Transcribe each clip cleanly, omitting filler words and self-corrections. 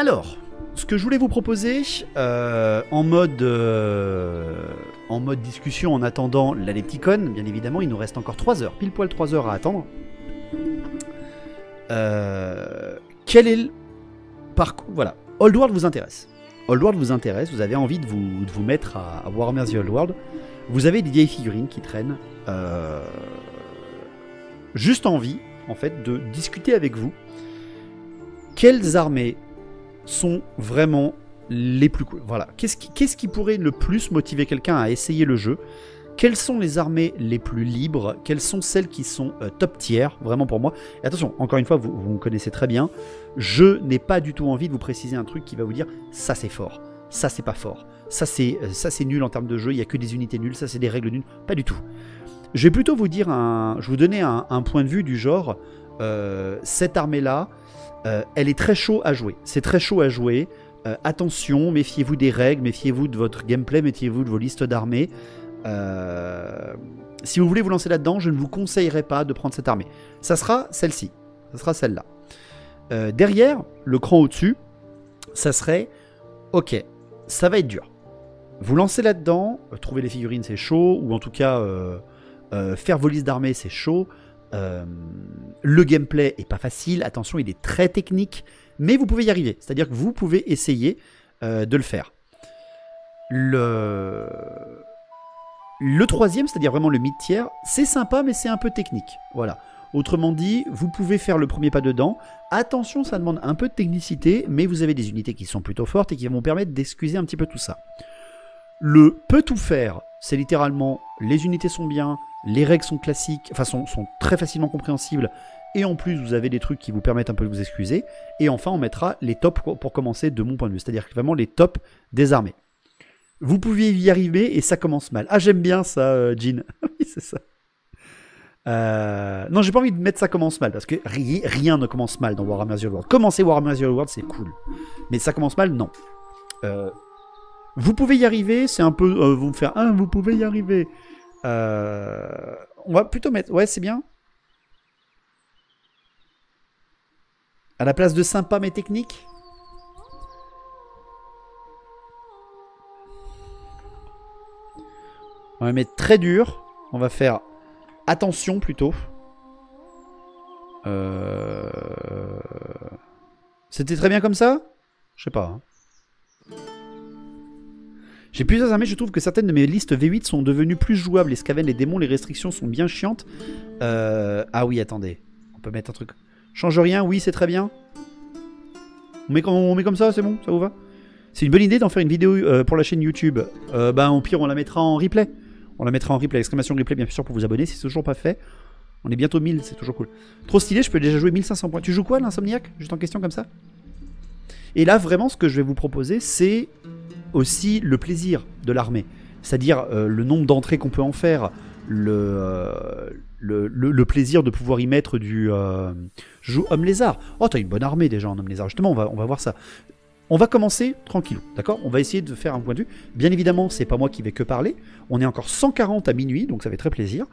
Alors, ce que je voulais vous proposer en mode discussion en attendant la Lepticon, bien évidemment, il nous reste encore 3 heures, pile poil 3 heures à attendre. Quel est le parcours? Voilà, Old World vous intéresse. Old World vous intéresse, vous avez envie de vous mettre à Warhammer The Old World. Vous avez des vieilles figurines qui traînent. Juste envie, en fait, de discuter avec vous. Quelles armées sont vraiment les plus cool? Voilà. Qu'est-ce qui pourrait le plus motiver quelqu'un à essayer le jeu? Quelles sont les armées les plus libres? Quelles sont celles qui sont top tier, vraiment pour moi? Et attention, encore une fois, vous me connaissez très bien. Je n'ai pas du tout envie de vous préciser un truc qui va vous dire ça c'est fort, ça c'est pas fort, ça c'est nul en termes de jeu, il n'y a que des unités nulles, ça c'est des règles nulles. Pas du tout. Je vais plutôt vous dire je vais vous donner un point de vue du genre cette armée-là, elle est très chaud à jouer. C'est très chaud à jouer. Attention, méfiez-vous des règles, méfiez-vous de votre gameplay, méfiez-vous de vos listes d'armées. Si vous voulez vous lancer là-dedans, je ne vous conseillerais pas de prendre cette armée. Ça sera celle-ci. Ça sera celle-là. Derrière, le cran au-dessus, ça serait ok, ça va être dur. Vous lancez là-dedans, trouver les figurines c'est chaud, ou en tout cas faire vos listes d'armées c'est chaud. Le gameplay est pas facile, attention, il est très technique, mais vous pouvez y arriver. C'est-à-dire que vous pouvez essayer de le faire. Le troisième, c'est-à-dire vraiment le mid-tier, c'est sympa, mais c'est un peu technique. Voilà. Autrement dit, vous pouvez faire le premier pas dedans. Attention, ça demande un peu de technicité, mais vous avez des unités qui sont plutôt fortes et qui vont vous permettre d'excuser un petit peu tout ça. Le peut tout faire, c'est littéralement les unités sont bien, les règles sont classiques, enfin sont très facilement compréhensibles, et en plus vous avez des trucs qui vous permettent un peu de vous excuser. Et enfin, on mettra les tops pour commencer de mon point de vue, c'est-à-dire vraiment les tops des armées. Vous pouviez y arriver et ça commence mal. Ah, j'aime bien ça, Jean. Oui, c'est ça. Non, j'ai pas envie de mettre ça commence mal parce que rien ne commence mal dans Warhammer The Old World. Commencer Warhammer The Old World, c'est cool. Mais ça commence mal, non. Vous pouvez y arriver, c'est un peu. Vous me faire vous pouvez y arriver. On va plutôt mettre. Ouais, c'est bien. À la place de sympa mais technique. On va mettre très dur. On va faire attention plutôt. C'était très bien comme ça? Je sais pas. Hein. J'ai plusieurs armées, je trouve que certaines de mes listes V8 sont devenues plus jouables. Les Skaven, les démons, les restrictions sont bien chiantes. Ah oui, attendez. On peut mettre un truc. Change rien, oui, c'est très bien. On met comme ça, c'est bon? Ça vous va? C'est une bonne idée d'en faire une vidéo pour la chaîne YouTube. Au pire, on la mettra en replay. On la mettra en replay, exclamation replay, bien sûr, pour vous abonner. Si c'est toujours pas fait, on est bientôt 1000, c'est toujours cool. Trop stylé, je peux déjà jouer 1500 points. Tu joues quoi, l'Insomniac? Juste en question comme ça. Et là, vraiment, ce que je vais vous proposer, c'est aussi le plaisir de l'armée. C'est-à-dire le nombre d'entrées qu'on peut en faire, le plaisir de pouvoir y mettre du... Je joue homme lézard. Oh, t'as une bonne armée déjà en homme lézard. Justement, on va voir ça. On va commencer tranquillou, d'accord? On va essayer de faire un point de vue. Bien évidemment, c'est pas moi qui vais que parler. On est encore 140 à minuit, donc ça fait très plaisir.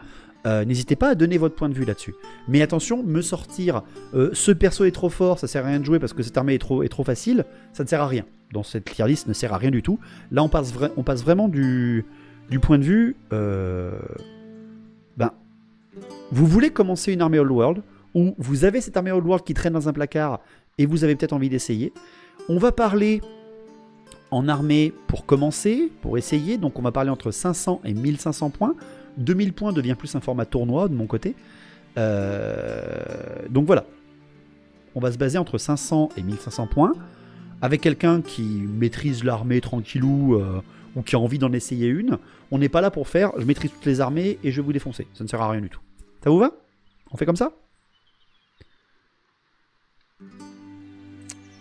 N'hésitez pas à donner votre point de vue là-dessus. Mais attention, me sortir ce perso est trop fort, ça sert à rien de jouer parce que cette armée est trop facile, ça ne sert à rien. Dans cette tier list, ne sert à rien du tout. Là, on passe vraiment du point de vue... vous voulez commencer une armée Old World, ou vous avez cette armée Old World qui traîne dans un placard et vous avez peut-être envie d'essayer. On va parler en armée pour commencer, pour essayer. Donc on va parler entre 500 et 1500 points. 2000 points devient plus un format tournoi de mon côté. Donc voilà. On va se baser entre 500 et 1500 points. Avec quelqu'un qui maîtrise l'armée tranquillou ou qui a envie d'en essayer une. On n'est pas là pour faire je maîtrise toutes les armées et je vais vous défoncer. Ça ne sert à rien du tout. Ça vous va? On fait comme ça?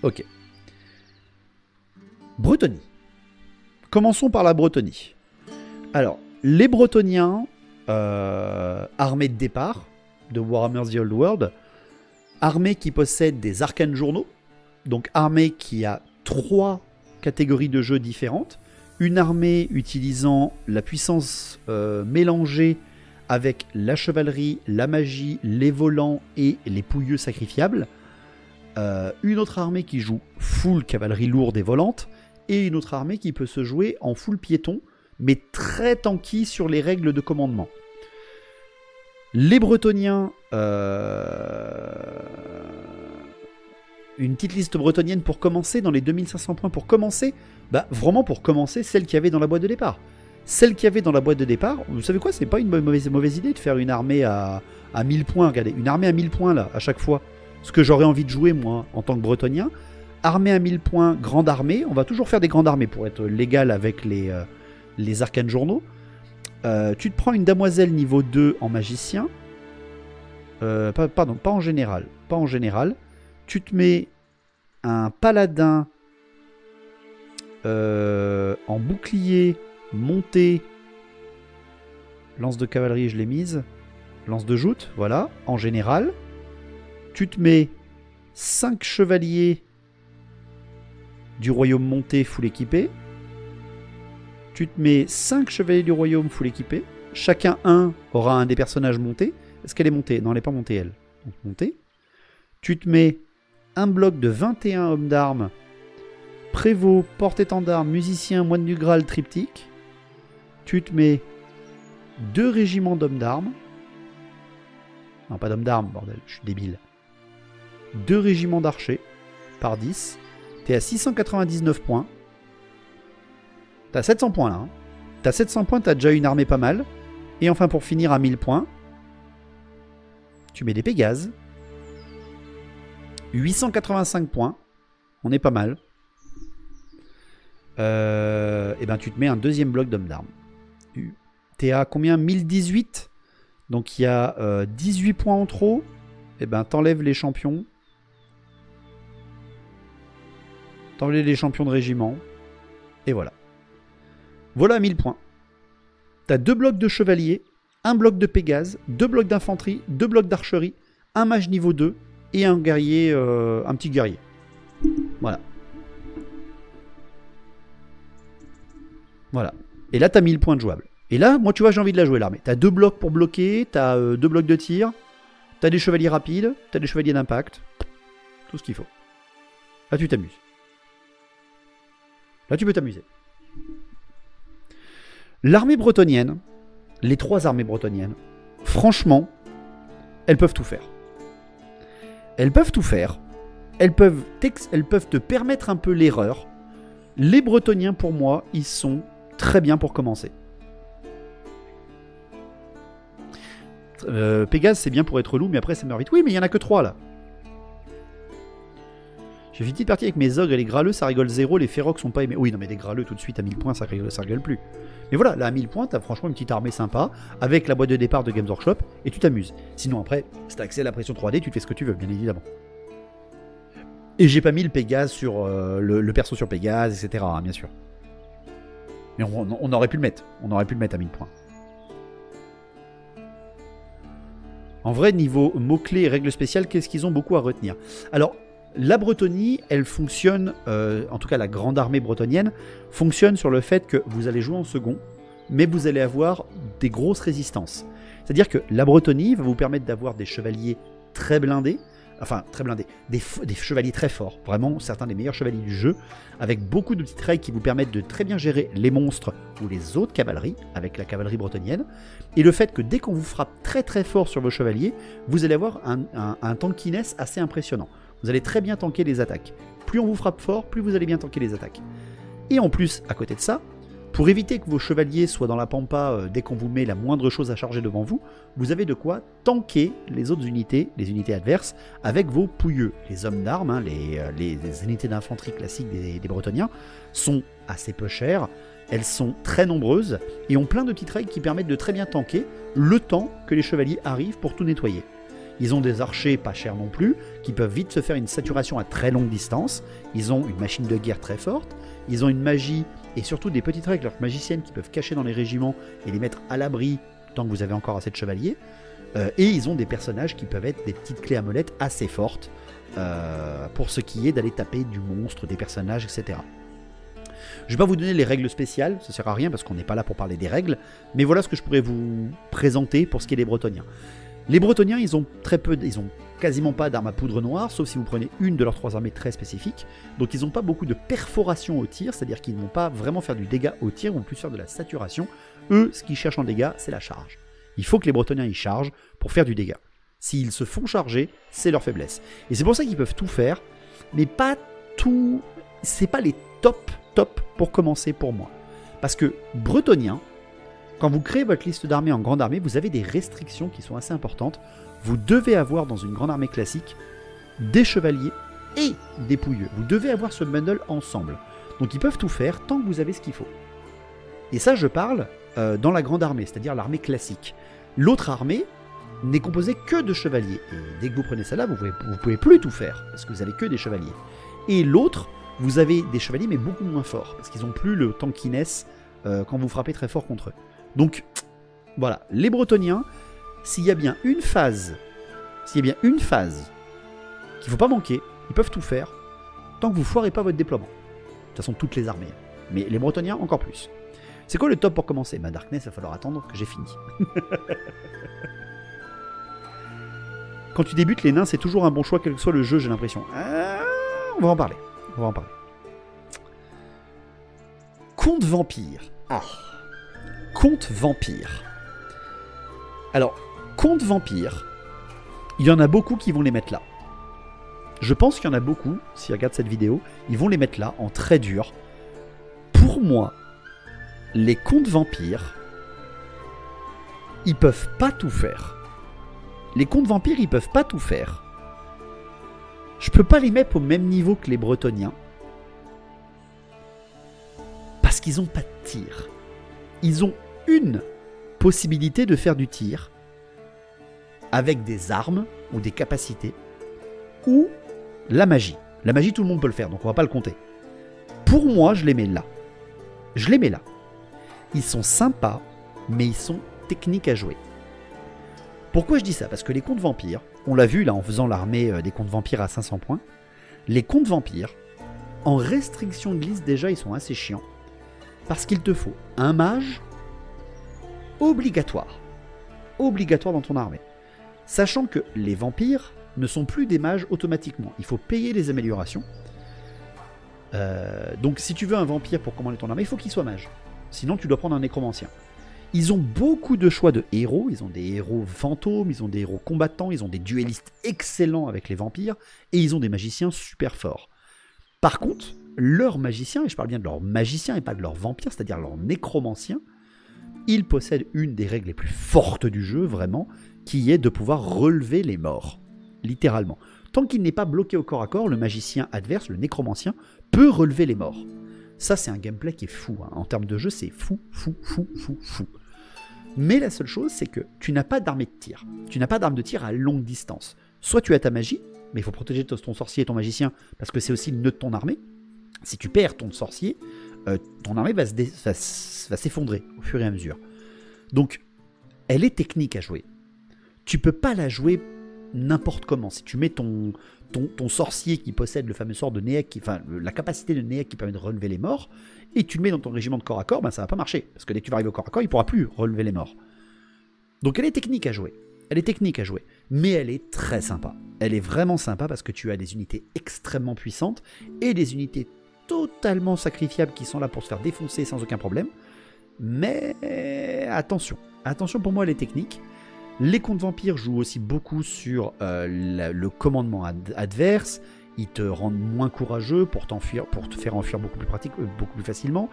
Ok. Bretonie. Commençons par la Bretonie. Alors, les Bretoniens, armée de départ de Warhammer The Old World, armée qui possède des arcanes journaux, donc armée qui a 3 catégories de jeux différentes, une armée utilisant la puissance mélangée avec la chevalerie, la magie, les volants et les pouilleux sacrifiables, une autre armée qui joue full cavalerie lourde et volante, et une autre armée qui peut se jouer en full piéton, mais très tanky sur les règles de commandement. Les Bretoniens, une petite liste bretonnienne pour commencer, dans les 2500 points pour commencer, bah vraiment pour commencer, celle qu'il y avait dans la boîte de départ. Celle qu'il y avait dans la boîte de départ, vous savez quoi, c'est pas une mauvaise idée de faire une armée à 1000 points, regardez, une armée à 1000 points là, à chaque fois. Ce que j'aurais envie de jouer moi, en tant que bretonien, armée à 1000 points, grande armée, on va toujours faire des grandes armées pour être légal avec les arcanes journaux. Tu te prends une damoiselle niveau 2 en magicien, pardon, pas en général, tu te mets un paladin en bouclier, monté, lance de cavalerie je l'ai mise, lance de joute, voilà, en général. Tu te mets 5 chevaliers du royaume monté full équipé. Tu te mets 5 chevaliers du royaume full équipé. Chacun aura un des personnages montés. Est-ce qu'elle est montée? Non, elle n'est pas montée, elle. Donc, montée. Tu te mets un bloc de 21 hommes d'armes. Prévôt, porte-étendard, musicien, moine du Graal, triptyque. Tu te mets 2 régiments d'hommes d'armes. Non, pas d'hommes d'armes, bordel, je suis débile. 2 régiments d'archers par 10. T'es à 699 points. T'as 700 points là. Hein. T'as 700 points, t'as déjà une armée pas mal. Et enfin pour finir à 1000 points, tu mets des Pégases. 885 points. On est pas mal. Et ben tu te mets un deuxième bloc d'hommes d'armes. T'es à combien? 1018. Donc il y a 18 points en trop. Et ben t'enlèves les champions. T'enlèves les champions de régiment. Et voilà. Voilà 1000 points. T'as 2 blocs de chevaliers, 1 bloc de Pégase, 2 blocs d'infanterie, 2 blocs d'archerie, un mage niveau 2 et un guerrier, un petit guerrier. Voilà. Voilà. Et là, t'as 1000 points de jouable. Et là, moi, tu vois, j'ai envie de la jouer, l'armée. T'as 2 blocs pour bloquer, t'as 2 blocs de tir, t'as des chevaliers rapides, t'as des chevaliers d'impact. Tout ce qu'il faut. Là, tu t'amuses. Là, tu peux t'amuser. L'armée bretonienne, les 3 armées bretoniennes, franchement, elles peuvent tout faire. Elles peuvent tout faire. Elles peuvent te permettre un peu l'erreur. Les Bretoniens, pour moi, ils sont très bien pour commencer. Pégase, c'est bien pour être loup, mais après, ça meurt vite. Oui, mais il n'y en a que 3, là. J'ai fait une petite partie avec mes ogres et les graleux, ça rigole 0, les férocs sont pas aimés. Oui, non, mais des graleux, tout de suite, à 1000 points, ça rigole plus. Mais voilà, là, à 1000 points, t'as franchement une petite armée sympa, avec la boîte de départ de Games Workshop, et tu t'amuses. Sinon, après, si t'as accès à la pression 3D, tu fais ce que tu veux, bien évidemment. Et j'ai pas mis le Pégase sur le perso sur Pégase, etc., hein, bien sûr. Mais on aurait pu le mettre. On aurait pu le mettre à 1000 points. En vrai, niveau mots-clés et règles spéciales, qu'est-ce qu'ils ont beaucoup à retenir? Alors, la Bretonie, elle fonctionne, en tout cas la grande armée bretonienne, fonctionne sur le fait que vous allez jouer en second, mais vous allez avoir des grosses résistances. C'est-à-dire que la Bretonie va vous permettre d'avoir des chevaliers très blindés, des chevaliers très forts, vraiment certains des meilleurs chevaliers du jeu, avec beaucoup de petites règles qui vous permettent de très bien gérer les monstres ou les autres cavaleries, avec la cavalerie bretonienne, et le fait que dès qu'on vous frappe très très fort sur vos chevaliers, vous allez avoir un tankiness assez impressionnant. Vous allez très bien tanker les attaques. Plus on vous frappe fort, plus vous allez bien tanker les attaques. Et en plus, à côté de ça, pour éviter que vos chevaliers soient dans la pampa dès qu'on vous met la moindre chose à charger devant vous, vous avez de quoi tanker les autres unités, les unités adverses, avec vos pouilleux. Les hommes d'armes, hein, les unités d'infanterie classiques des Bretoniens, sont assez peu chères, elles sont très nombreuses, et ont plein de petites règles qui permettent de très bien tanker le temps que les chevaliers arrivent pour tout nettoyer. Ils ont des archers pas chers non plus, qui peuvent vite se faire une saturation à très longue distance. Ils ont une machine de guerre très forte. Ils ont une magie et surtout des petites règles magiciennes qui peuvent cacher dans les régiments et les mettre à l'abri tant que vous avez encore assez de chevaliers. Et ils ont des personnages qui peuvent être des petites clés à molette assez fortes pour ce qui est d'aller taper du monstre, des personnages, etc. Je ne vais pas vous donner les règles spéciales, ça ne sert à rien parce qu'on n'est pas là pour parler des règles, mais voilà ce que je pourrais vous présenter pour ce qui est des Bretoniens. Les Bretoniens, ils ont quasiment pas d'armes à poudre noire, sauf si vous prenez une de leurs 3 armées très spécifiques. Donc ils n'ont pas beaucoup de perforation au tir, c'est-à-dire qu'ils ne vont pas vraiment faire du dégât au tir, ils vont plus faire de la saturation. Eux, ce qu'ils cherchent en dégâts, c'est la charge. Il faut que les Bretoniens y chargent pour faire du dégât. S'ils se font charger, c'est leur faiblesse. Et c'est pour ça qu'ils peuvent tout faire, mais pas tout... C'est pas les top pour commencer pour moi. Parce que Bretoniens, quand vous créez votre liste d'armées en grande armée, vous avez des restrictions qui sont assez importantes. Vous devez avoir dans une grande armée classique des chevaliers et des pouilleux. Vous devez avoir ce bundle ensemble. Donc ils peuvent tout faire tant que vous avez ce qu'il faut. Et ça, je parle dans la grande armée, c'est-à-dire l'armée classique. L'autre armée n'est composée que de chevaliers. Et dès que vous prenez celle-là, vous pouvez plus tout faire, parce que vous avez que des chevaliers. Et l'autre, vous avez des chevaliers, mais beaucoup moins forts, parce qu'ils n'ont plus le tankiness quand vous frappez très fort contre eux. Donc, voilà, les Bretoniens, s'il y a bien une phase qu'il ne faut pas manquer, ils peuvent tout faire, tant que vous foirez pas votre déploiement. De toute façon, toutes les armées. Mais les Bretoniens, encore plus. C'est quoi le top pour commencer? Bah Darkness, il va falloir attendre que j'ai fini. Quand tu débutes, les nains, c'est toujours un bon choix, quel que soit le jeu, j'ai l'impression. On va en parler. Conte vampire. Conte vampire. Alors, conte vampire, il y en a beaucoup qui vont les mettre là. Je pense qu'il y en a beaucoup, s'ils regardent cette vidéo, ils vont les mettre là, en très dur. Pour moi, les contes vampires, ils peuvent pas tout faire. Les contes vampires, ils peuvent pas tout faire. Je peux pas les mettre au même niveau que les Bretoniens. Parce qu'ils ont pas de tir. Ils ont une possibilité de faire du tir avec des armes ou des capacités ou la magie. La magie, tout le monde peut le faire, donc on va pas le compter. Pour moi, je les mets là. Ils sont sympas, mais ils sont techniques à jouer. Pourquoi je dis ça? Parce que les contes vampires, on l'a vu là en faisant l'armée des contes vampires à 500 points, les contes vampires, en restriction de liste déjà, ils sont assez chiants. Parce qu'il te faut un mage obligatoire dans ton armée. Sachant que les vampires ne sont plus des mages automatiquement. Il faut payer les améliorations. Donc si tu veux un vampire pour commander ton armée, il faut qu'il soit mage. Sinon tu dois prendre un nécromancien. Ils ont beaucoup de choix de héros. Ils ont des héros fantômes, ils ont des héros combattants, ils ont des duellistes excellents avec les vampires, et ils ont des magiciens super forts. Par contre, leurs magiciens, et je parle bien de leurs magiciens et pas de leurs vampires, c'est-à-dire leurs nécromanciens, ils possèdent une des règles les plus fortes du jeu, vraiment, qui est de pouvoir relever les morts. Littéralement. Tant qu'il n'est pas bloqué au corps à corps, le magicien adverse, le nécromancien, peut relever les morts. Ça, c'est un gameplay qui est fou. En termes de jeu, c'est fou. Mais la seule chose, c'est que tu n'as pas d'armée de tir. Tu n'as pas d'arme de tir à longue distance. Soit tu as ta magie, mais il faut protéger ton sorcier et ton magicien, parce que c'est aussi le nœud de ton armée. Si tu perds ton sorcier, ton armée va s'effondrer au fur et à mesure. Donc, elle est technique à jouer. Tu peux pas la jouer n'importe comment. Si tu mets ton sorcier qui possède le fameux sort de Néek, la capacité de Néek qui permet de relever les morts, et tu le mets dans ton régiment de corps à corps, ben ça va pas marcher. Parce que dès que tu vas arriver au corps à corps, il pourra plus relever les morts. Donc elle est technique à jouer. Mais elle est très sympa. Elle est vraiment sympa parce que tu as des unités extrêmement puissantes et des unités totalement sacrifiables qui sont là pour se faire défoncer sans aucun problème. Mais attention, pour moi elle est technique. Les contes vampires jouent aussi beaucoup sur le commandement adverse. Ils te rendent moins courageux pour te faire enfuir beaucoup plus facilement.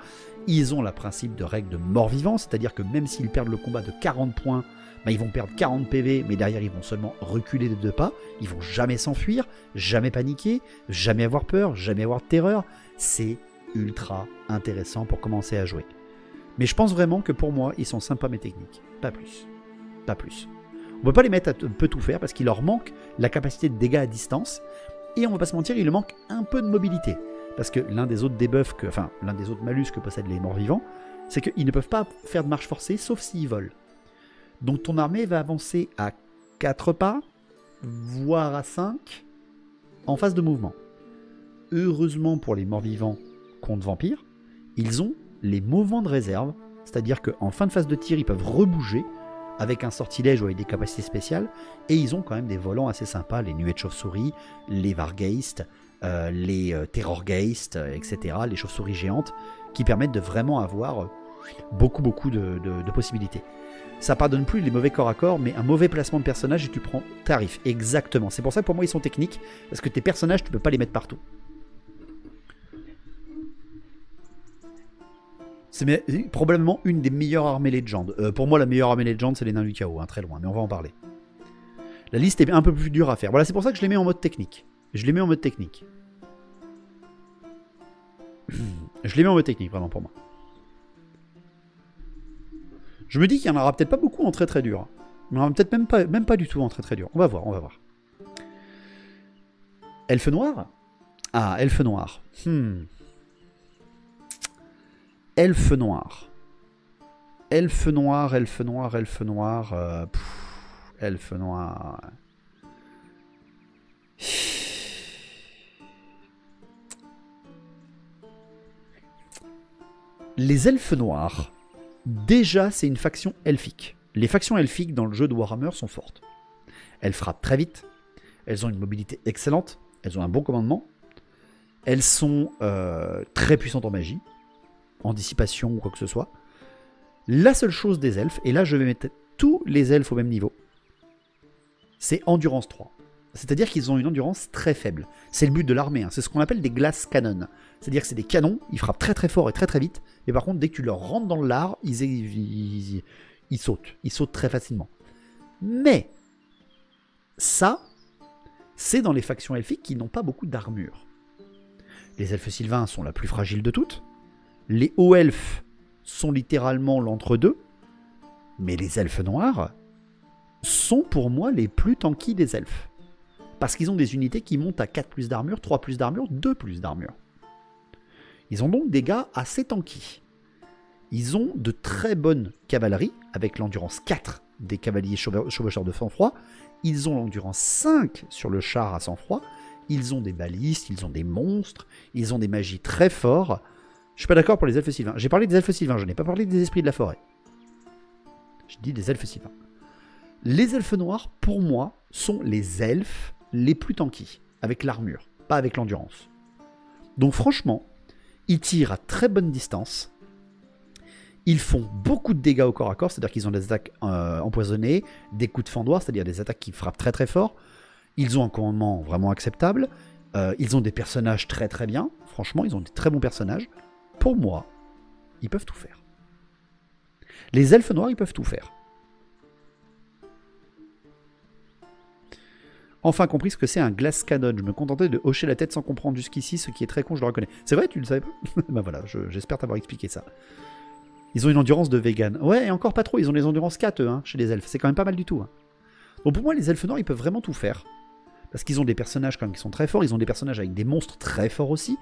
Ils ont le principe de règle de mort-vivant, c'est-à-dire que même s'ils perdent le combat de 40 points, ils vont perdre 40 PV, mais derrière ils vont seulement reculer de 2 pas. Ils vont jamais s'enfuir, jamais paniquer, jamais avoir peur, jamais avoir de terreur. C'est ultra intéressant pour commencer à jouer. Mais je pense vraiment que pour moi, ils sont sympas mais techniques. Pas plus. On ne peut pas les mettre à peu tout faire parce qu'il leur manque la capacité de dégâts à distance. Et on va pas se mentir, il leur manque un peu de mobilité. Parce que l'un des autres malus que possèdent les morts-vivants, c'est qu'ils ne peuvent pas faire de marche forcée sauf s'ils volent. Donc ton armée va avancer à 4 pas, voire à 5, en phase de mouvement. Heureusement pour les morts-vivants contre vampires, ils ont les mouvements de réserve, c'est-à-dire qu'en fin de phase de tir, ils peuvent rebouger avec un sortilège ou avec des capacités spéciales, et ils ont quand même des volants assez sympas, les nuées de chauve-souris, les Vargeist, les Terrorgeist, etc., les chauves-souris géantes, qui permettent de vraiment avoir beaucoup de possibilités. Ça pardonne plus les mauvais corps à corps, mais un mauvais placement de personnage et tu prends tarif. Exactement. C'est pour ça que pour moi ils sont techniques, parce que tes personnages, tu peux pas les mettre partout. C'est probablement une des meilleures armées Legend. Pour moi, la meilleure armée Legend, c'est les nains du chaos, hein, très loin, mais on va en parler. La liste est un peu plus dure à faire. Voilà, c'est pour ça que je les mets en mode technique. Je les mets en mode technique. Je les mets en mode technique, vraiment, pour moi. Je me dis qu'il n'y en aura peut-être pas beaucoup en très très dur. Il n'y en aura peut-être même pas du tout en très très dur. On va voir, on va voir. Elfe noir? Ah, elfe noir. Elfe noir. Elfe noir, elfe noir, elfe noir. Elfe noir. Les elfes noirs, déjà c'est une faction elfique. Les factions elfiques dans le jeu de Warhammer sont fortes. Elles frappent très vite, elles ont une mobilité excellente, elles ont un bon commandement, elles sont très puissantes en magie, en dissipation ou quoi que ce soit. La seule chose des elfes, et là je vais mettre tous les elfes au même niveau, c'est endurance 3. C'est-à-dire qu'ils ont une endurance très faible. C'est le but de l'armée, hein. C'est ce qu'on appelle des glass cannon. C'est-à-dire que c'est des canons, ils frappent très très fort et très très vite, et par contre dès que tu leur rentres dans le lard, ils sautent. Ils sautent très facilement. Mais, ça, c'est dans les factions elfiques qui n'ont pas beaucoup d'armure. Les elfes sylvains sont la plus fragile de toutes. Les hauts elfes sont littéralement l'entre-deux. Mais les elfes noirs sont pour moi les plus tanky des elfes. Parce qu'ils ont des unités qui montent à 4 plus d'armure, 3 plus d'armure, 2 plus d'armure. Ils ont donc des gars assez tanky. Ils ont de très bonnes cavaleries, avec l'endurance 4 des cavaliers chevaucheurs de sang-froid. Ils ont l'endurance 5 sur le char à sang-froid. Ils ont des balistes, ils ont des monstres, ils ont des magies très forts. Je suis pas d'accord pour les elfes sylvains. J'ai parlé des elfes sylvains, je n'ai pas parlé des esprits de la forêt. Je dis des elfes sylvains. Les elfes noirs, pour moi, sont les elfes les plus tanky, avec l'armure, pas avec l'endurance. Donc franchement, ils tirent à très bonne distance. Ils font beaucoup de dégâts au corps à corps, c'est-à-dire qu'ils ont des attaques empoisonnées, des coups de fendoir, c'est-à-dire des attaques qui frappent très très fort. Ils ont un commandement vraiment acceptable. Ils ont des personnages très très bien. Franchement, ils ont des très bons personnages. Pour moi, ils peuvent tout faire. Les elfes noirs, ils peuvent tout faire. Enfin compris ce que c'est un glass cannon. Je me contentais de hocher la tête sans comprendre jusqu'ici, ce qui est très con, je le reconnais. C'est vrai, tu le savais pas? Ben voilà, j'espère t'avoir expliqué ça. Ils ont une endurance de vegan. Ouais, et encore pas trop, ils ont les endurances 4, hein, chez les elfes. C'est quand même pas mal du tout. Hein. Donc pour moi, les elfes noirs, ils peuvent vraiment tout faire. Parce qu'ils ont des personnages quand même qui sont très forts. Ils ont des personnages avec des monstres très forts aussi.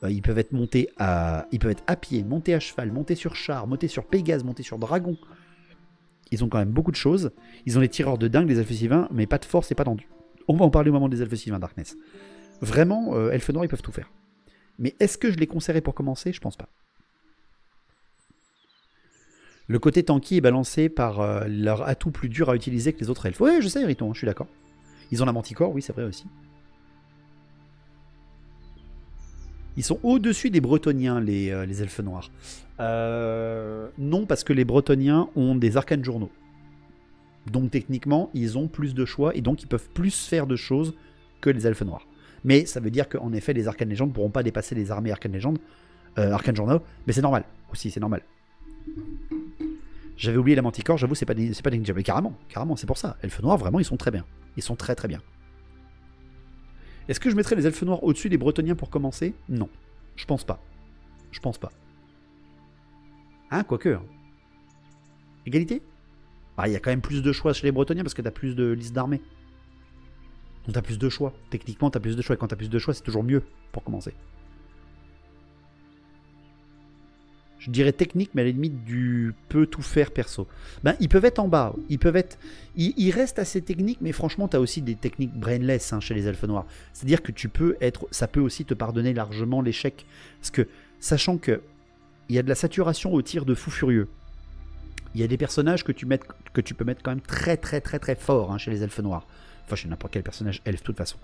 Ils peuvent être montés ils peuvent être à pied, montés à cheval, montés sur char, montés sur Pégase, montés sur dragon. Ils ont quand même beaucoup de choses. Ils ont des tireurs de dingue, les elfes sylvains, mais pas de force et pas d'endu. On va en parler au moment des elfes sylvains Darkness. Vraiment, elfes noirs, ils peuvent tout faire. Mais est-ce que je les conseillerais pour commencer? Je pense pas. Le côté tanky est balancé par leur atout plus dur à utiliser que les autres elfes. Ouais, je sais, Riton, je suis d'accord. Ils ont la manticore, oui, c'est vrai aussi. Ils sont au-dessus des Bretoniens, les elfes noirs. Non, parce que les Bretoniens ont des arcanes journaux. Donc techniquement, ils ont plus de choix et donc ils peuvent plus faire de choses que les elfes noirs. Mais ça veut dire qu'en effet, les arcanes légendes ne pourront pas dépasser les armées arcanes légendes, arcanes journaux, mais c'est normal. Aussi, c'est normal. J'avais oublié la manticore, j'avoue, c'est pas des ninjas. Mais carrément, c'est pour ça. Elfes noirs, vraiment, ils sont très bien. Ils sont très très bien. Est-ce que je mettrais les elfes noirs au-dessus des Bretoniens pour commencer? Non. Je pense pas. Je pense pas. Hein, quoique. Hein. Égalité? Il y a quand même plus de choix chez les Bretoniens parce que t'as plus de listes d'armées. Donc t'as plus de choix. Techniquement, t'as plus de choix. Et quand t'as plus de choix, c'est toujours mieux pour commencer. Je dirais technique, mais à la limite du peut tout faire perso. Ben, ils peuvent être en bas. Ils peuvent être. Ils restent assez techniques, mais franchement, t'as aussi des techniques brainless chez les elfes noirs. C'est-à-dire que tu peux être. Ça peut aussi te pardonner largement l'échec. Parce que, sachant que il y a de la saturation au tir de fou furieux. Il y a des personnages que tu peux mettre quand même très très très très fort hein, chez les elfes noirs. Enfin, chez n'importe quel personnage elfe, de toute façon.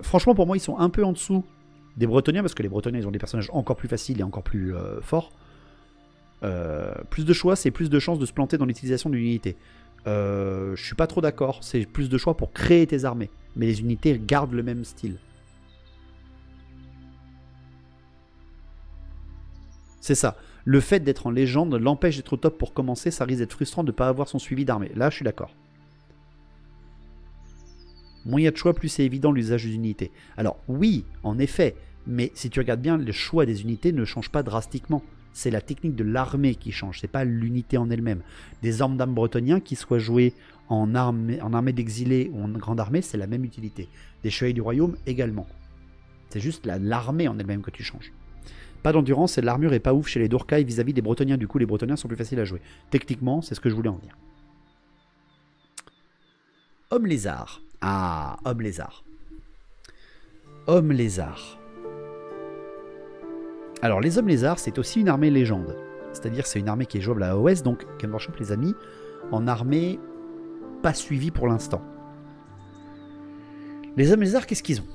Franchement, pour moi, ils sont un peu en dessous des Bretoniens, parce que les Bretoniens, ils ont des personnages encore plus faciles et encore plus forts. Plus de choix, c'est plus de chances de se planter dans l'utilisation d'une unité. Je suis pas trop d'accord. C'est plus de choix pour créer tes armées. Mais les unités gardent le même style. C'est ça. Le fait d'être en légende l'empêche d'être au top pour commencer. Ça risque d'être frustrant de ne pas avoir son suivi d'armée. Là, je suis d'accord. Moins il y a de choix, plus c'est évident l'usage des unités. Alors, oui, en effet. Mais si tu regardes bien, le choix des unités ne change pas drastiquement. C'est la technique de l'armée qui change. C'est pas l'unité en elle-même. Des hommes d'âme bretoniens qui soient joués en armée d'exilés ou en grande armée, c'est la même utilité. Des chevaliers du royaume également. C'est juste l'armée en elle-même que tu changes. Pas d'endurance et l'armure est pas ouf chez les Dorkai vis-à-vis des Bretoniens. Du coup, les Bretoniens sont plus faciles à jouer. Techniquement, c'est ce que je voulais en dire. Homme lézard. Ah, homme lézard. Homme lézard. Alors, les hommes lézards, c'est aussi une armée légende. C'est-à-dire que c'est une armée qui est jouable à AOS, donc Game Workshop les a mis en armée pas suivie pour l'instant. Les hommes lézards, qu'est-ce qu'ils ont?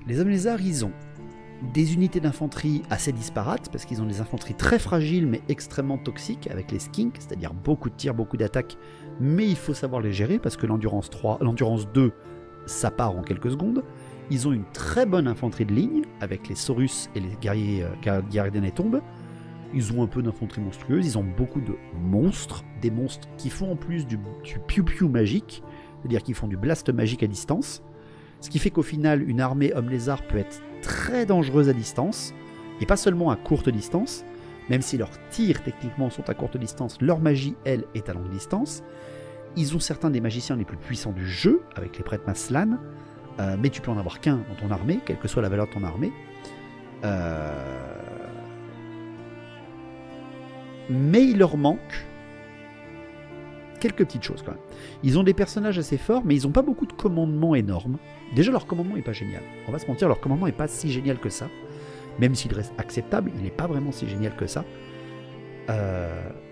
Les hommes lézards, ils ont des unités d'infanterie assez disparates, parce qu'ils ont des infanteries très fragiles, mais extrêmement toxiques, avec les skinks, c'est-à-dire beaucoup de tirs, beaucoup d'attaques, mais il faut savoir les gérer, parce que l'endurance 2, ça part en quelques secondes. Ils ont une très bonne infanterie de ligne, avec les Saurus et les guerriers gardiens des tombes. Ils ont un peu d'infanterie monstrueuse, ils ont beaucoup de monstres, des monstres qui font en plus du piou-piou magique, c'est-à-dire qu'ils font du blast magique à distance, ce qui fait qu'au final, une armée homme lézard peut être très dangereuse à distance, et pas seulement à courte distance, même si leurs tirs techniquement sont à courte distance, leur magie, elle, est à longue distance. Ils ont certains des magiciens les plus puissants du jeu, avec les prêtres Maslan, mais tu peux en avoir qu'un dans ton armée, quelle que soit la valeur de ton armée. Mais il leur manque quelques petites choses quand même. Ils ont des personnages assez forts, mais ils n'ont pas beaucoup de commandements énormes. Déjà, leur commandement n'est pas génial. On va se mentir, leur commandement n'est pas si génial que ça. Même s'il reste acceptable, il n'est pas vraiment si génial que ça.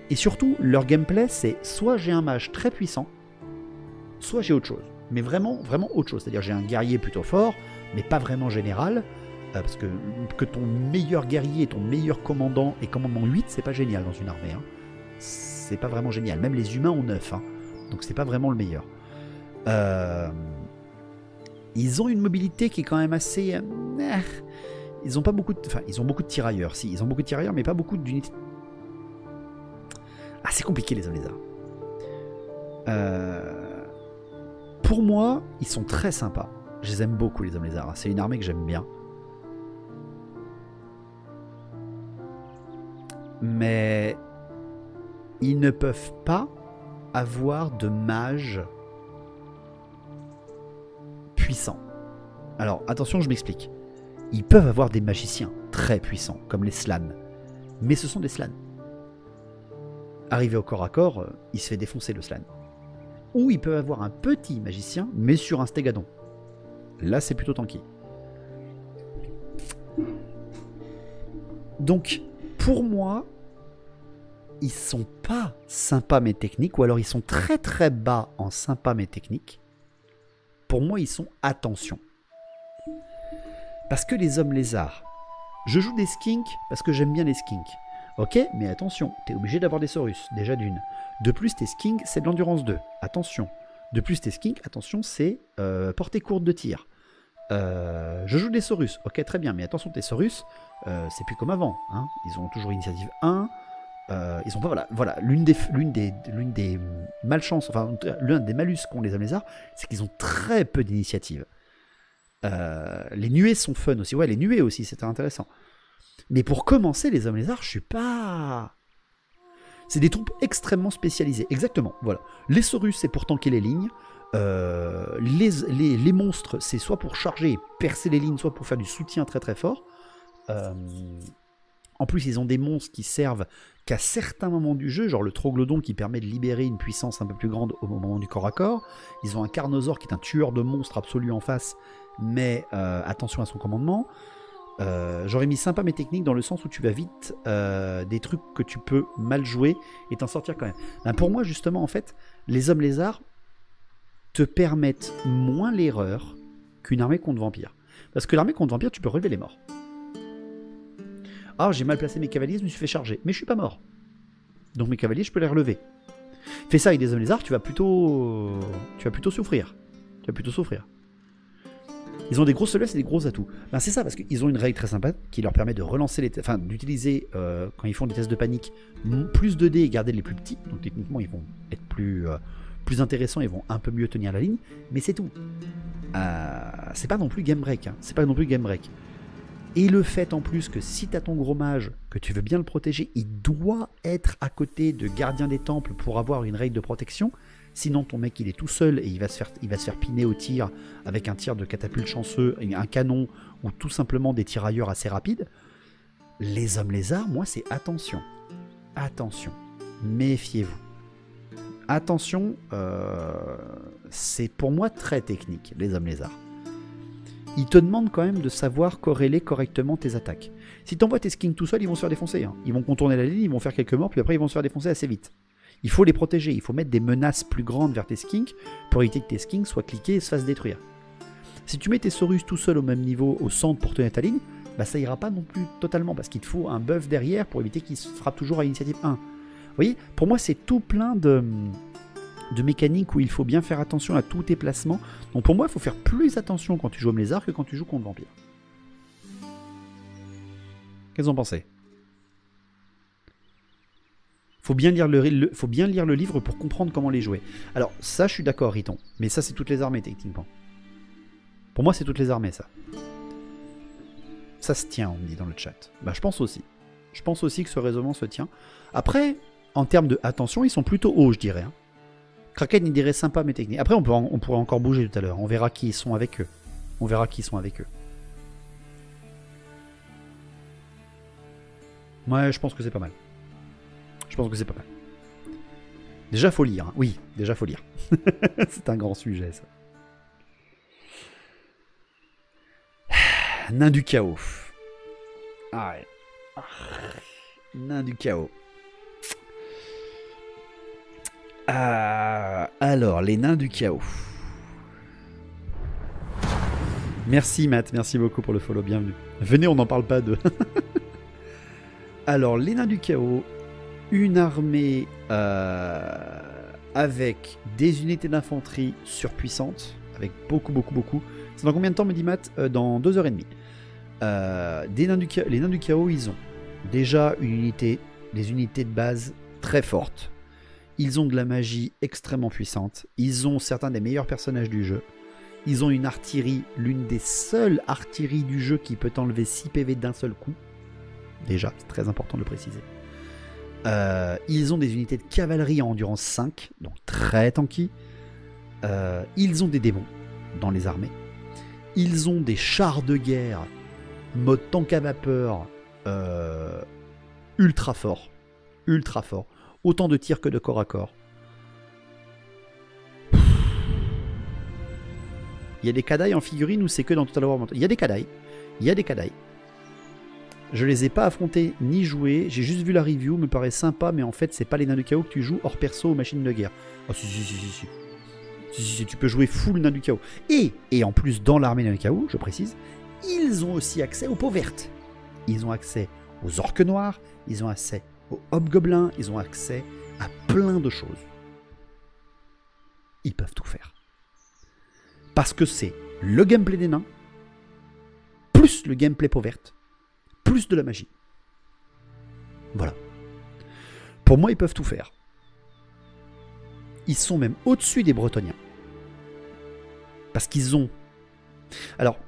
Et surtout, leur gameplay, c'est soit j'ai un mage très puissant, soit j'ai autre chose. Mais vraiment, vraiment autre chose. C'est-à-dire j'ai un guerrier plutôt fort, mais pas vraiment général. Parce que ton meilleur guerrier, ton meilleur commandant et commandement 8, c'est pas génial dans une armée. Hein. C'est pas vraiment génial. Même les humains ont 9. Hein. Donc c'est pas vraiment le meilleur. Ils ont une mobilité qui est quand même assez... ils ont pas beaucoup de... Enfin, ils ont beaucoup de tirailleurs. Si, ils ont beaucoup de tirailleurs, mais pas beaucoup d'unités... Ah, c'est compliqué les hommes lézards. Pour moi, ils sont très sympas. Je les aime beaucoup les hommes lézards. C'est une armée que j'aime bien. Mais ils ne peuvent pas avoir de mages puissants. Alors, attention, je m'explique. Ils peuvent avoir des magiciens très puissants, comme les Slans. Mais ce sont des Slans. Arrivé au corps à corps, il se fait défoncer le Slan. Ou ils peuvent avoir un petit magicien, mais sur un stégadon. Là, c'est plutôt tanky. Donc, pour moi, ils sont pas sympas mais techniques, ou alors ils sont très très bas en sympa mais techniques. Pour moi, ils sont attention. Parce que les hommes lézards, je joue des skinks parce que j'aime bien les skinks. Ok, mais attention, t'es obligé d'avoir des Saurus, déjà d'une. De plus, tes skinks, c'est de l'endurance 2. Attention. De plus, tes skinks, attention, c'est portée courte de tir. Je joue des Saurus. Ok, très bien, mais attention, tes Saurus, c'est plus comme avant. Hein. Ils ont toujours initiative 1. Ils ont pas, voilà. L'une des malchances, enfin, l'un des malus qu'ont les hommes lézards, c'est qu'ils ont très peu d'initiative. Les nuées sont fun aussi. Ouais, les nuées aussi, c'était intéressant. Mais pour commencer, les hommes lézards, je suis pas... C'est des troupes extrêmement spécialisées. Exactement, voilà. Les Saurus, c'est pour tanker les lignes. Les monstres, c'est soit pour charger et percer les lignes, soit pour faire du soutien très très fort. En plus, ils ont des monstres qui servent qu'à certains moments du jeu, genre le Troglodyte qui permet de libérer une puissance un peu plus grande au moment du corps à corps. Ils ont un Carnosaure qui est un tueur de monstres absolu en face, mais attention à son commandement. J'aurais mis sympa mais technique dans le sens où tu vas vite des trucs que tu peux mal jouer et t'en sortir quand même. Ben pour moi, justement, en fait, les hommes lézards te permettent moins l'erreur qu'une armée contre vampire. Parce que l'armée contre vampire, tu peux relever les morts. Ah, j'ai mal placé mes cavaliers, je me suis fait charger. Mais je suis pas mort. Donc mes cavaliers, je peux les relever. Fais ça avec des hommes lézards, tu vas plutôt souffrir. Tu vas plutôt souffrir. Ils ont des grosses faiblesses et des gros atouts. Ben c'est ça, parce qu'ils ont une règle très sympa qui leur permet de relancer les... Enfin, d'utiliser, quand ils font des tests de panique, plus de dés et garder les plus petits. Donc techniquement, ils vont être plus intéressants, ils vont un peu mieux tenir la ligne. Mais c'est tout. C'est pas non plus game break. Hein. C'est pas non plus game break. Et le fait en plus que si t'as ton gros mage, que tu veux bien le protéger, il doit être à côté de gardien des temples pour avoir une règle de protection. Sinon ton mec il est tout seul et il va se faire piner au tir avec un tir de catapulte chanceux, un canon ou tout simplement des tirailleurs assez rapides. Les hommes lézards, moi c'est attention. Attention. Méfiez-vous. Attention, c'est pour moi très technique, les hommes lézards. Ils te demandent quand même de savoir corréler correctement tes attaques. Si tu envoies tes skins tout seul, ils vont se faire défoncer. Hein. Ils vont contourner la ligne, ils vont faire quelques morts, puis après ils vont se faire défoncer assez vite. Il faut les protéger, il faut mettre des menaces plus grandes vers tes skinks pour éviter que tes skinks soient cliqués et se fassent détruire. Si tu mets tes Saurus tout seul au même niveau, au centre pour tenir ta ligne, bah ça ira pas non plus totalement, parce qu'il te faut un buff derrière pour éviter qu'il se frappe toujours à l'initiative 1. Vous voyez, pour moi c'est tout plein de mécaniques où il faut bien faire attention à tous tes placements. Donc pour moi, il faut faire plus attention quand tu joues Homme Lézard que quand tu joues contre Vampire. Qu'est-ce que vous en pensez ? Faut bien lire le livre pour comprendre comment les jouer. Alors ça, je suis d'accord, Riton. Mais ça, c'est toutes les armées, techniquement. Pour moi, c'est toutes les armées, ça. Ça se tient, on me dit dans le chat. Bah, je pense aussi. Je pense aussi que ce raisonnement se tient. Après, en termes de attention, ils sont plutôt hauts, je dirais. Hein. Kraken, il dirait sympa mais technique. Après, on pourra encore bouger tout à l'heure. On verra qui ils sont avec eux. On verra qui ils sont avec eux. Ouais, je pense que c'est pas mal. Je pense que c'est pas mal. Déjà, faut lire. Hein. Oui, déjà, faut lire. C'est un grand sujet, ça. Nain du chaos. Ah ouais. Nain du chaos. Alors, les nains du chaos. Merci Matt, merci beaucoup pour le follow, bienvenue. Venez, on n'en parle pas de... Alors, les nains du chaos, une armée avec des unités d'infanterie surpuissantes, avec beaucoup. C'est dans combien de temps, me dit Matt ? Dans 2h30. Les nains du chaos, ils ont déjà des unités de base très fortes. Ils ont de la magie extrêmement puissante. Ils ont certains des meilleurs personnages du jeu. Ils ont une artillerie, l'une des seules artilleries du jeu qui peut enlever 6 PV d'un seul coup. Déjà, c'est très important de le préciser. Ils ont des unités de cavalerie en endurance 5, donc très tanky. Ils ont des démons dans les armées. Ils ont des chars de guerre mode tank à vapeur ultra fort. Autant de tirs que de corps à corps. Il y a des Kadai en figurine ou c'est que dans Total War Mental ? Il y a des Kadai. Je les ai pas affrontés ni joués. J'ai juste vu la review, me paraît sympa, mais en fait, c'est pas les nains de chaos que tu joues hors perso aux machines de guerre. Oh, si, tu peux jouer full nains du chaos. Et en plus, dans l'armée nains du chaos, je précise, ils ont aussi accès aux peaux vertes. Ils ont accès aux orques noirs, ils ont accès aux hobgoblins, ils ont accès à plein de choses. Ils peuvent tout faire. Parce que c'est le gameplay des nains, plus le gameplay peau verte, plus de la magie. Voilà. Pour moi, ils peuvent tout faire. Ils sont même au-dessus des Bretoniens. Parce qu'ils ont... Alors,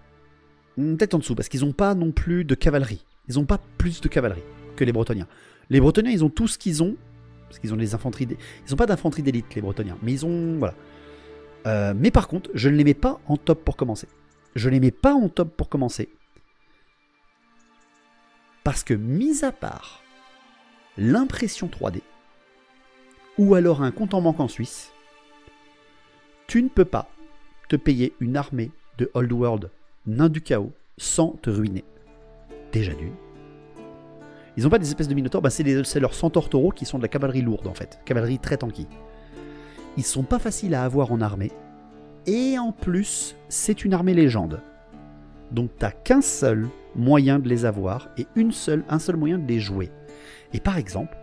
peut-être en dessous, parce qu'ils n'ont pas non plus de cavalerie. Ils n'ont pas plus de cavalerie que les Bretoniens. Les Bretoniens, ils ont tout ce qu'ils ont, parce qu'ils ont des infanteries... Ils n'ont pas d'infanterie d'élite, les Bretoniens, mais ils ont... Voilà. Mais par contre, je ne les mets pas en top pour commencer. Parce que, mis à part l'impression 3D, ou alors un compte en banque en Suisse, tu ne peux pas te payer une armée de Old World nains du chaos sans te ruiner. déjà d'une. Ils n'ont pas des espèces de minotaures, bah c'est leurs centaures taureaux qui sont de la cavalerie lourde en fait, cavalerie très tanky. Ils sont pas faciles à avoir en armée, et en plus, c'est une armée légende. Donc t'as qu'un seul moyen de les avoir, et un seul moyen de les jouer. Et par exemple,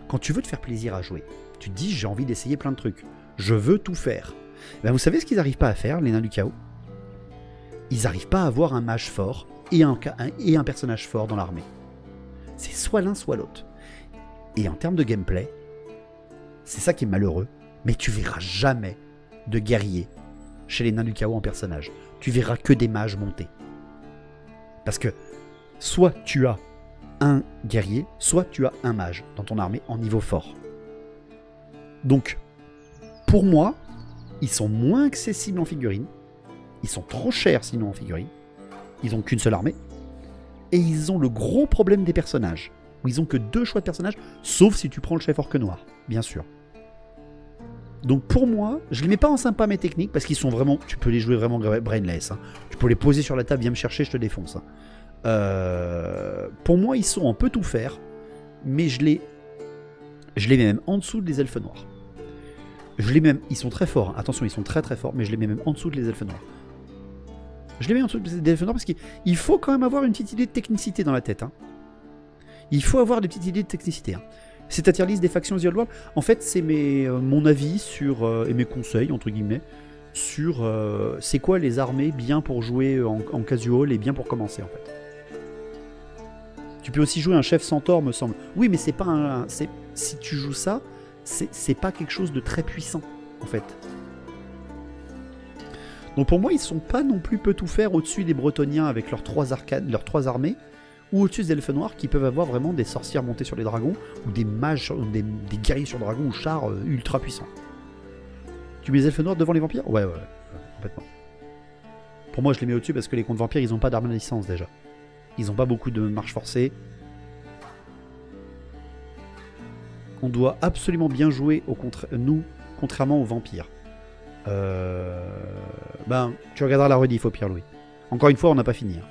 quand tu veux te faire plaisir à jouer, tu te dis j'ai envie d'essayer plein de trucs, je veux tout faire. Ben vous savez ce qu'ils n'arrivent pas à faire, les nains du chaos? Ils n'arrivent pas à avoir un mage fort et un personnage fort dans l'armée. C'est soit l'un soit l'autre. Et en termes de gameplay, c'est ça qui est malheureux, mais tu verras jamais de guerrier chez les nains du chaos en personnage. Tu verras que des mages montés. Parce que soit tu as un guerrier, soit tu as un mage dans ton armée en niveau fort. Donc, pour moi, ils sont moins accessibles en figurines. Ils sont trop chers sinon en figurines. Ils n'ont qu'une seule armée. Et ils ont le gros problème des personnages. Où ils ont que 2 choix de personnages, sauf si tu prends le chef orque noir, bien sûr. Donc pour moi, je les mets pas en sympa mais technique, parce qu'ils sont vraiment, tu peux les jouer vraiment brainless. Hein. Tu peux les poser sur la table, viens me chercher, je te défonce. Hein. Pour moi, ils sont en peu tout faire, mais je les mets même en dessous des elfes noirs. Ils sont très forts, hein. Attention, ils sont très très forts, mais je les mets même en dessous des elfes noirs. Je les mets en dessous des elfes noirs parce qu'il faut quand même avoir une petite idée de technicité dans la tête. Hein. Il faut avoir des petites idées de technicité. Hein. C'est à tier list des factions The Old World. En fait, c'est mon avis sur, et mes conseils, entre guillemets, sur c'est quoi les armées bien pour jouer en casual et bien pour commencer, en fait. Tu peux aussi jouer un chef centaure, me semble. Oui, mais c'est pas si tu joues ça, c'est pas quelque chose de très puissant, en fait. Donc pour moi, ils sont pas non plus peu tout faire au-dessus des Bretoniens avec leurs 3 armées, ou au-dessus des elfes noirs qui peuvent avoir vraiment des sorcières montées sur les dragons, ou des mages, des guerriers sur dragons ou chars ultra puissants. Tu mets les elfes noirs devant les vampires? Ouais, complètement. Pour moi, je les mets au-dessus parce que les contre vampires, ils ont pas d'armes de licence déjà. Ils ont pas beaucoup de marche forcée. On doit absolument bien jouer, nous, contrairement aux vampires. Tu regarderas la rediff au pire, Louis. Encore une fois, on n'a pas fini. Hein.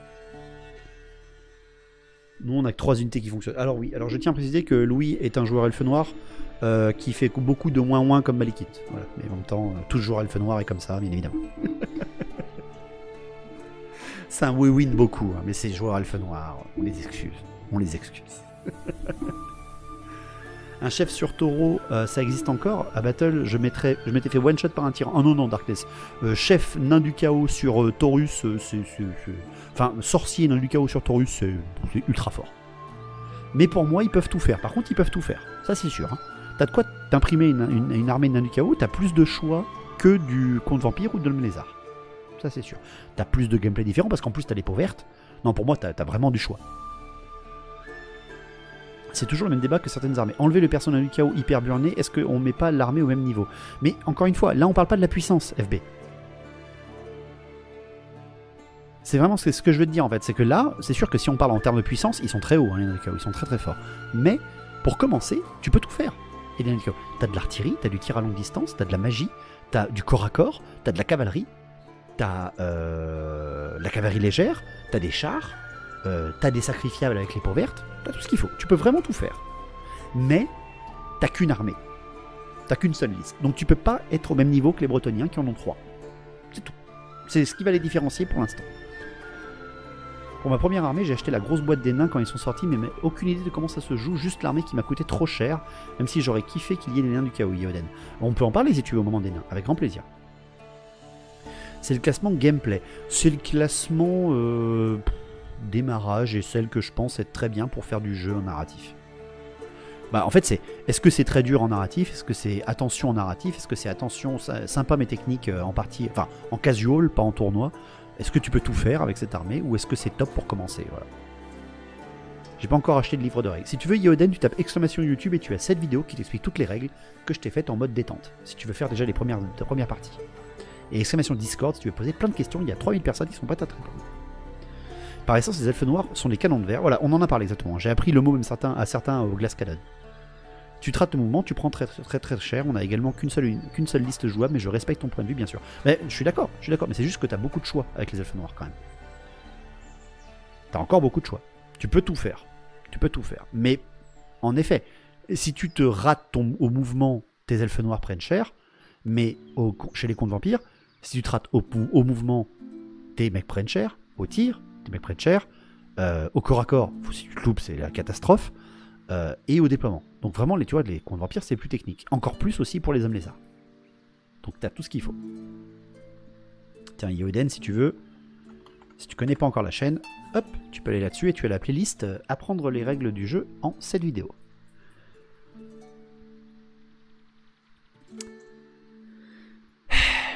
Nous, on a que 3 unités qui fonctionnent. Alors oui, je tiens à préciser que Louis est un joueur elfe noir qui fait beaucoup de moins comme Malikit. Voilà. Mais en même temps, tout joueur elfe noir est comme ça, bien évidemment. C'est un win beaucoup, hein, mais ces joueurs elfe noir, on les excuse. Un chef sur taureau, ça existe encore. À Battle, je m'étais fait one shot par un tyran. Oh non, Darkness. Chef nain du chaos sur Taurus, enfin, sorcier nain du chaos sur Taurus, c'est ultra fort. Mais pour moi, ils peuvent tout faire. Par contre, ils peuvent tout faire. Ça, c'est sûr. Hein. T'as de quoi t'imprimer une armée de nain du chaos, t'as plus de choix que du contre vampire ou de l'homme lézard. Ça, c'est sûr. T'as plus de gameplay différent parce qu'en plus, t'as les peaux vertes. Non, pour moi, t'as vraiment du choix. C'est toujours le même débat que certaines armées. Enlever le personnage du chaos hyper burné, est-ce qu'on met pas l'armée au même niveau? Mais encore une fois, là on parle pas de la puissance, FB. C'est vraiment ce que je veux te dire en fait. C'est que là, c'est sûr que si on parle en termes de puissance, ils sont très hauts, hein, les nains du chaos, ils sont très très forts. Mais pour commencer, tu peux tout faire. Et les nains du chaos, t'as de l'artillerie, t'as du tir à longue distance, t'as de la magie, t'as du corps à corps, t'as de la cavalerie, t'as la cavalerie légère, t'as des chars. T'as des sacrifiables avec les peaux vertes, t'as tout ce qu'il faut. Tu peux vraiment tout faire. Mais t'as qu'une armée. T'as qu'une seule liste. Donc tu peux pas être au même niveau que les Bretoniens qui en ont 3. C'est tout. C'est ce qui va les différencier pour l'instant. Pour ma première armée, j'ai acheté la grosse boîte des nains quand ils sont sortis, mais aucune idée de comment ça se joue. Juste l'armée qui m'a coûté trop cher, même si j'aurais kiffé qu'il y ait des nains du chaos, Yoden. On peut en parler si tu veux au moment des nains, avec grand plaisir. C'est le classement gameplay. C'est le classement... démarrage et celle que je pense être très bien pour faire du jeu en narratif. En fait, est-ce que c'est très dur en narratif? Est-ce que c'est attention en narratif? Est-ce que c'est attention sympa mais technique en partie, enfin en casual, pas en tournoi? Est-ce que tu peux tout faire avec cette armée ou est-ce que c'est top pour commencer? Voilà. J'ai pas encore acheté de livre de règles. Si tu veux Yoden, tu tapes exclamation YouTube et tu as cette vidéo qui t'explique toutes les règles que je t'ai faites en mode détente. Si tu veux faire déjà ta première partie. Et exclamation Discord si tu veux poser plein de questions, il y a 3000 personnes qui sont prêtes à te répondre. Par essence, les elfes noirs sont les canons de verre. Voilà, on en a parlé exactement. J'ai appris le mot même à certains au Glass Cannon. Tu te rates le mouvement, tu prends très très très cher. On a également qu'une seule liste jouable, mais je respecte ton point de vue, bien sûr. Mais je suis d'accord, mais c'est juste que tu as beaucoup de choix avec les elfes noirs quand même. T'as encore beaucoup de choix. Tu peux tout faire. Tu peux tout faire. Mais, en effet, si tu te rates au mouvement, tes elfes noirs prennent cher. Mais chez les contes vampires, si tu te rates au mouvement, tes mecs prennent cher. Au tir, tes mecs prennent cher. Au corps à corps, si tu te loupes, c'est la catastrophe. Et au déploiement. Donc vraiment, tu vois, les contes vampires, c'est plus technique. Encore plus aussi pour les hommes lézards. Donc t'as tout ce qu'il faut. Tiens, Yoden, si tu veux. Si tu connais pas encore la chaîne, hop, tu peux aller là-dessus et tu as la playlist Apprendre les règles du jeu en cette vidéo.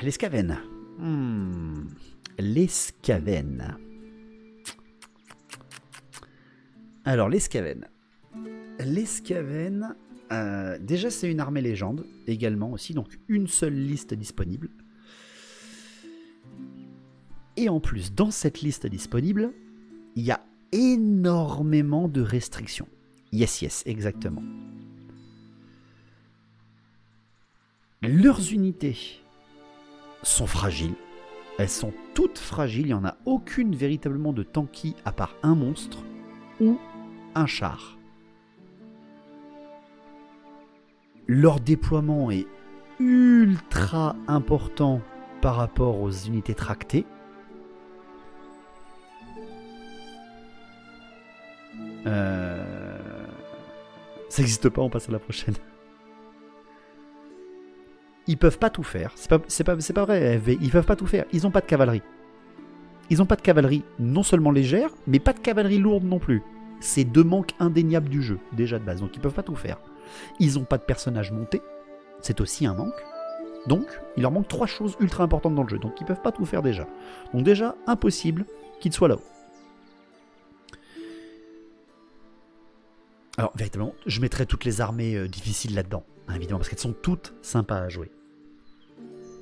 Les Skaven. Les Skaven. Alors, les Skaven. Les Skaven, déjà c'est une armée légende, également aussi, donc une seule liste disponible. Et en plus, dans cette liste disponible, il y a énormément de restrictions. Yes, exactement. Leurs unités sont fragiles. Elles sont toutes fragiles. Il n'y en a aucune véritablement de tanky à part un monstre ou un char. Leur déploiement est ultra important par rapport aux unités tractées. Ça n'existe pas, on passe à la prochaine. Ils peuvent pas tout faire. C'est pas vrai, ils peuvent pas tout faire. Ils ont pas de cavalerie. Ils ont pas de cavalerie non seulement légère, mais pas de cavalerie lourde non plus. C'est deux manques indéniables du jeu, déjà de base. Donc ils peuvent pas tout faire. Ils ont pas de personnages montés. C'est aussi un manque. Donc, il leur manque 3 choses ultra importantes dans le jeu. Donc ils peuvent pas tout faire déjà. Donc déjà, impossible qu'ils soient là-haut. Alors, véritablement, je mettrai toutes les armées difficiles là-dedans, hein, évidemment, parce qu'elles sont toutes sympas à jouer.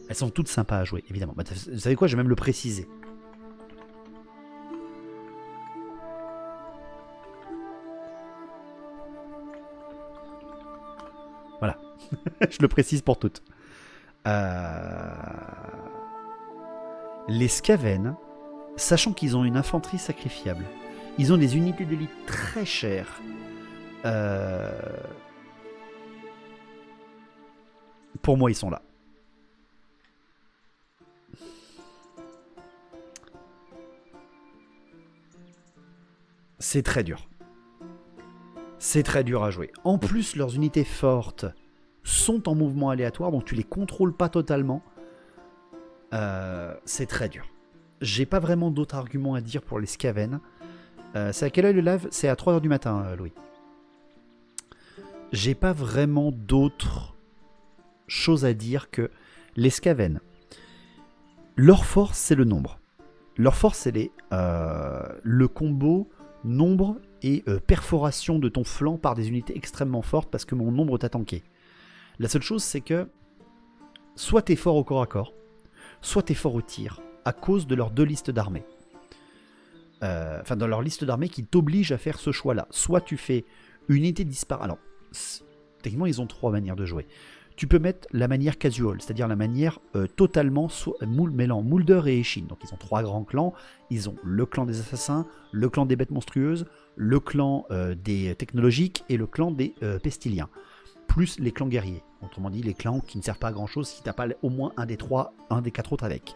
Elles sont toutes sympas à jouer, évidemment. Bah, vous savez quoi, je vais même le préciser. Voilà. Je le précise pour toutes. Les Skaven, sachant qu'ils ont une infanterie sacrifiable, ils ont des unités d'élite très chères. Pour moi, ils sont là. C'est très dur. C'est très dur à jouer. En plus, leurs unités fortes sont en mouvement aléatoire, donc tu les contrôles pas totalement. C'est très dur. J'ai pas vraiment d'autres arguments à dire pour les Skaven. C'est à quelle heure le live? C'est à 3h du matin, Louis. J'ai pas vraiment d'autres choses à dire que les Skaven. Leur force, c'est le nombre. Leur force, c'est le combo nombre et perforation de ton flanc par des unités extrêmement fortes parce que mon nombre t'a tanké. La seule chose, c'est que soit t'es fort au corps à corps, soit t'es fort au tir, à cause de leurs 2 listes d'armées. Enfin, dans leur liste d'armées qui t'oblige à faire ce choix-là. Soit tu fais une unité disparaît. Alors, techniquement, ils ont 3 manières de jouer. Tu peux mettre la manière casual, c'est-à-dire la manière totalement mêlant Mulder et Eshin. Donc ils ont 3 grands clans. Ils ont le clan des assassins, le clan des bêtes monstrueuses, le clan des technologiques et le clan des pestiliens. Plus les clans guerriers. Autrement dit, les clans qui ne servent pas à grand-chose si tu n'as pas au moins un des 4 autres avec.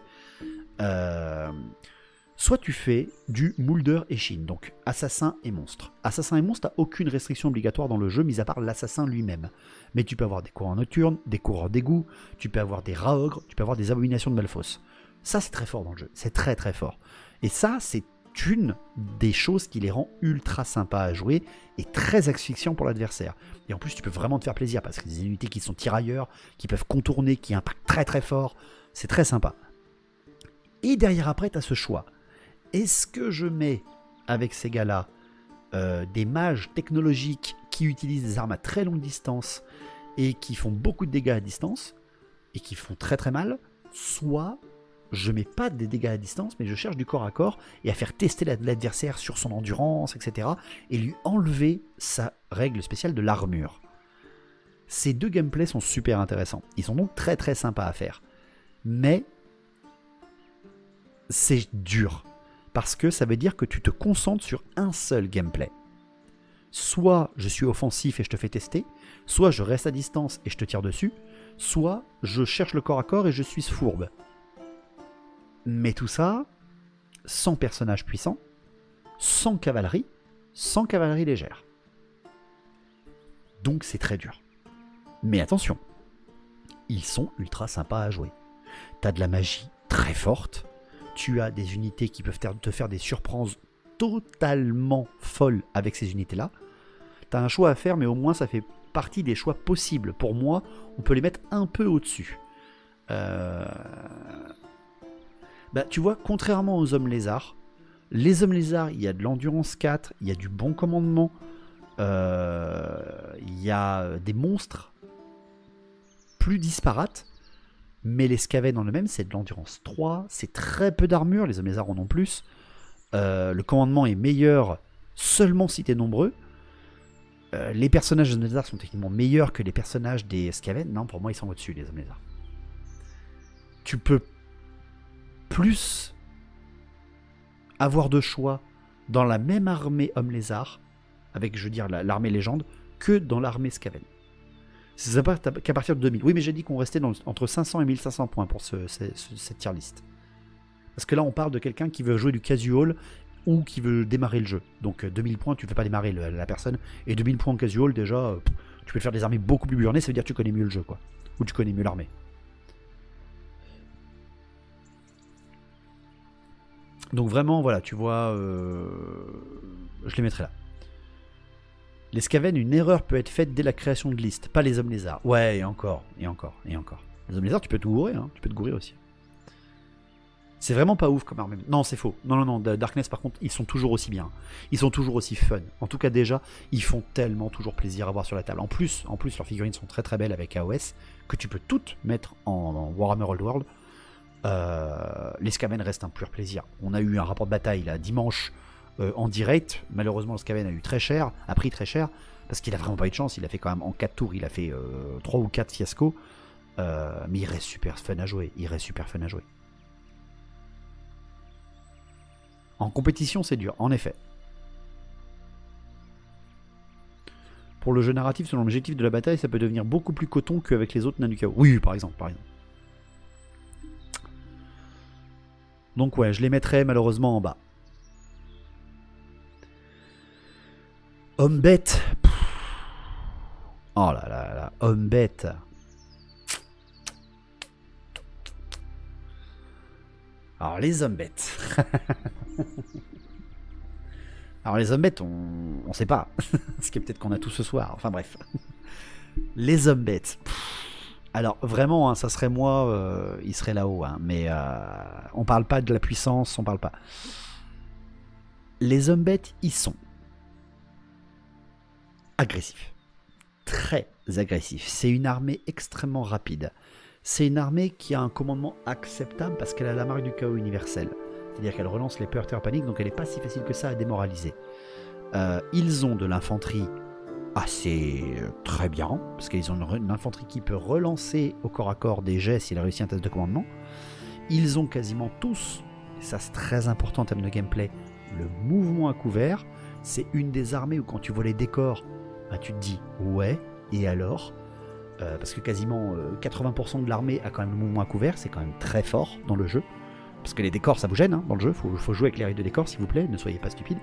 Soit tu fais du Mulder et Shin, donc assassin et monstre. Assassin et monstre, t'as aucune restriction obligatoire dans le jeu, mis à part l'assassin lui-même. Mais tu peux avoir des coureurs nocturnes, des coureurs d'égout, tu peux avoir des rats ogres, tu peux avoir des abominations de Malphos. Ça, c'est très fort dans le jeu, c'est très très fort. Et ça, c'est une des choses qui les rend ultra sympas à jouer et très asphyxiant pour l'adversaire. Et en plus, tu peux vraiment te faire plaisir, parce que des unités qui sont tirailleurs, qui peuvent contourner, qui impactent très très fort, c'est très sympa. Et derrière après, tu as ce choix. Est-ce que je mets, avec ces gars-là, des mages technologiques qui utilisent des armes à très longue distance et qui font beaucoup de dégâts à distance et qui font très très mal, soit je mets pas des dégâts à distance, mais je cherche du corps à corps et à faire tester l'adversaire sur son endurance, etc. et lui enlever sa règle spéciale de l'armure. Ces 2 gameplays sont super intéressants. Ils sont donc très très sympas à faire. Mais c'est dur. Parce que ça veut dire que tu te concentres sur un seul gameplay. Soit je suis offensif et je te fais tester, soit je reste à distance et je te tire dessus, soit je cherche le corps à corps et je suis fourbe. Mais tout ça, sans personnage puissant, sans cavalerie légère. Donc c'est très dur. Mais attention, ils sont ultra sympas à jouer. T'as de la magie très forte, tu as des unités qui peuvent te faire des surprises totalement folles avec ces unités-là. T'as un choix à faire, mais au moins ça fait partie des choix possibles. Pour moi, on peut les mettre un peu au-dessus. Tu vois, contrairement aux hommes lézards, les hommes lézards, il y a de l'endurance 4, il y a du bon commandement, il y a des monstres plus disparates, mais les Skaven en eux-mêmes, c'est de l'endurance 3, c'est très peu d'armure, les hommes lézards en ont plus. Le commandement est meilleur seulement si t'es nombreux. Les personnages des hommes lézards sont techniquement meilleurs que les personnages des Skaven. Non, pour moi, ils sont au-dessus, les hommes lézards. Tu peux plus avoir de choix dans la même armée homme lézard, avec, je veux dire, l'armée légende, que dans l'armée Skaven. C'est qu'à partir de 2000. Oui, mais j'ai dit qu'on restait entre 500 et 1500 points pour cette tier list. Parce que là, on parle de quelqu'un qui veut jouer du casual ou qui veut démarrer le jeu. Donc 2000 points, tu ne fais pas démarrer la personne. Et 2000 points en casual, déjà, tu peux faire des armées beaucoup plus burnées, ça veut dire que tu connais mieux le jeu, quoi. Ou tu connais mieux l'armée. Donc vraiment, voilà, tu vois, je les mettrai là. Les Skaven, une erreur peut être faite dès la création de liste, pas les hommes lézards. Ouais, et encore. Les hommes lézards, tu peux te gourer, hein, tu peux te gourer aussi. C'est vraiment pas ouf comme armée. Non, c'est faux. Non. Darkness, par contre, ils sont toujours aussi bien. Ils sont toujours aussi fun. En tout cas, déjà, ils font tellement toujours plaisir à voir sur la table. En plus, leurs figurines sont très très belles avec AOS, que tu peux toutes mettre en Warhammer Old World. Les Skaven restent un pur plaisir. On a eu un rapport de bataille là dimanche en direct. Malheureusement, le Skaven a pris très cher, parce qu'il a vraiment pas eu de chance. Il a fait quand même en 4 tours, il a fait 3 ou 4 fiascos. Mais il reste super fun à jouer. En compétition, c'est dur, en effet. Pour le jeu narratif, selon l'objectif de la bataille, ça peut devenir beaucoup plus coton qu'avec les autres nains du chaos. Oui, par exemple. Donc ouais, je les mettrai malheureusement en bas. Homme bête. Oh là là là, homme bête. Alors les hommes bêtes. Alors les hommes bêtes, on sait pas. Ce qui est peut-être qu'on a tout ce soir. Enfin bref. Les hommes bêtes. Alors vraiment, hein, ça serait moi, il serait là-haut. Hein, mais on parle pas de la puissance, on parle pas. Les hommes bêtes, ils sont agressifs. Très agressifs. C'est une armée extrêmement rapide. C'est une armée qui a un commandement acceptable parce qu'elle a la marque du chaos universel. C'est-à-dire qu'elle relance les peurs, terreur, panique, donc elle n'est pas si facile que ça à démoraliser. Ils ont de l'infanterie assez très bien, parce qu'ils ont une infanterie qui peut relancer au corps à corps des jets s'il a réussi un test de commandement. Ils ont quasiment tous, et ça c'est très important en termes de gameplay, le mouvement à couvert. C'est une des armées où quand tu vois les décors, bah, tu te dis ouais, et alors parce que quasiment 80% de l'armée a quand même le mouvement à couvert, c'est quand même très fort dans le jeu. Parce que les décors ça vous gêne hein, dans le jeu, faut jouer avec les règles de décor s'il vous plaît, ne soyez pas stupides.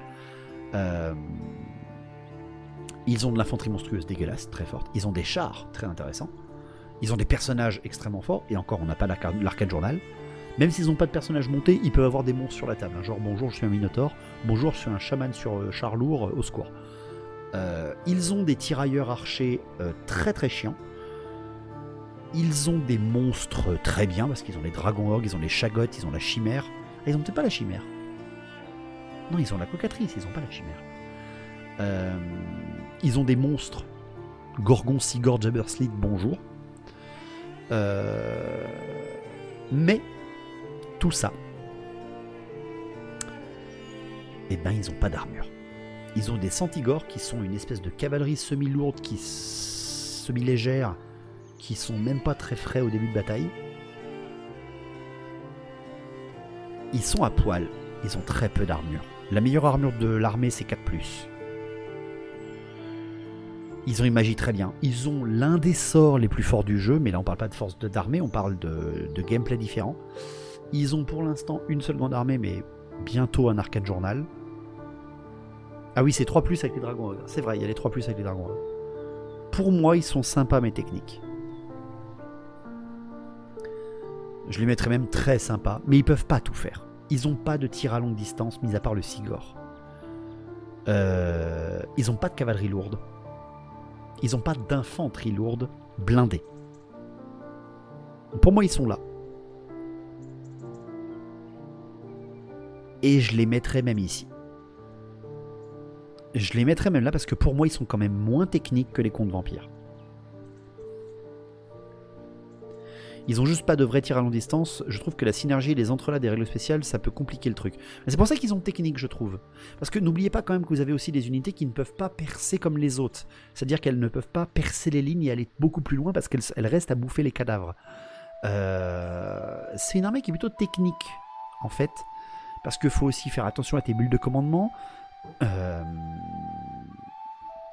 Ils ont de l'infanterie monstrueuse dégueulasse, très forte. Ils ont des chars très intéressants. Ils ont des personnages extrêmement forts. Et encore, on n'a pas l'arcade journal. Même s'ils n'ont pas de personnages montés, ils peuvent avoir des monstres sur la table. Genre, bonjour, je suis un minotaure. Bonjour, je suis un chaman sur char lourd, au secours. Ils ont des tirailleurs archers très très chiants. Ils ont des monstres très bien, parce qu'ils ont les dragons orgues, ils ont les chagottes, ils ont la chimère. Ah, ils ont peut-être pas la chimère. Non, ils ont la cocatrice, ils ont pas la chimère. Ils ont des monstres. Gorgon, Sigurd, Jabbersleet, bonjour. Mais, tout ça, eh ben, ils n'ont pas d'armure. Ils ont des Centigores qui sont une espèce de cavalerie semi-lourde, semi-légère, qui sont même pas très frais au début de bataille. Ils sont à poil. Ils ont très peu d'armure. La meilleure armure de l'armée, c'est 4+. Ils ont une magie très bien. Ils ont l'un des sorts les plus forts du jeu, mais là on parle pas de force d'armée, on parle de gameplay différent. Ils ont pour l'instant une seule grande armée, mais bientôt un arcane journal. Ah oui, c'est 3+ avec les dragons. C'est vrai, il y a les 3+ avec les dragons. Pour moi, ils sont sympas mais techniques. Je les mettrais même très sympas, mais ils peuvent pas tout faire. Ils ont pas de tir à longue distance, mis à part le Sigor. Ils ont pas de cavalerie lourde. Ils ont pas d'infanterie lourde blindée. Pour moi, ils sont là. Et je les mettrais même ici. Je les mettrais même là parce que pour moi, ils sont quand même moins techniques que les contes vampires. Ils ont juste pas de vrai tir à longue distance. Je trouve que la synergie et les entrelacs des règles spéciales, ça peut compliquer le truc. Mais c'est pour ça qu'ils ont technique, je trouve. Parce que n'oubliez pas quand même que vous avez aussi des unités qui ne peuvent pas percer comme les autres. C'est-à-dire qu'elles ne peuvent pas percer les lignes et aller beaucoup plus loin parce qu'elles restent à bouffer les cadavres. C'est une armée qui est plutôt technique, en fait. Parce qu'il faut aussi faire attention à tes bulles de commandement.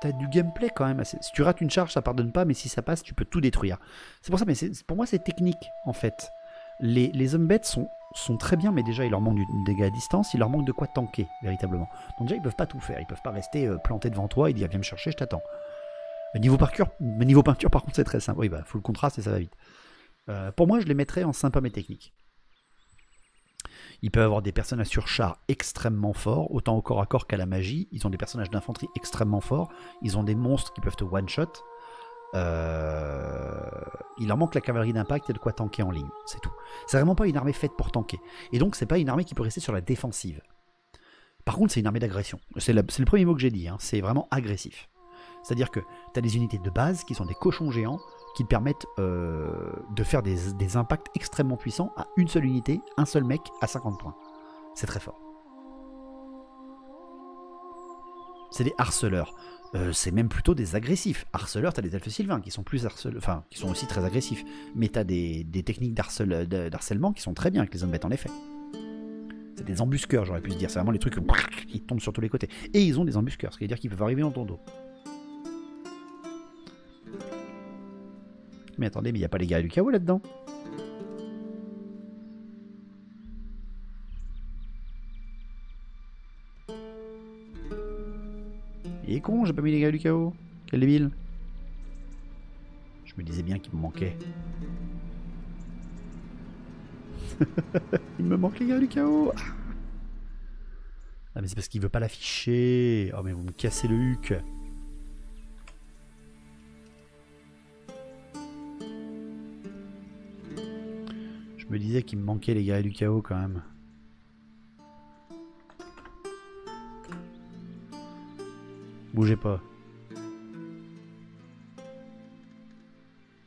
T'as du gameplay quand même. Si tu rates une charge, ça pardonne pas, mais si ça passe, tu peux tout détruire. C'est pour ça, mais pour moi, c'est technique, en fait. Les hommes bêtes sont très bien, mais déjà, il leur manque du dégât à distance, il leur manque de quoi tanker, véritablement. Donc déjà, ils peuvent pas tout faire. Ils peuvent pas rester plantés devant toi et dire, viens me chercher, je t'attends. Niveau peinture, par contre, c'est très simple. Oui, bah, faut le contraste et ça va vite. Pour moi, je les mettrais en sympa mais technique. Ils peuvent avoir des personnages sur char extrêmement forts, autant au corps à corps qu'à la magie. Ils ont des personnages d'infanterie extrêmement forts. Ils ont des monstres qui peuvent te one-shot. Il leur manque la cavalerie d'impact et de quoi tanker en ligne. C'est tout. C'est vraiment pas une armée faite pour tanker. Et donc, c'est pas une armée qui peut rester sur la défensive. Par contre, c'est une armée d'agression. C'est le premier mot que j'ai dit. Hein. C'est vraiment agressif. C'est-à-dire que tu as des unités de base qui sont des cochons géants qui te permettent de faire des impacts extrêmement puissants à une seule unité, un seul mec à 50 points. C'est très fort. C'est des harceleurs. C'est même plutôt des agressifs. Harceleurs, t'as des elfes sylvains qui sont plus enfin, qui sont aussi très agressifs. Mais t'as des techniques d'harcèlement qui sont très bien avec les hommes bêtes en effet. C'est des embusqueurs, j'aurais pu se dire. C'est vraiment les trucs qui tombent sur tous les côtés. Et ils ont des embusqueurs, ce qui veut dire qu'ils peuvent arriver dans ton dos. Mais attendez, mais il n'y a pas les guerriers du chaos là-dedans. Il est con, j'ai pas mis les guerriers du chaos. Quel débile. Je me disais bien qu'il me manquait. Il me manque les guerriers du chaos. Ah mais c'est parce qu'il veut pas l'afficher. Oh mais vous me cassez le huc. Je me disais qu'il me manquait les guerriers du chaos quand même. Bougez pas.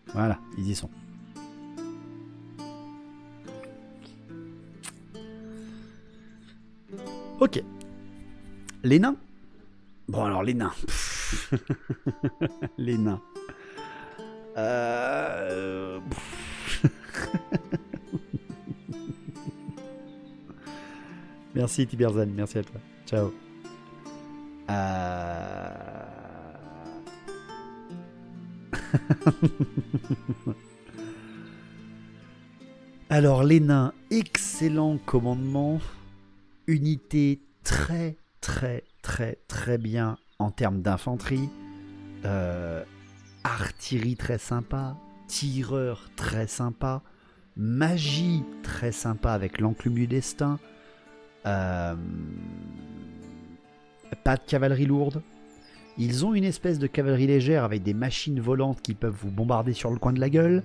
Voilà, ils y sont. Ok. Les nains. Bon alors les nains. Les nains. Merci Tiberzan, merci à toi. Ciao. Alors les nains, excellent commandement. Unité très bien en termes d'infanterie. Artillerie très sympa. Tireur très sympa. Magie très sympa avec l'enclume du destin. Pas de cavalerie lourde. Ils ont une espèce de cavalerie légère avec des machines volantes qui peuvent vous bombarder sur le coin de la gueule.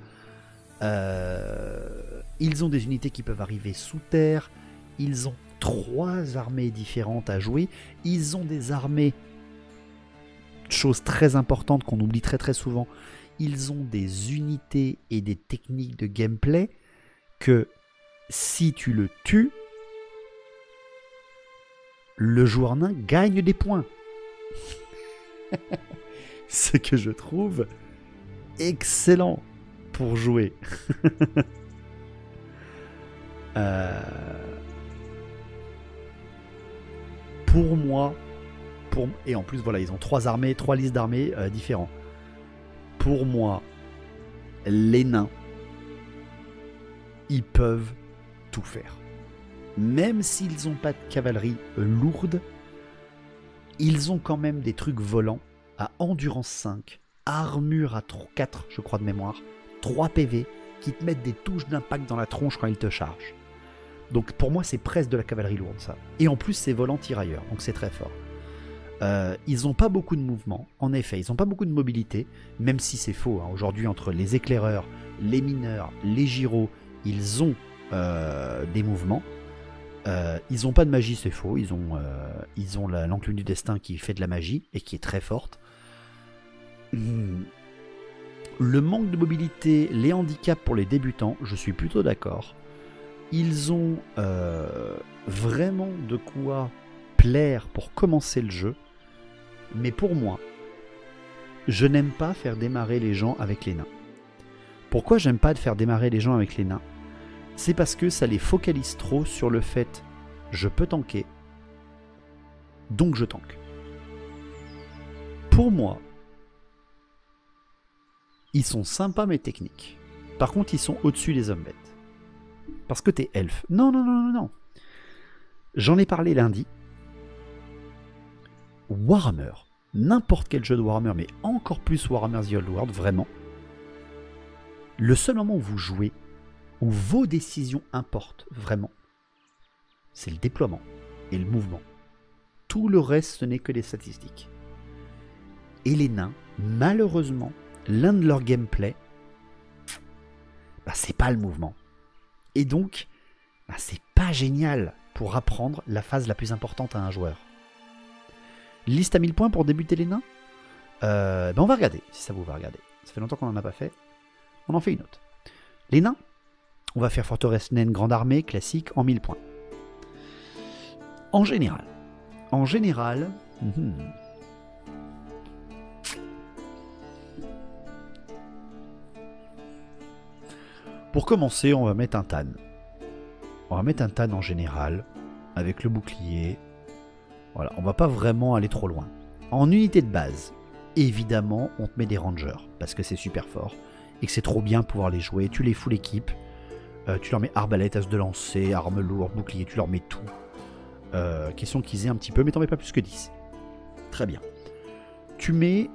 Ils ont des unités qui peuvent arriver sous terre. Ils ont 3 armées différentes à jouer. Ils ont des armées, chose très importante qu'on oublie très souvent, ils ont des unités et des techniques de gameplay que si tu le tues, le joueur nain gagne des points. Ce que je trouve excellent pour jouer. pour moi, et en plus voilà, ils ont 3 listes d'armées différents. Pour moi, les nains, ils peuvent tout faire. Même s'ils n'ont pas de cavalerie lourde, ils ont quand même des trucs volants à endurance 5, armure à 4, je crois de mémoire, 3 PV, qui te mettent des touches d'impact dans la tronche quand ils te chargent. Donc pour moi, c'est presque de la cavalerie lourde, ça. Et en plus, c'est volant tirailleur, donc c'est très fort. Ils n'ont pas beaucoup de mouvement, en effet, ils n'ont pas beaucoup de mobilité, même si c'est faux. Hein. Aujourd'hui, entre les éclaireurs, les mineurs, les gyros, ils ont des mouvements. Ils n'ont pas de magie, c'est faux. Ils ont l'enclume du destin qui fait de la magie et qui est très forte. Le manque de mobilité, les handicaps pour les débutants, je suis plutôt d'accord. Ils ont vraiment de quoi plaire pour commencer le jeu. Mais pour moi, je n'aime pas faire démarrer les gens avec les nains. Pourquoi j'aime pas faire démarrer les gens avec les nains ? C'est parce que ça les focalise trop sur le fait je peux tanker, donc je tank. Pour moi, ils sont sympas mais techniques. Par contre, ils sont au-dessus des hommes bêtes. Parce que t'es elfe. Non, non, non, non, non. J'en ai parlé lundi. Warhammer, n'importe quel jeu de Warhammer, mais encore plus Warhammer The Old World, vraiment. Le seul moment où vous jouez, où vos décisions importent vraiment, c'est le déploiement et le mouvement. Tout le reste, ce n'est que des statistiques. Et les nains, malheureusement, l'un de leurs gameplay, c'est pas le mouvement. Et donc, c'est pas génial pour apprendre la phase la plus importante à un joueur. Liste à 1000 points pour débuter les nains. On va regarder, si ça vous va regarder. Ça fait longtemps qu'on n'en a pas fait. On en fait une autre. Les nains, on va faire forteresse naine grande armée classique en 1000 points. En général, pour commencer, on va mettre un Tan. On va mettre un Tan en général, avec le bouclier. Voilà, on va pas vraiment aller trop loin. En unité de base, évidemment, on te met des rangers, parce que c'est super fort, et que c'est trop bien de pouvoir les jouer. Tu les fous l'équipe, tu leur mets arbalète, as de lancer, arme lourde, bouclier, tu leur mets tout. Question qu'ils aient un petit peu, mais t'en mets pas plus que 10. Très bien. Tu mets...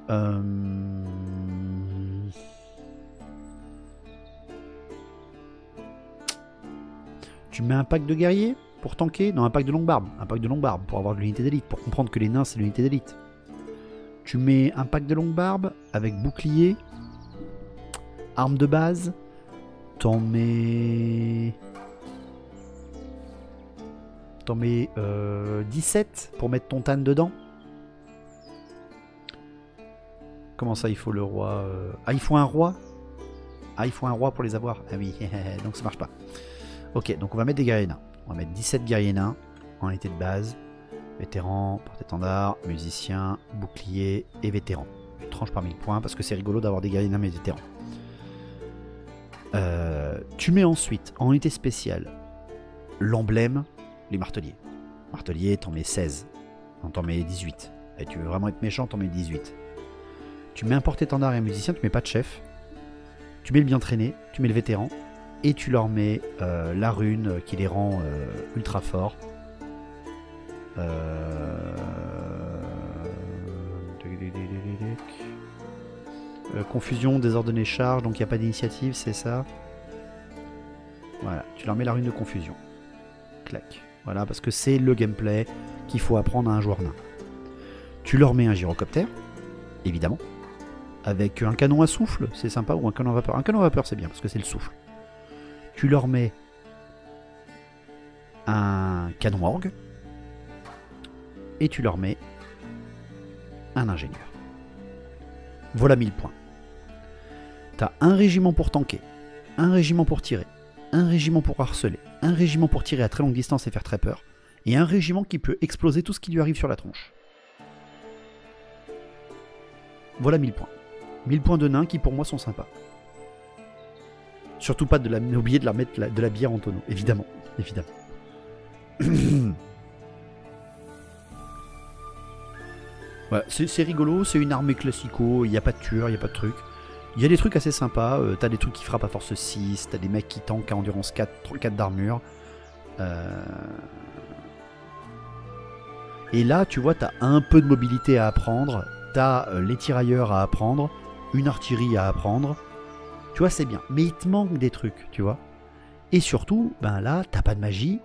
Tu mets un pack de guerriers pour tanker. Non, un pack de longue barbe. Un pack de longue barbe pour avoir de l'unité d'élite, pour comprendre que les nains, c'est l'unité d'élite. Tu mets un pack de longue barbe avec bouclier, arme de base. T'en mets... 17 pour mettre ton Tan dedans. Comment ça, il faut le roi Ah, il faut un roi. Ah, il faut un roi pour les avoir. Ah oui, donc ça marche pas. Ok, donc on va mettre des guerriers nains. On va mettre 17 guerriers nains en unité de base. Vétéran, porte-étendard, musicien, bouclier et vétéran. Je tranche par 1000 points parce que c'est rigolo d'avoir des guerriers nains mais vétérans. Tu mets ensuite en unité spéciale l'emblème, les marteliers. Martelier, t'en mets 16. Non, t'en mets 18. Et tu veux vraiment être méchant, t'en mets 18. Tu mets un porte-étendard et un musicien, tu mets pas de chef. Tu mets le bien traîné, tu mets le vétéran. Et tu leur mets la rune qui les rend ultra forts. Confusion, désordonné charge, donc il n'y a pas d'initiative, c'est ça. Voilà, tu leur mets la rune de confusion. Clac. Voilà, parce que c'est le gameplay qu'il faut apprendre à un joueur nain. Tu leur mets un gyrocoptère, évidemment. Avec un canon à souffle, c'est sympa, ou un canon à vapeur. Un canon à vapeur, c'est bien, parce que c'est le souffle. Tu leur mets un canon orgue. Et tu leur mets un ingénieur. Voilà 1000 points. T'as un régiment pour tanker, un régiment pour tirer, un régiment pour harceler, un régiment pour tirer à très longue distance et faire très peur, et un régiment qui peut exploser tout ce qui lui arrive sur la tronche. Voilà 1000 points. 1000 points de nains qui pour moi sont sympas. Surtout pas de oublier de la mettre de la bière en tonneau, évidemment. Évidemment. Ouais, c'est rigolo, c'est une armée classico, il n'y a pas de tueur, il n'y a pas de truc. Il y a des trucs assez sympas, t'as des trucs qui frappent à force 6, t'as des mecs qui tankent à endurance 4 d'armure. Et là, tu vois, t'as un peu de mobilité à apprendre, t'as les tirailleurs à apprendre, une artillerie à apprendre. Tu vois, c'est bien. Mais il te manque des trucs, tu vois. Et surtout, ben là, t'as pas de magie,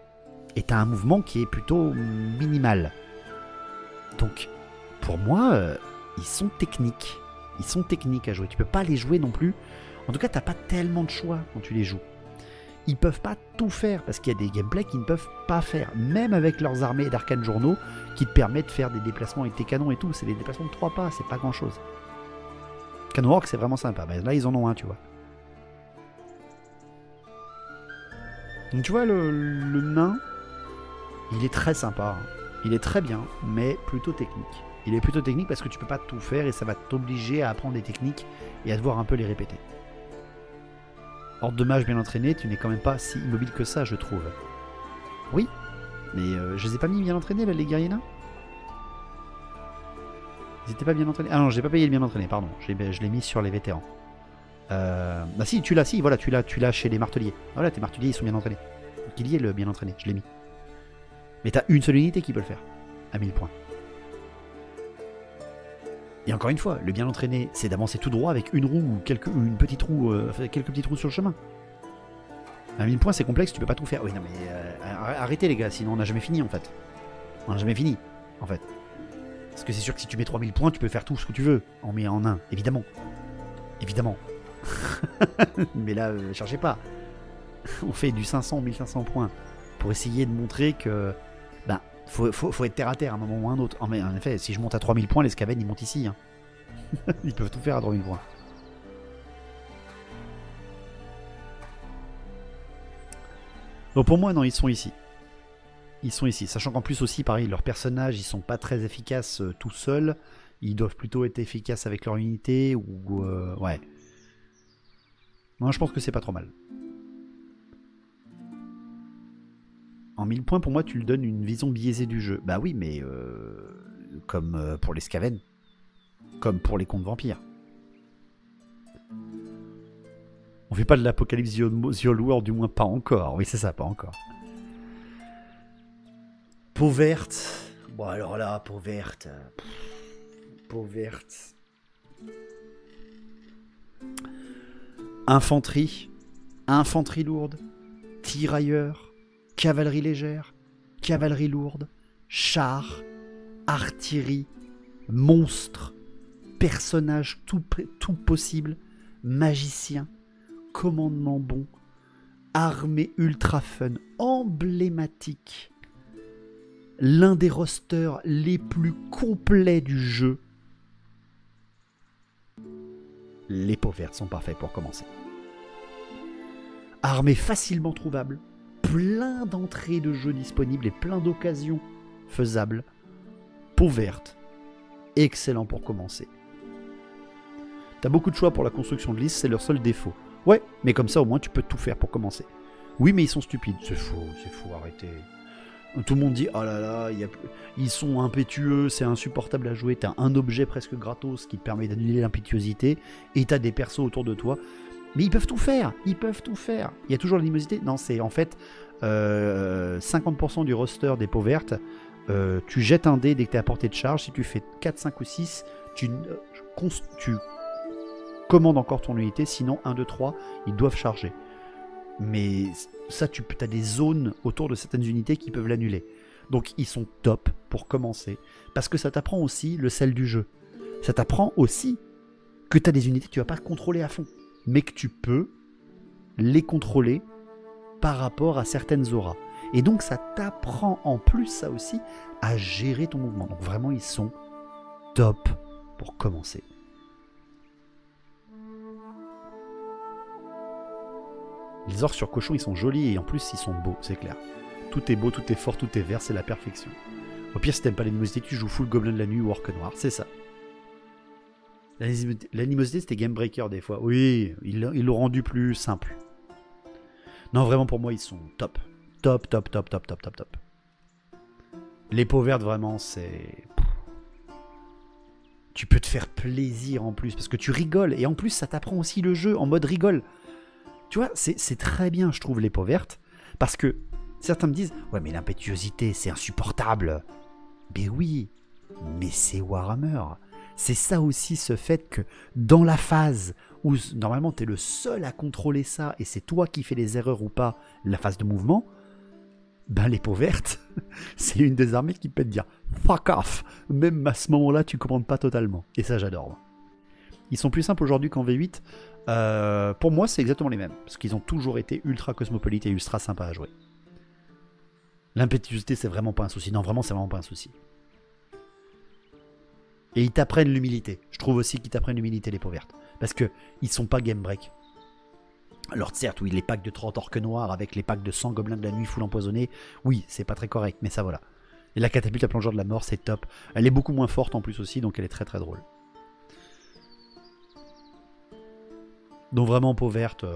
et t'as un mouvement qui est plutôt minimal. Donc, pour moi, ils sont techniques. Ils sont techniques à jouer. Tu peux pas les jouer non plus. En tout cas, t'as pas tellement de choix quand tu les joues. Ils peuvent pas tout faire, parce qu'il y a des gameplays qu'ils ne peuvent pas faire. Même avec leurs armées d'arcanes journaux, qui te permettent de faire des déplacements avec tes canons et tout. C'est des déplacements de 3 pas, c'est pas grand chose. Canon Orc, c'est vraiment sympa. Ben là, ils en ont un, tu vois. Donc tu vois, le nain, il est très sympa. Hein. Il est très bien, mais plutôt technique. Il est plutôt technique parce que tu peux pas tout faire et ça va t'obliger à apprendre des techniques et à devoir un peu les répéter. Horde de mages bien entraînés, tu n'es quand même pas si immobile que ça, je trouve. Oui, mais je les ai pas mis bien entraînés, là, les guerriers nains. Ils étaient pas bien entraînés. Ah non, j'ai pas payé le bien entraîné, pardon. Je l'ai mis sur les vétérans. Bah si, tu l'as, voilà, tu l'as chez les marteliers. Voilà, tes marteliers, ils sont bien entraînés. Donc il y est le bien entraîné, je l'ai mis. Mais t'as une seule unité qui peut le faire, à 1000 points. Et encore une fois, le bien entraîné, c'est d'avancer tout droit avec une roue ou quelques petits trous sur le chemin. À 1000 points, c'est complexe, tu peux pas tout faire. Oui, non, mais arrêtez les gars, sinon on n'a jamais fini en fait. On n'a jamais fini, en fait. Parce que c'est sûr que si tu mets 3000 points, tu peux faire tout ce que tu veux. En met en un, évidemment. Évidemment. Mais là, cherchez pas. On fait du 500 ou 1500 points pour essayer de montrer que ben, faut être terre à terre à un moment ou à un autre. En effet, si je monte à 3000 points, les Skaven ils montent ici. Hein. Ils peuvent tout faire à 3000 points. Donc pour moi, non, ils sont ici. Ils sont ici. Sachant qu'en plus aussi, pareil, leurs personnages, ils sont pas très efficaces tout seuls. Ils doivent plutôt être efficaces avec leur unité ou... ouais. Non, je pense que c'est pas trop mal. En 1000 points, pour moi, tu lui donnes une vision biaisée du jeu. Bah oui, mais comme pour les Skaven. Comme pour les contes vampires. On fait pas de l'apocalypse The Old World, du moins pas encore. Oui, c'est ça, pas encore. Peau verte. Bon, alors là, peau verte. Peau verte. Infanterie. Infanterie lourde. Tirailleurs. Cavalerie légère, cavalerie lourde, chars, artillerie, monstres, personnages tout possible, magicien, commandement bon, armée ultra fun, emblématique, l'un des rosters les plus complets du jeu. Les peaux vertes sont parfaits pour commencer. Armée facilement trouvable, plein d'entrées de jeux disponibles et plein d'occasions faisables. Peau verte, excellent pour commencer. T'as beaucoup de choix pour la construction de liste, c'est leur seul défaut. Ouais, mais comme ça au moins tu peux tout faire pour commencer. Oui, mais ils sont stupides. C'est faux, arrêtez. Tout le monde dit, oh là là, ils sont impétueux, c'est insupportable à jouer. T'as un objet presque gratos qui te permet d'annuler l'impétuosité et t'as des persos autour de toi. Mais ils peuvent tout faire, ils peuvent tout faire. Il y a toujours l'animosité. Non, c'est en fait 50% du roster des peaux vertes. Tu jettes un dé dès que tu es à portée de charge. Si tu fais 4, 5 ou 6, tu commandes encore ton unité. Sinon, 1, 2, 3, ils doivent charger. Mais ça, tu as des zones autour de certaines unités qui peuvent l'annuler. Donc, ils sont top pour commencer. Parce que ça t'apprend aussi le sel du jeu. Ça t'apprend aussi que tu as des unités que tu vas pas contrôler à fond. Mais que tu peux les contrôler par rapport à certaines auras. Et donc ça t'apprend en plus ça aussi à gérer ton mouvement. Donc vraiment ils sont top pour commencer. Les orques sur cochon ils sont jolis et en plus ils sont beaux, c'est clair. Tout est beau, tout est fort, tout est vert, c'est la perfection. Au pire si t'aimes pas l'animosité, tu joues full gobelin de la nuit ou orque noir, c'est ça. L'animosité c'était game breaker des fois. Oui, ils l'ont rendu plus simple. Non, vraiment pour moi ils sont top. Top. Les peaux vertes vraiment c'est... Tu peux te faire plaisir en plus, parce que tu rigoles, et en plus ça t'apprend aussi le jeu en mode rigole. Tu vois, c'est très bien, je trouve, les peaux vertes, parce que certains me disent « Ouais, mais l'impétuosité, c'est insupportable !» Ben oui, mais c'est Warhammer. C'est ça aussi, ce fait que dans la phase où normalement t'es le seul à contrôler ça, et c'est toi qui fais les erreurs ou pas, la phase de mouvement, ben les peaux vertes, c'est une des armées qui peut te dire fuck off, même à ce moment-là tu commandes pas totalement, et ça j'adore. Ils sont plus simples aujourd'hui qu'en V8. Pour moi c'est exactement les mêmes, parce qu'ils ont toujours été ultra cosmopolites et ultra sympas à jouer. L'impétuosité c'est vraiment pas un souci, non vraiment c'est vraiment pas un souci. Et ils t'apprennent l'humilité, je trouve aussi qu'ils t'apprennent l'humilité les peaux vertes, parce que ils sont pas game break. Alors certes, oui, les packs de 30 orques noirs avec les packs de 100 gobelins de la nuit full empoisonnés, oui, c'est pas très correct, mais ça voilà. Et la catapulte à plongeur de la mort, c'est top. Elle est beaucoup moins forte en plus aussi, donc elle est très très drôle. Donc vraiment, peau verte,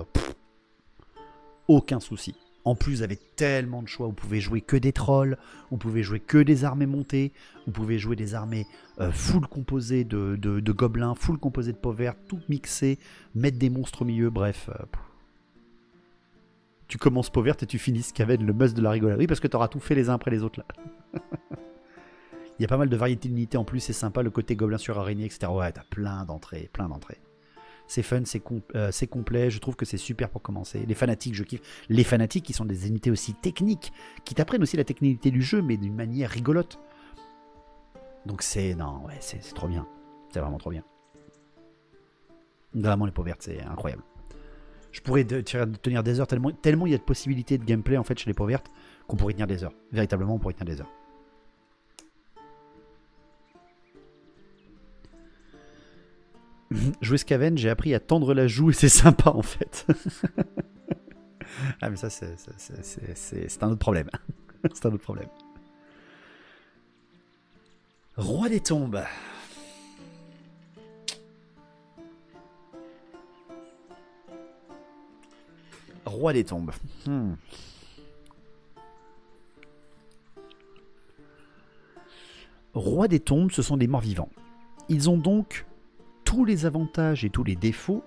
aucun souci. En plus, vous avez tellement de choix, vous pouvez jouer que des trolls, vous pouvez jouer que des armées montées, vous pouvez jouer des armées full composées de gobelins, full composées de peau verte, tout mixé, mettre des monstres au milieu, bref... Tu commences peau verte et tu finis Skaven, le must de la rigolade. Oui, parce que tu auras tout fait les uns après les autres là. Il y a pas mal de variétés d'unités en plus, c'est sympa, le côté gobelin sur araignée, etc. Ouais, t'as plein d'entrées, plein d'entrées. C'est fun, c'est complet, je trouve que c'est super pour commencer. Les fanatiques, je kiffe. Les fanatiques qui sont des unités aussi techniques, qui t'apprennent aussi la technicité du jeu, mais d'une manière rigolote. Donc non, ouais, c'est trop bien. C'est vraiment trop bien. Vraiment, les peaux vertes, c'est incroyable. Je pourrais tenir des heures tellement il y a de possibilités de gameplay en fait chez les peaux vertes qu'on pourrait tenir des heures. Véritablement, on pourrait tenir des heures. Jouer Skaven, j'ai appris à tendre la joue et c'est sympa en fait. Ah mais ça c'est un autre problème. C'est un autre problème. Roi des tombes. Roi des tombes. Roi des tombes, ce sont des morts vivants. Ils ont donc tous les avantages et tous les défauts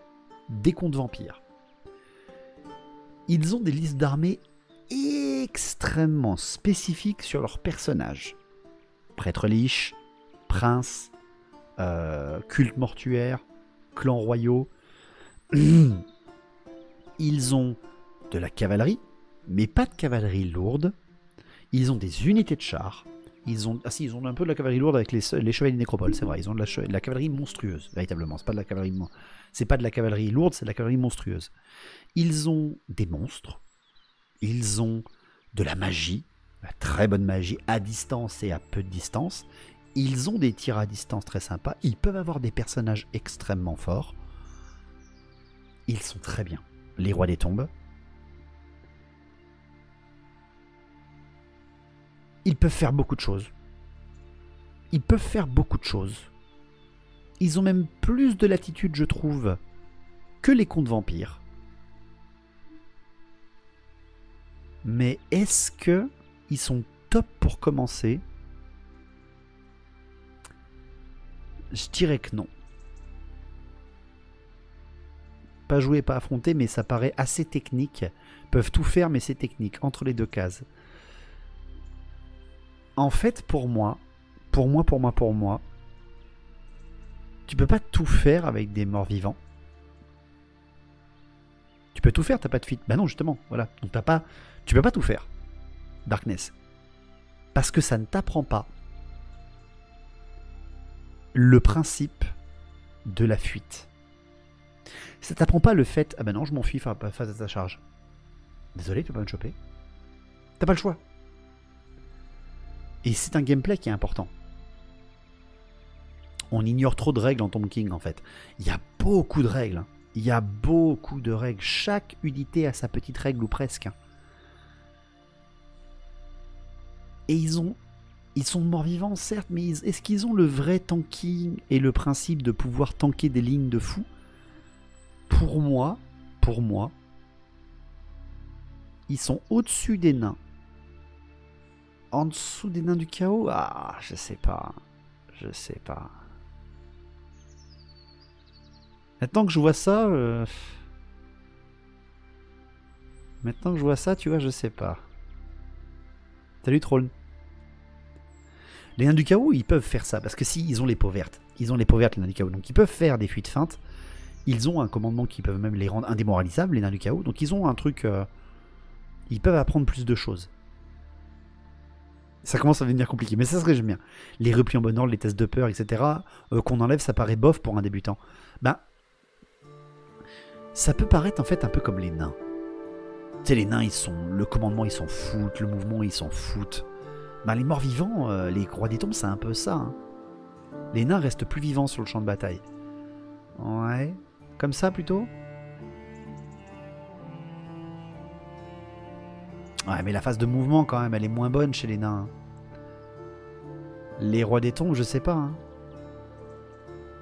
des contes vampires. Ils ont des listes d'armées extrêmement spécifiques sur leurs personnages. Prêtre liche, prince, culte mortuaire, clans royaux. Ils ont de la cavalerie, mais pas de cavalerie lourde. Ils ont des unités de chars. Ils ont un peu de la cavalerie lourde avec les chevaliers de nécropole, c'est vrai. Ils ont de la cavalerie monstrueuse, véritablement. C'est pas de la cavalerie lourde, c'est de la cavalerie monstrueuse. Ils ont des monstres. Ils ont de la magie, la très bonne magie à distance et à peu de distance. Ils ont des tirs à distance très sympas. Ils peuvent avoir des personnages extrêmement forts. Ils sont très bien. Les rois des tombes. Ils peuvent faire beaucoup de choses. Ils peuvent faire beaucoup de choses. Ils ont même plus de latitude, je trouve, que les contes vampires. Mais est-ce que ils sont top pour commencer? Je dirais que non. Pas jouer, pas affronter, mais ça paraît assez technique. Ils peuvent tout faire, mais c'est technique, entre les deux cases. En fait, pour moi, tu peux pas tout faire avec des morts vivants. Tu peux tout faire, t'as pas de fit. Bah non, justement, voilà. Donc tu peux pas tout faire, Darkness. Parce que ça ne t'apprend pas le principe de la fuite. Ça t'apprend pas le fait, ah bah non, je m'enfuis face à ta charge. Désolé, tu peux pas me choper. T'as pas le choix. Et c'est un gameplay qui est important. On ignore trop de règles en Tomb King en fait. Il y a beaucoup de règles. Il y a beaucoup de règles. Chaque unité a sa petite règle ou presque. Et ils sont morts-vivants certes, mais est-ce qu'ils ont le vrai tanking et le principe de pouvoir tanker des lignes de fou? Pour moi, ils sont au-dessus des nains. En dessous des nains du chaos? Ah, je sais pas. Maintenant que je vois ça... Maintenant que je vois ça, tu vois, je sais pas. Salut Troll. Les nains du chaos, ils peuvent faire ça, parce que si, ils ont les peaux vertes. Ils ont les peaux vertes, les nains du chaos. Donc ils peuvent faire des fuites feintes. Ils ont un commandement qui peut même les rendre indémoralisables, les nains du chaos. Donc ils ont un truc... ils peuvent apprendre plus de choses. Ça commence à devenir compliqué, mais c'est ce que j'aime bien. Les replis en bon ordre, les tests de peur, etc. Qu'on enlève, ça paraît bof pour un débutant. Ben, ça peut paraître en fait un peu comme les nains. Tu sais, les nains, ils sont... Le commandement, ils s'en foutent. Le mouvement, ils s'en foutent. Ben, les morts vivants, les rois des tombes, c'est un peu ça. Hein. Les nains restent plus vivants sur le champ de bataille. Ouais. Comme ça, plutôt. Ouais, mais la phase de mouvement, quand même, elle est moins bonne chez les nains. Les rois des tombes, je sais pas. Hein.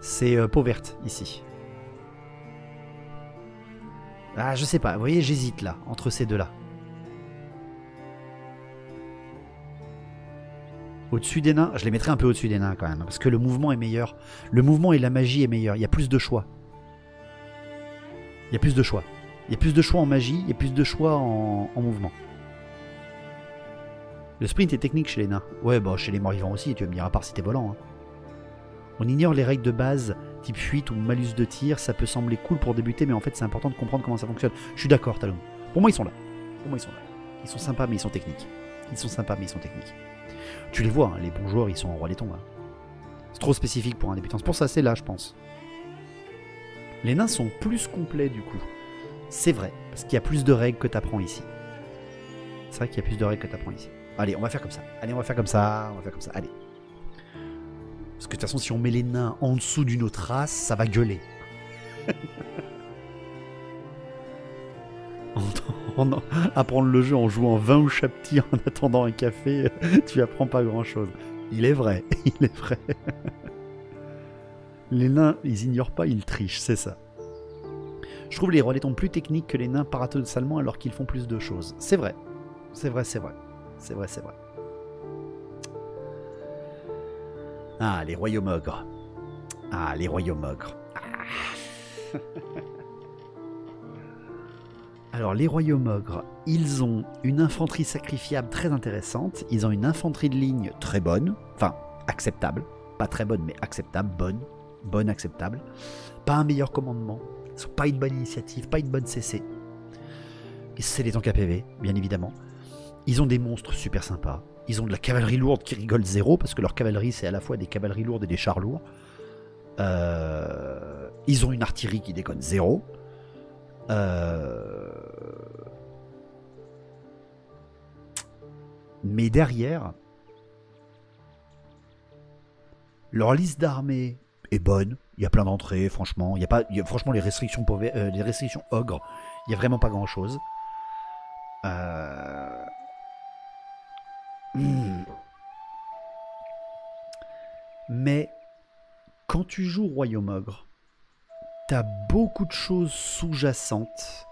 C'est peau verte, ici. Ah, je sais pas. Vous voyez, j'hésite, là, entre ces deux-là. Au-dessus des nains, je les mettrais un peu au-dessus des nains, quand même. Parce que le mouvement est meilleur. Le mouvement et la magie est meilleur. Il y a plus de choix. Il y a plus de choix. Il y a plus de choix en magie, il y a plus de choix en mouvement. Le sprint est technique chez les nains. Ouais, bah chez les morts vivants aussi, tu vas me dire, à part si t'es volant. Hein. On ignore les règles de base, type fuite ou malus de tir, ça peut sembler cool pour débuter, mais en fait c'est important de comprendre comment ça fonctionne. Je suis d'accord, Talon. Pour moi ils sont là. Pour moi ils sont là. Ils sont sympas mais ils sont techniques. Ils sont sympas mais ils sont techniques. Tu les vois, hein, les bons joueurs ils sont en roi des tombes. Hein. C'est trop spécifique pour un débutant. C'est pour ça c'est là je pense. Les nains sont plus complets du coup. C'est vrai, parce qu'il y a plus de règles que t'apprends ici. C'est vrai qu'il y a plus de règles que t'apprends ici. Allez, on va faire comme ça. Allez, on va faire comme ça. On va faire comme ça. Allez. Parce que de toute façon, si on met les nains en dessous d'une autre race, ça va gueuler. Apprendre le jeu en jouant 20 ou chapti en attendant un café, tu apprends pas grand chose. Il est vrai. Il est vrai. Les nains, ils ignorent pas, ils trichent, c'est ça. Je trouve les rois des tombes plus techniques que les nains paradoxalement alors qu'ils font plus de choses. C'est vrai. C'est vrai, c'est vrai. C'est vrai, c'est vrai. Ah, les royaumes ogres. Ah, les royaumes ogres. Ah. Alors, les royaumes ogres, ils ont une infanterie sacrifiable très intéressante. Ils ont une infanterie de ligne très bonne. Enfin, acceptable. Pas très bonne, mais acceptable. Bonne. Bonne, acceptable. Pas un meilleur commandement. Ils n'ont pas une bonne initiative, pas une bonne CC. Et c'est des tanks APV, bien évidemment. Ils ont des monstres super sympas. Ils ont de la cavalerie lourde qui rigole zéro, parce que leur cavalerie, c'est à la fois des cavaleries lourdes et des chars lourds. Ils ont une artillerie qui déconne zéro. Mais derrière, leur liste d'armées est bonne. Il y a plein d'entrées, franchement. Franchement, les restrictions ogres, il n'y a vraiment pas grand-chose. Mais quand tu joues Royaume Ogre, t'as beaucoup de choses sous-jacentes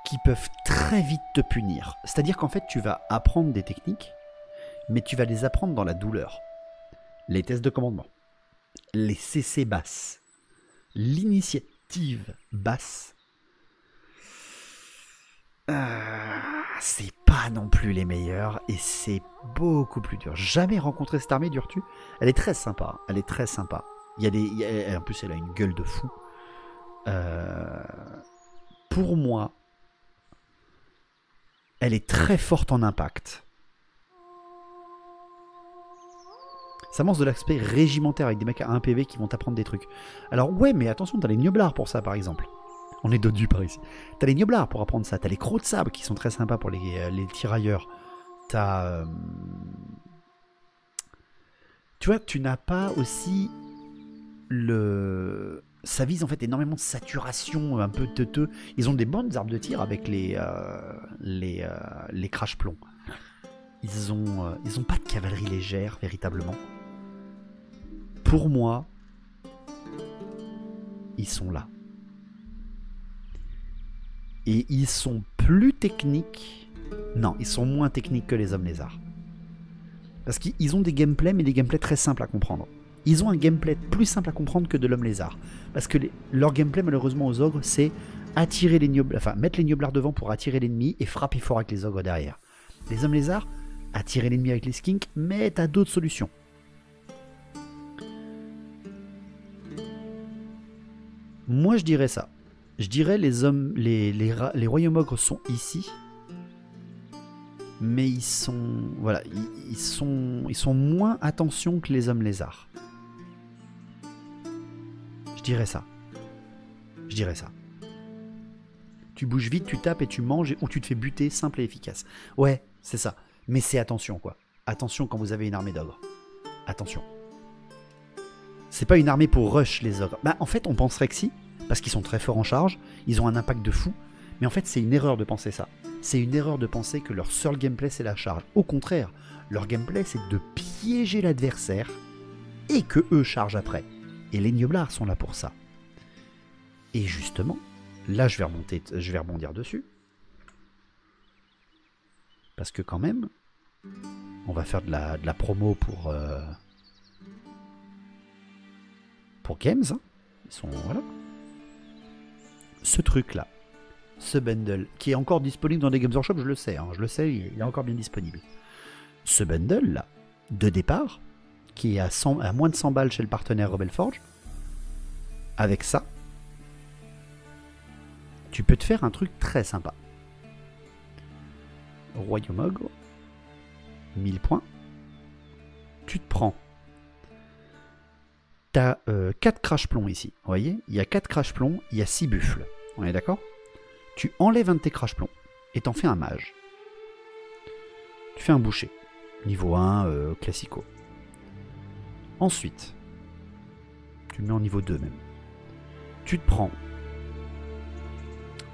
qui peuvent très vite te punir. C'est-à-dire qu'en fait, tu vas apprendre des techniques, mais tu vas les apprendre dans la douleur. Les tests de commandement, les CC basses, l'initiative basse, c'est pas non plus les meilleurs et c'est beaucoup plus dur. Jamais rencontré cette armée, Durtu. Elle est très sympa. Elle est très sympa. En plus, elle a une gueule de fou. Pour moi, elle est très forte en impact. Ça manque de l'aspect régimentaire avec des mecs à 1 PV qui vont t'apprendre des trucs. Alors ouais, mais attention, t'as les Nioblards pour ça, par exemple. On est dodus par ici. T'as les Nioblards pour apprendre ça. T'as les Crocs de sable qui sont très sympas pour les tirailleurs. T'as... Tu vois, tu n'as pas aussi le... Ça vise en fait énormément de saturation, un peu teuteux. Ils ont des bonnes armes de tir avec les crash-plombs. Ils ont pas de cavalerie légère, véritablement. Pour moi, ils sont là. Et ils sont plus techniques. Non, ils sont moins techniques que les hommes lézards. Parce qu'ils ont des gameplays, mais des gameplays très simples à comprendre. Ils ont un gameplay plus simple à comprendre que de l'homme lézard. Parce que leur gameplay, malheureusement, aux ogres, c'est attirer les gnoblards, enfin mettre les gnoblards devant pour attirer l'ennemi et frapper fort avec les ogres derrière. Les hommes lézards, attirer l'ennemi avec les skinks, mais t'as d'autres solutions. Moi, je dirais ça. Je dirais les royaumes ogres sont ici. Mais ils sont, voilà, ils sont moins attention que les hommes lézards. Je dirais ça. Je dirais ça. Tu bouges vite, tu tapes et tu manges, ou tu te fais buter, simple et efficace. Ouais, c'est ça. Mais c'est attention, quoi. Attention quand vous avez une armée d'ogres. Attention. C'est pas une armée pour rush, les ogres. Bah, en fait, on penserait que si, parce qu'ils sont très forts en charge, ils ont un impact de fou, mais en fait, c'est une erreur de penser ça. C'est une erreur de penser que leur seul gameplay, c'est la charge. Au contraire, leur gameplay, c'est de piéger l'adversaire et que eux chargent après. Et les gnoblards sont là pour ça. Et justement, là, je vais rebondir dessus. Parce que quand même, on va faire de la promo pour Games. Hein. Ils sont, voilà. Ce truc-là, ce bundle, qui est encore disponible dans des Games Workshop, je le sais, il est encore bien disponible. Ce bundle-là, de départ, qui est à moins de 100 balles chez le partenaire Rebel Forge, avec ça, tu peux te faire un truc très sympa. Royaume Ogre, 1000 points. Tu te prends. T'as 4 crash-plombs ici. Vous voyez, il y a 4 crash-plombs, il y a 6 buffles. On est d'accord? Tu enlèves un de tes crash-plombs et t'en fais un mage. Tu fais un boucher. Niveau 1, classico. Ensuite, tu le mets en niveau 2 même. Tu te prends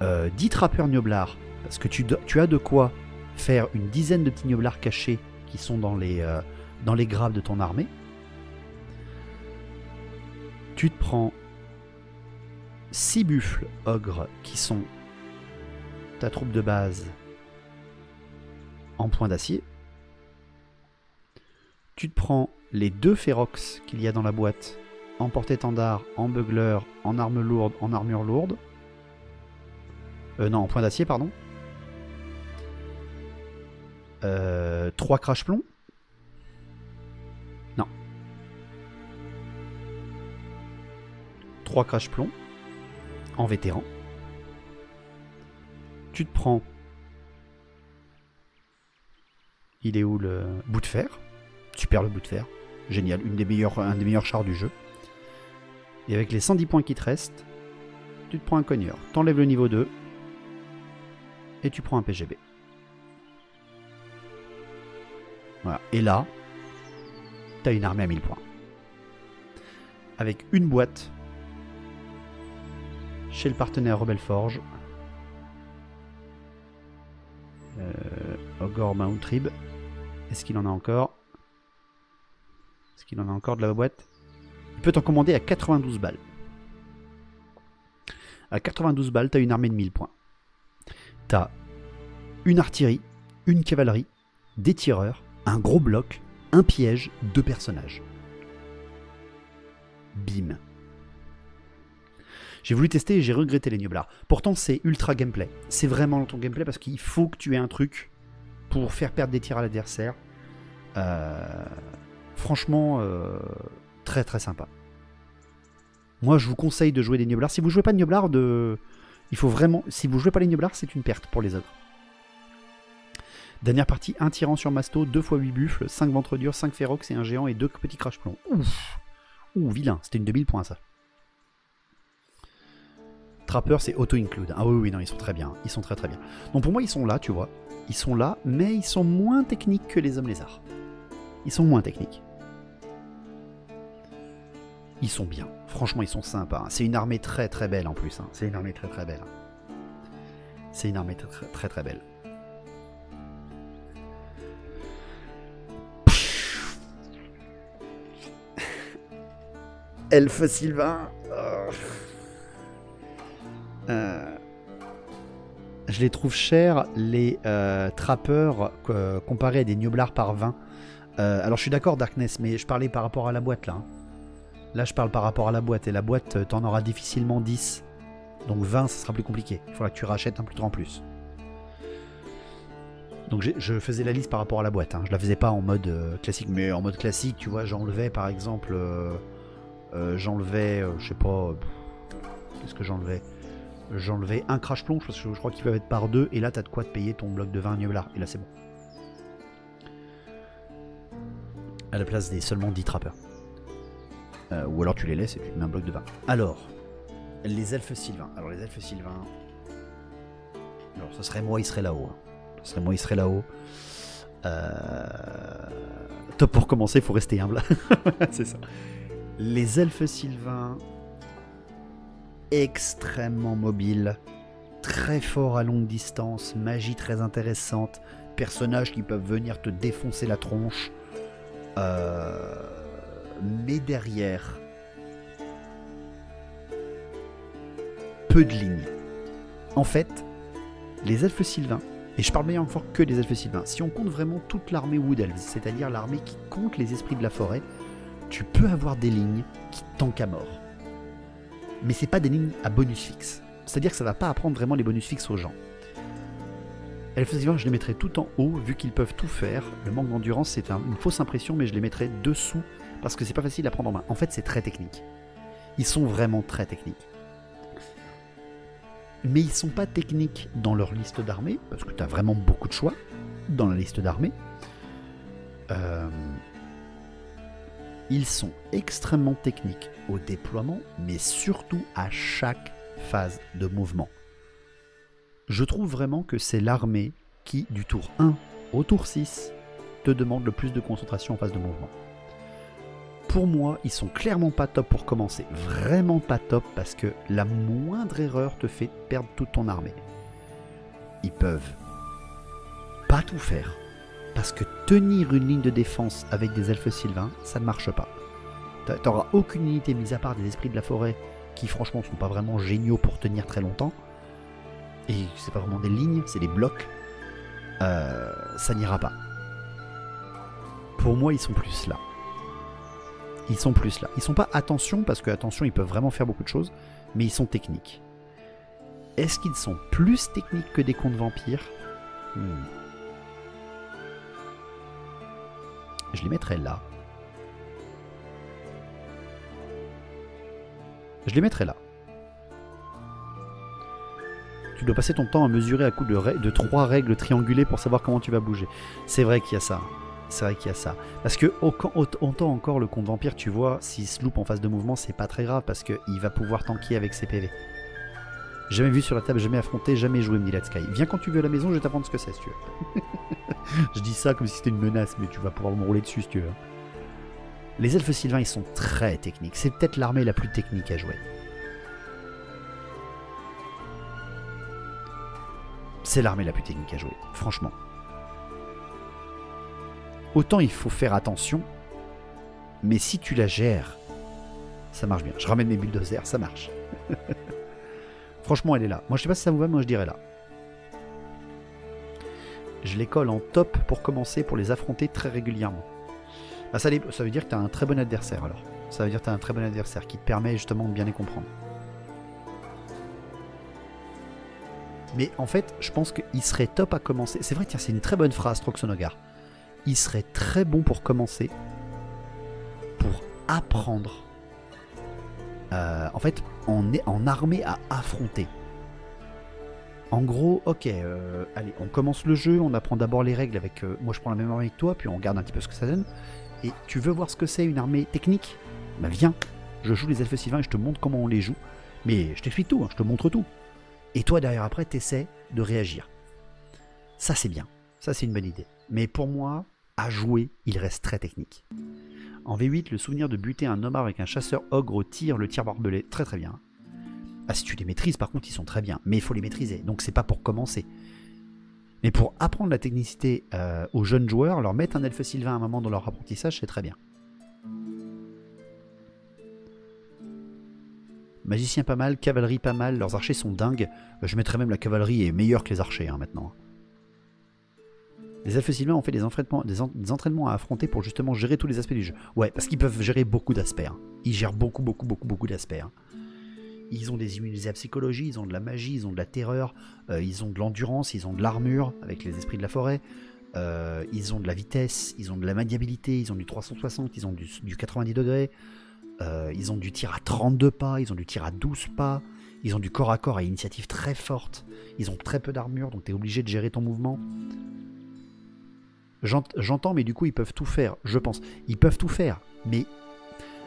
10 trappeurs gnoblards, parce que tu as de quoi faire une dizaine de petits gnoblards cachés qui sont dans les graves de ton armée. Tu te prends 6 buffles ogres qui sont ta troupe de base en point d'acier. Tu te prends les 2 férox qu'il y a dans la boîte en porte-étendard, en bugler, en arme lourde, en armure lourde. Non, en point d'acier, pardon. 3 crash-plombs. Non. 3 crash-plombs en vétéran. Tu te prends... Il est où le bout de fer? Super le bout de fer. Génial, un des meilleurs chars du jeu. Et avec les 110 points qui te restent, tu te prends un cogneur. T'enlèves le niveau 2. Et tu prends un PGB. Voilà. Et là, t'as une armée à 1000 points. Avec une boîte chez le partenaire Rebel Forge. Ogre Mount Trib. Est-ce qu'il en a encore? Est-ce qu'il en a encore de la boîte? Il peut t'en commander à 92 balles. À 92 balles, t'as une armée de 1000 points. T'as une artillerie, une cavalerie, des tireurs, un gros bloc, un piège, 2 personnages. Bim. J'ai voulu tester et j'ai regretté les gnoblards. Pourtant, c'est ultra gameplay. C'est vraiment ton gameplay parce qu'il faut que tu aies un truc pour faire perdre des tirs à l'adversaire. Franchement, très très sympa. Moi, je vous conseille de jouer des gnoblards. Si vous jouez pas de gnoblards, il faut vraiment... Si vous jouez pas les gnoblards, c'est une perte pour les ogres. Dernière partie, un tyran sur masto, 2 x 8 buffles, 5 ventres durs, 5 férox et un géant et 2 petits crash-plombs. Ouf. Ouh, vilain. C'était une 2000 points, ça. Trapper, c'est auto-include. Ah oui, non, ils sont très bien. Ils sont très très bien. Donc pour moi, ils sont là, tu vois. Ils sont là, mais ils sont moins techniques que les hommes lézards. Ils sont moins techniques. Ils sont bien. Franchement, ils sont sympas. C'est une armée très très belle en plus. Hein. C'est une armée très très belle. C'est une armée très très très belle. Elfe Sylvain. Je les trouve chers, les trappeurs, comparés à des gnoblards par 20. Alors je suis d'accord, Darkness, mais je parlais par rapport à la boîte là. Hein. Là, je parle par rapport à la boîte. Et la boîte, t'en auras difficilement 10. Donc 20, ça sera plus compliqué. Il faudra que tu rachètes un plus en plus. Donc je faisais la liste par rapport à la boîte. Hein. Je la faisais pas en mode classique. Mais en mode classique, tu vois, j'enlevais par exemple... j'enlevais, je sais pas... Qu'est-ce que j'enlevais? J'enlevais un crash plonge parce que je crois qu'ils peuvent être par 2. Et là, t'as de quoi te payer ton bloc de 20 Nublar. Et là, c'est bon. À la place des seulement 10 trappeurs. Ou alors tu les laisses et tu te mets un bloc de 20. Alors, les elfes sylvains. Alors les elfes sylvains... Alors ce serait moi, il serait là-haut. Ce serait moi, il serait là-haut. Top pour commencer, il faut rester humble. C'est ça. Les elfes sylvains... Extrêmement mobiles. Très forts à longue distance. Magie très intéressante. Personnages qui peuvent venir te défoncer la tronche. Mais derrière, peu de lignes. En fait, les elfes sylvains, et je parle bien encore que des elfes sylvains, si on compte vraiment toute l'armée Wood Elves, c'est-à-dire l'armée qui compte les esprits de la forêt, tu peux avoir des lignes qui tankent à mort. Mais c'est pas des lignes à bonus fixe. C'est-à-dire que ça va pas apprendre vraiment les bonus fixes aux gens. Elfes sylvains, je les mettrais tout en haut, vu qu'ils peuvent tout faire. Le manque d'endurance, c'est une fausse impression, mais je les mettrais dessous, parce que c'est pas facile à prendre en main. En fait, c'est très technique. Ils sont vraiment très techniques. Mais ils sont pas techniques dans leur liste d'armées, parce que tu as vraiment beaucoup de choix dans la liste d'armées. Ils sont extrêmement techniques au déploiement, mais surtout à chaque phase de mouvement. Je trouve vraiment que c'est l'armée qui, du tour 1 au tour 6, te demande le plus de concentration en phase de mouvement. Pour moi, ils sont clairement pas top pour commencer. Vraiment pas top, parce que la moindre erreur te fait perdre toute ton armée. Ils peuvent pas tout faire, parce que tenir une ligne de défense avec des elfes sylvains, ça ne marche pas. T'auras aucune unité, mise à part des esprits de la forêt, qui franchement sont pas vraiment géniaux pour tenir très longtemps. Et c'est pas vraiment des lignes, c'est des blocs. Ça n'ira pas. Pour moi, ils sont plus là. Ils sont plus là. Ils sont pas attention, parce que attention, ils peuvent vraiment faire beaucoup de choses, mais ils sont techniques. Est-ce qu'ils sont plus techniques que des contes vampires? Je les mettrais là. Je les mettrais là. Tu dois passer ton temps à mesurer à coup de 3 règles triangulées pour savoir comment tu vas bouger. C'est vrai qu'il y a ça. C'est vrai qu'il y a ça. Parce que autant encore le conte vampire, tu vois, s'il se loupe en phase de mouvement, c'est pas très grave parce qu'il va pouvoir tanker avec ses PV. Jamais vu sur la table, jamais affronté, jamais joué, me dit Let's Sky. Viens quand tu veux à la maison, je vais t'apprendre ce que c'est si tu veux. Je dis ça comme si c'était une menace, mais tu vas pouvoir me rouler dessus si tu veux. Les elfes sylvains, ils sont très techniques. C'est peut-être l'armée la plus technique à jouer. C'est l'armée la plus technique à jouer, franchement. Autant il faut faire attention, mais si tu la gères, ça marche bien. Je ramène mes bulldozers, ça marche. Franchement, elle est là. Moi, je sais pas si ça vous va, moi je dirais là. Je les colle en top pour commencer, pour les affronter très régulièrement. Ah, ça veut dire que tu as un très bon adversaire alors. Ça veut dire que tu as un très bon adversaire qui te permet justement de bien les comprendre. Mais en fait, je pense qu'il serait top à commencer. C'est vrai, tiens, c'est une très bonne phrase, Troxonogar. Il serait très bon pour commencer, pour apprendre, en fait, en armée à affronter. En gros, ok, allez, on commence le jeu, on apprend d'abord les règles avec... moi, je prends la même armée que toi, puis on regarde un petit peu ce que ça donne. Et tu veux voir ce que c'est une armée technique? Bah viens, je joue les elfes sylvains et je te montre comment on les joue. Mais je t'explique tout, hein, je te montre tout. Et toi, derrière, après, t'essaies de réagir. Ça, c'est bien. Ça, c'est une bonne idée. Mais pour moi, à jouer, il reste très technique. En V8, le souvenir de buter un homard avec un chasseur ogre au tir, le tir barbelé, très très bien. Ah, si tu les maîtrises, par contre, ils sont très bien. Mais il faut les maîtriser, donc c'est pas pour commencer. Mais pour apprendre la technicité aux jeunes joueurs, leur mettre un elfe sylvain à un moment dans leur apprentissage, c'est très bien. Magicien pas mal, cavalerie pas mal, leurs archers sont dingues. Je mettrais même la cavalerie est meilleure que les archers hein, maintenant. Les elfes sylvains ont fait des entraînements à affronter pour justement gérer tous les aspects du jeu. Ouais, parce qu'ils peuvent gérer beaucoup d'aspects. Hein. Ils gèrent beaucoup d'aspects. Hein. Ils ont des immunités à psychologie, ils ont de la magie, ils ont de la terreur, ils ont de l'endurance, ils ont de l'armure avec les esprits de la forêt, ils ont de la vitesse, ils ont de la maniabilité, ils ont du 360, ils ont du 90 degrés, ils ont du tir à 32 pas, ils ont du tir à 12 pas, ils ont du corps à corps à initiative très forte, ils ont très peu d'armure, donc tu es obligé de gérer ton mouvement. J'entends, mais du coup ils peuvent tout faire, je pense. Ils peuvent tout faire, mais...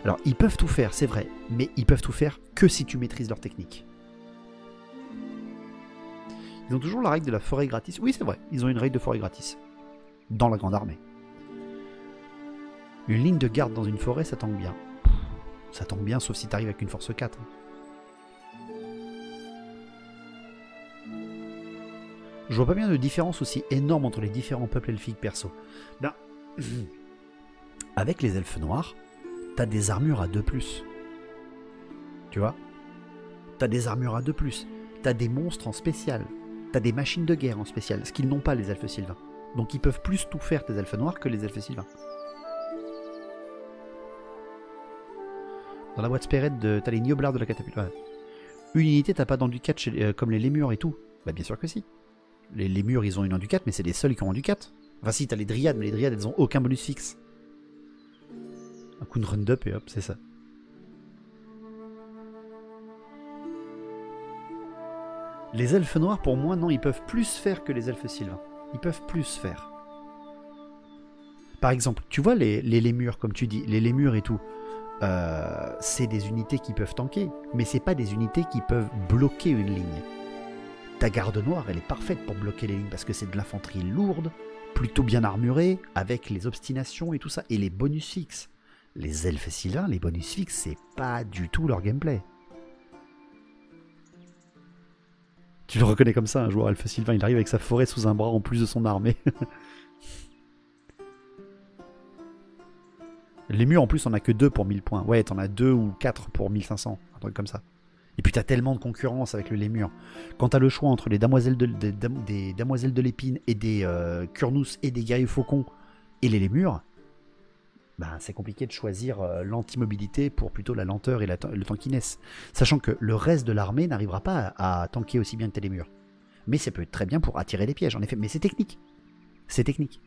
Alors, ils peuvent tout faire, c'est vrai, mais ils peuvent tout faire que si tu maîtrises leur technique. Ils ont toujours la règle de la forêt gratis. Oui, c'est vrai, ils ont une règle de forêt gratis. Dans la grande armée. Une ligne de garde dans une forêt, ça tangue bien. Ça tangue bien, sauf si t'arrives avec une force 4. Je vois pas bien de différence aussi énorme entre les différents peuples elfiques perso. Ben, avec les elfes noirs, t'as des armures à 2+. Tu vois? T'as des armures à 2+. T'as des monstres en spécial. T'as des machines de guerre en spécial. Ce qu'ils n'ont pas, les elfes sylvains. Donc ils peuvent plus tout faire, tes elfes noirs, que les elfes sylvains. Dans la boîte Spirit, t'as les nioblards de la catapulte. Ouais. Une unité, t'as pas d'handicap comme les lémurs et tout. Bah bien sûr que si. Les lémurs, ils ont une handicap, mais c'est les seuls qui ont handicap. Enfin si, t'as les dryades, mais les dryades, elles ont aucun bonus fixe. Un coup de run-up et hop, c'est ça. Les elfes noirs, pour moi, non, ils peuvent plus faire que les elfes sylvains. Ils peuvent plus faire. Par exemple, tu vois les lémurs, comme tu dis, les lémurs et tout, c'est des unités qui peuvent tanker, mais c'est pas des unités qui peuvent bloquer une ligne. Ta garde noire, elle est parfaite pour bloquer les lignes, parce que c'est de l'infanterie lourde, plutôt bien armurée, avec les obstinations et tout ça, et les bonus fixes. Les elfes sylvains, les bonus fixes, c'est pas du tout leur gameplay. Tu le reconnais comme ça, un joueur elfe sylvain, il arrive avec sa forêt sous un bras en plus de son armée. Les murs en plus, on a que 2 pour 1000 points. Ouais, t'en as 2 ou 4 pour 1500, un truc comme ça. Et puis t'as tellement de concurrence avec le lémur. Quand t'as le choix entre les damoiselles de l'épine et des Kurnous et des guerriers faucons et les lémurs, bah, c'est compliqué de choisir l'antimobilité pour plutôt la lenteur et le tankiness. Sachant que le reste de l'armée n'arrivera pas à tanker aussi bien que tes lémurs. Mais ça peut être très bien pour attirer les pièges, en effet. Mais c'est technique. C'est technique.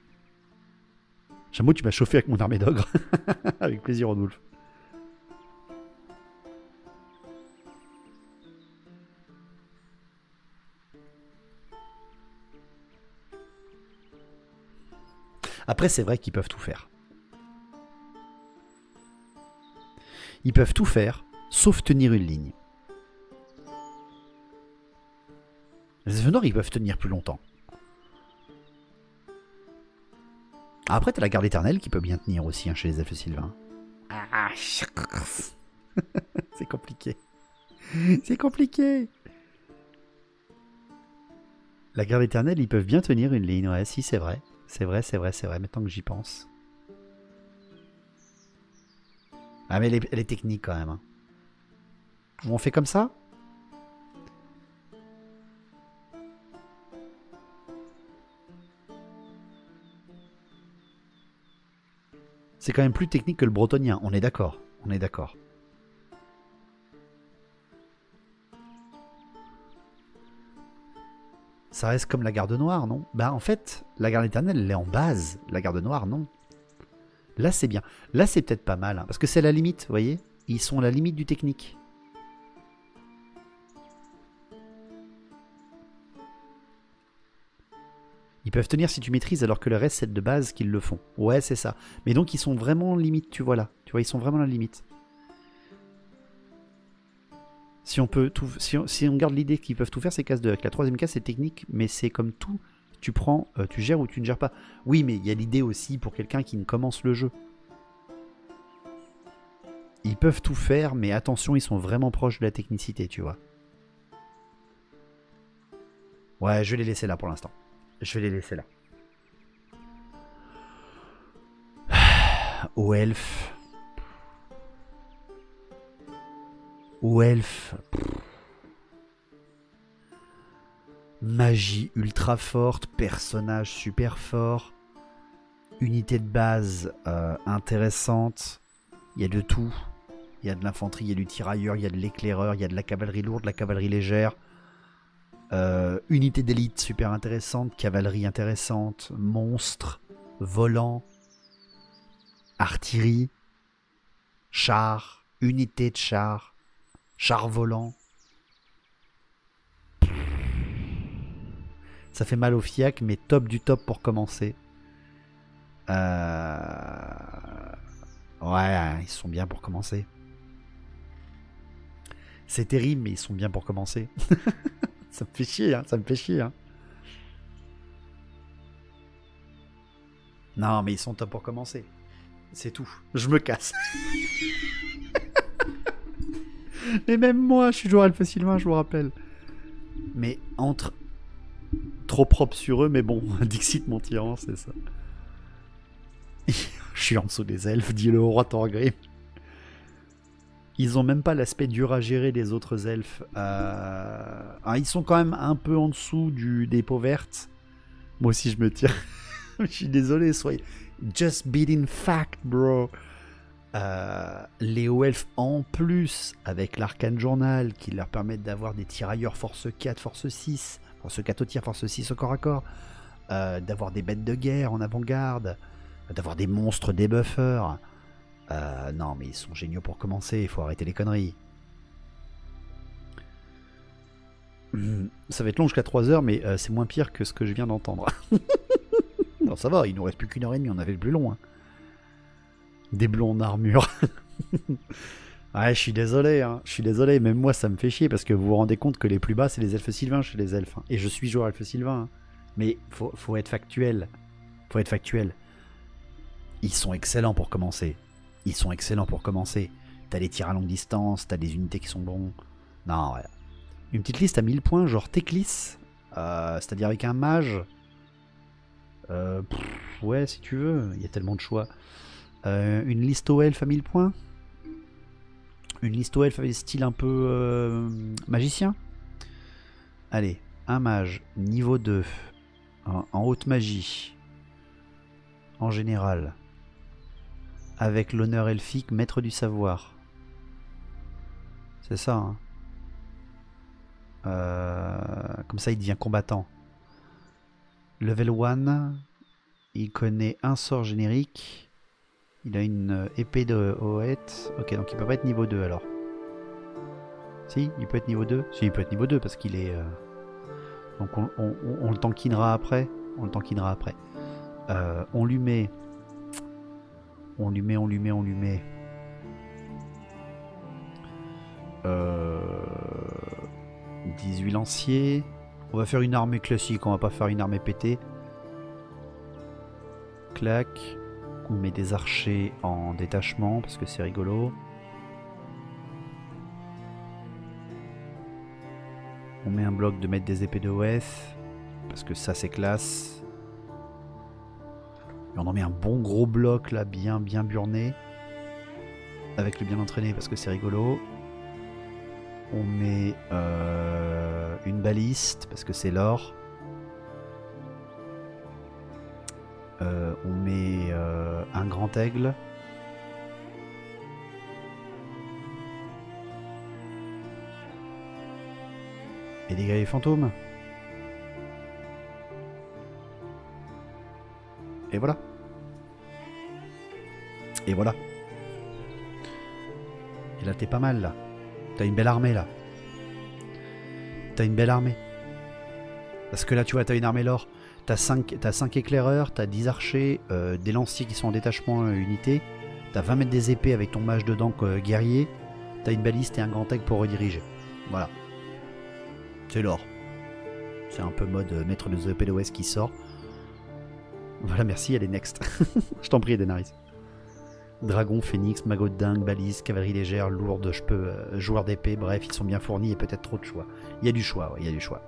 Chameau, tu m'as chauffé avec mon armée d'ogre. Avec plaisir, Rodolphe. Après, c'est vrai qu'ils peuvent tout faire. Ils peuvent tout faire, sauf tenir une ligne. Les elfes noirs, ils peuvent tenir plus longtemps. Après, t'as la garde éternelle qui peut bien tenir aussi hein, chez les elfes sylvains. C'est compliqué. C'est compliqué. La garde éternelle, ils peuvent bien tenir une ligne. Ouais, si, c'est vrai. C'est vrai. Maintenant que j'y pense. Ah, mais elle est technique quand même. Hein. On fait comme ça ? C'est quand même plus technique que le bretonien, on est d'accord. On est d'accord. Ça reste comme la garde noire, non ? Bah en fait, la garde éternelle, elle est en base. La garde noire, non. Là, c'est bien. Là, c'est peut-être pas mal. Hein, parce que c'est la limite, vous voyez ? Ils sont à la limite du technique. Ils peuvent tenir si tu maîtrises, alors que le reste, c'est de base qu'ils le font. Ouais, c'est ça. Mais donc, ils sont vraiment limite, tu vois là. Tu vois, ils sont vraiment à la limite. Si on peut tout, si on garde l'idée qu'ils peuvent tout faire, c'est case 2. Avec la troisième case, c'est technique, mais c'est comme tout. Tu prends, tu gères ou tu ne gères pas. Oui, mais il y a l'idée aussi pour quelqu'un qui ne commence le jeu. Ils peuvent tout faire, mais attention, ils sont vraiment proches de la technicité, tu vois. Ouais, je vais les laisser là pour l'instant. Je vais les laisser là. Aux elfes. Aux elfes. Magie ultra forte, personnage super fort, unité de base intéressante, il y a de tout. Il y a de l'infanterie, il y a du tirailleur, il y a de l'éclaireur, il y a de la cavalerie lourde, de la cavalerie légère. Unité d'élite super intéressante, cavalerie intéressante, monstres, volants, artillerie, chars, unité de chars, chars volants. Ça fait mal au fiac, mais top du top pour commencer. Ouais, ils sont bien pour commencer. C'est terrible, mais ils sont bien pour commencer. Ça me fait chier, hein, ça me fait chier. Hein. Non, mais ils sont top pour commencer. C'est tout. Je me casse. Et même moi, je suis joueur Alpha Sylvain, je vous rappelle. Mais entre... Trop propre sur eux, mais bon, Dixit mon tyran, c'est ça. Je suis en dessous des elfes, dit le roi Thorgrim. Ils ont même pas l'aspect dur à gérer des autres elfes. Ils sont quand même un peu en dessous des peaux vertes. Moi aussi je me tire. Je suis désolé, soyez... Just beating fact, bro. Les hauts elfes en plus, avec l'arcane journal, qui leur permettent d'avoir des tirailleurs force 4, force 6, force 4 au tir, force 6 au corps à corps, d'avoir des bêtes de guerre en avant-garde, d'avoir des monstres débuffeurs. Non, mais ils sont géniaux pour commencer, il faut arrêter les conneries. Ça va être long jusqu'à 3 heures, mais c'est moins pire que ce que je viens d'entendre. Non, ça va, il nous reste plus qu'une heure et demie, on avait le plus long. Hein. Des blonds en armure. Ouais, je suis désolé, hein. Je suis désolé, même moi ça me fait chier parce que vous vous rendez compte que les plus bas c'est les elfes sylvains chez les elfes. Hein. Et je suis joueur elfe sylvain. Hein. Mais faut être factuel. Faut être factuel. Ils sont excellents pour commencer. Ils sont excellents pour commencer. T'as les tirs à longue distance, t'as des unités qui sont bons. Non, ouais. Une petite liste à 1000 points, genre Teclis. C'est-à-dire avec un mage. Ouais, si tu veux. Il y a tellement de choix. Une liste au elfe à 1000 points. Une liste au elfe avec style un peu magicien. Allez, un mage, niveau 2. En haute magie. En général. Avec l'honneur elfique, maître du savoir. C'est ça, hein. Comme ça, il devient combattant. Level 1. Il connaît un sort générique. Il a une épée de Hoët. Ok, donc il peut pas être niveau 2 alors. Si, il peut être niveau 2. Si, il peut être niveau 2 parce qu'il est... Donc on le tankinera après. On le tankinera après. On lui met... On lui met... 18 lanciers. On va faire une armée classique, on va pas faire une armée pétée. Clac. On met des archers en détachement parce que c'est rigolo. On met un bloc de mettre des épées de Weth parce que ça c'est classe. Et on en met un bon gros bloc là, bien burné. Avec le bien entraîné parce que c'est rigolo. On met une baliste parce que c'est l'or. On met un grand aigle. Et des guerriers fantômes. Et voilà. Et voilà. Et là t'es pas mal là. T'as une belle armée là. T'as une belle armée. Parce que là tu vois t'as une armée l'or. T'as 5 éclaireurs, t'as 10 archers, des lanciers qui sont en détachement unité. T'as 20 mètres des épées avec ton mage dedans guerrier. T'as une baliste et un grand aigle pour rediriger. Voilà. C'est l'or. C'est un peu mode maître de épées de l'Ouest qui sort. Voilà, merci, elle est next. Je t'en prie, Denaris. Dragon, phénix, magot de dingue, balise, cavalerie légère, lourde, joueur d'épée, bref, ils sont bien fournis et peut-être trop de choix. Il y a du choix, ouais, il y a du choix.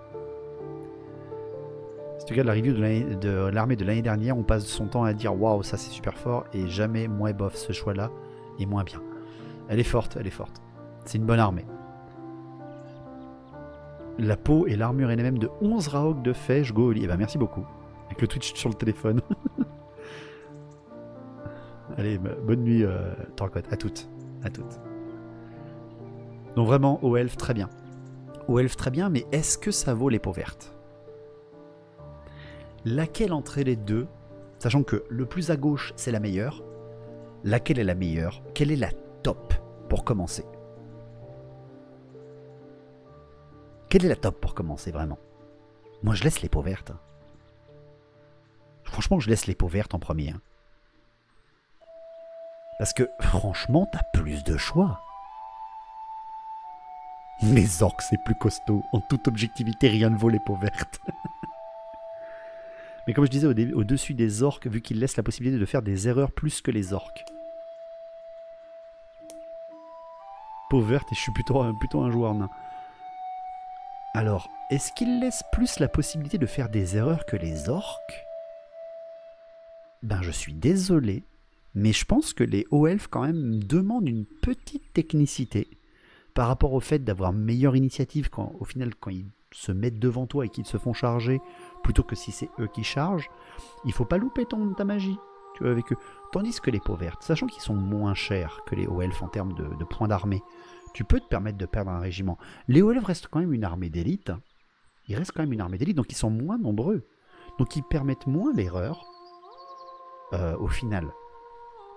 Si tu regardes la review de l'armée de l'année dernière, on passe son temps à dire waouh, ça c'est super fort, et jamais moins bof ce choix-là est moins bien. Elle est forte, elle est forte. C'est une bonne armée. La peau et l'armure NMM de 11 Raok de Fèche, go Oli. Eh ben merci beaucoup. Avec le Twitch sur le téléphone. Allez, bonne nuit, Torcotte. À toutes. À toutes. Donc vraiment, au elfe, très bien. Au elfe, très bien, mais est-ce que ça vaut les peaux vertes? Laquelle entre les deux, sachant que le plus à gauche, c'est la meilleure, laquelle est la meilleure? Quelle est la top pour commencer? Quelle est la top pour commencer, vraiment? Moi, je laisse les peaux vertes. Franchement, je laisse les peaux vertes en premier. Hein. Parce que, franchement, t'as plus de choix. Les orques, c'est plus costaud. En toute objectivité, rien ne vaut les peaux vertes. Mais comme je disais au-dessus des orques, vu qu'ils laissent la possibilité de faire des erreurs plus que les orques. Peau verte, et je suis plutôt un joueur nain. Alors, est-ce qu'ils laissent plus la possibilité de faire des erreurs que les orques? Ben, je suis désolé, mais je pense que les hauts elfes, quand même, demandent une petite technicité par rapport au fait d'avoir meilleure initiative au final, quand ils se mettent devant toi et qu'ils se font charger, plutôt que si c'est eux qui chargent. Il faut pas louper ta magie, tu vois, avec eux. Tandis que les peaux vertes, sachant qu'ils sont moins chers que les hauts elfes en termes de points d'armée, tu peux te permettre de perdre un régiment. Les hauts elfes restent quand même une armée d'élite. Ils restent quand même une armée d'élite, donc ils sont moins nombreux. Donc ils permettent moins l'erreur au final.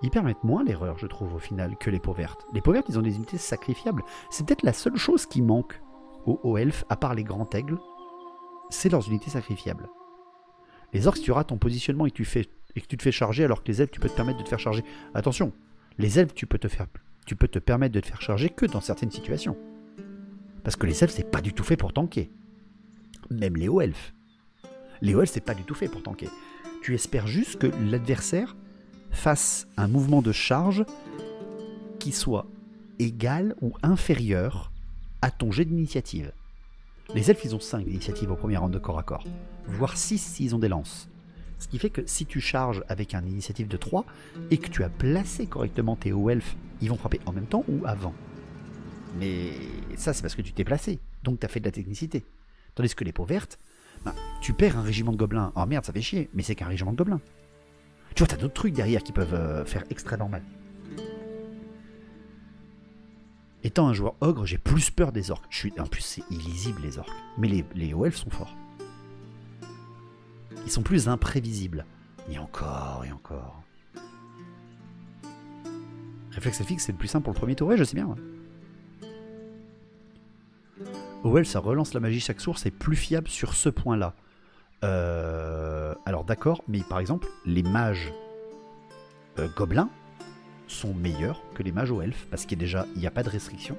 Ils permettent moins l'erreur, je trouve, au final, que les peaux vertes. Les peaux vertes, ils ont des unités sacrifiables. C'est peut-être la seule chose qui manque aux hauts elfes, à part les grands aigles, c'est leurs unités sacrifiables. Les orques, si tu rates ton positionnement et que tu te fais charger, alors que les elfes, tu peux te permettre de te faire charger. Attention, les elfes, tu peux te permettre de te faire charger que dans certaines situations. Parce que les elfes, c'est pas du tout fait pour tanker. Même les hauts elfes. Les hauts elfes, c'est pas du tout fait pour tanker. Tu espères juste que l'adversaire fasse un mouvement de charge qui soit égal ou inférieur à ton jet d'initiative. Les elfes, ils ont 5 d'initiative au premier round de corps à corps, voire 6 s'ils ont des lances. Ce qui fait que si tu charges avec un initiative de 3 et que tu as placé correctement tes hauts elfes, ils vont frapper en même temps ou avant. Mais ça, c'est parce que tu t'es placé, donc tu as fait de la technicité. Tandis que les peaux vertes, ben, tu perds un régiment de gobelins. Oh merde, ça fait chier, mais c'est qu'un régiment de gobelins. Tu vois, t'as d'autres trucs derrière qui peuvent faire extrêmement mal. Étant un joueur ogre, j'ai plus peur des orques. En plus, c'est illisible les orques. Mais les hauts elfes sont forts. Ils sont plus imprévisibles. Et encore, et encore. Réflexe fixe, c'est le plus simple pour le premier tour. Ouais, je sais bien. Ouais. Hauts elfes, ça relance la magie chaque tour, c'est plus fiable sur ce point-là. Alors d'accord, mais par exemple, les mages gobelins sont meilleurs que les mages aux elfes, parce qu'il n'y a pas de restriction.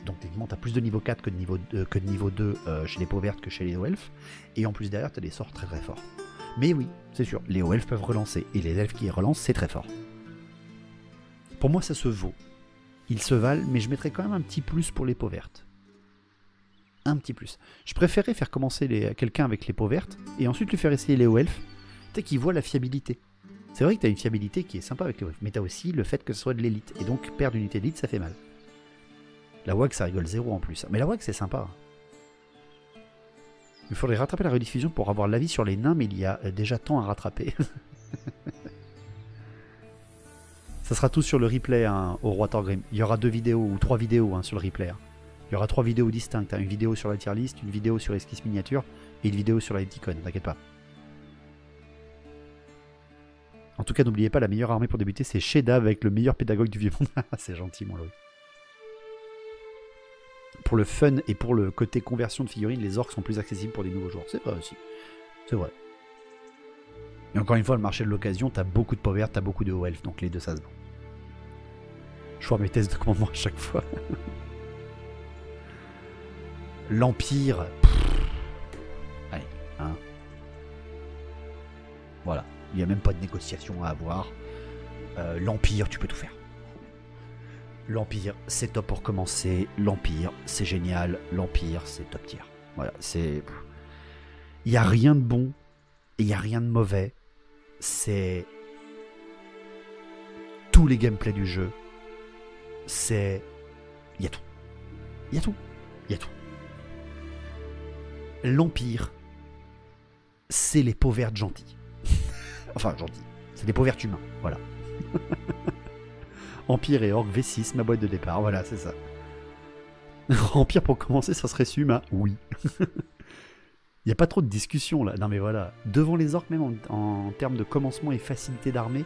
Donc techniquement, tu as plus de niveau 4 que de niveau 2 chez les peaux vertes que chez les hauts elfes. Et en plus derrière, tu as des sorts très très forts. Mais oui, c'est sûr, les hauts elfes peuvent relancer, et les elfes qui relancent, c'est très fort. Pour moi, ça se vaut. Ils se valent, mais je mettrais quand même un petit plus pour les peaux vertes. Un petit plus. Je préférais faire commencer quelqu'un avec les peaux vertes, et ensuite lui faire essayer les hauts elfes, peut-être qu'il voit la fiabilité. C'est vrai que tu as une fiabilité qui est sympa avec les elfes, mais tu as aussi le fait que ce soit de l'élite, et donc perdre une unité d'élite, ça fait mal. La WAG, ça rigole 0 en plus. Mais la WAG, c'est sympa. Il faudrait rattraper la rediffusion pour avoir l'avis sur les nains, mais il y a déjà tant à rattraper. Ça sera tout sur le replay hein, au Roi Thorgrim. Il y aura 2 vidéos ou 3 vidéos hein, sur le replay. Hein. Il y aura 3 vidéos distinctes. Hein. Une vidéo sur la tier list, une vidéo sur l'esquisse miniature et une vidéo sur la Eticon. T'inquiète pas. En tout cas, n'oubliez pas, la meilleure armée pour débuter, c'est Sheda avec le meilleur pédagogue du vieux monde. C'est gentil, mon Louis. Pour le fun et pour le côté conversion de figurines, les orques sont plus accessibles pour des nouveaux joueurs. C'est vrai aussi. C'est vrai. Et encore une fois, le marché de l'occasion, t'as beaucoup de peaux vertes, t'as beaucoup de hauts elfes, donc les deux ça se vend. Je vois mes tests de commandement à chaque fois. L'Empire. Allez, hein. Voilà. Il n'y a même pas de négociation à avoir. L'Empire, tu peux tout faire. L'Empire, c'est top pour commencer. L'Empire, c'est génial. L'Empire, c'est top tier. Voilà, c'est... Il n'y a rien de bon et il n'y a rien de mauvais. C'est... tous les gameplays du jeu. C'est... Il y a tout. Il y a tout. Il y a tout. L'Empire, c'est les peaux vertes gentilles. Enfin, gentilles. C'est les peaux vertes humains. Voilà. Empire et Orc V6, ma boîte de départ. Voilà, c'est ça. Empire pour commencer, ça serait Suma. Oui. Il n'y a pas trop de discussion là. Non mais voilà. Devant les orques, même en termes de commencement et facilité d'armée,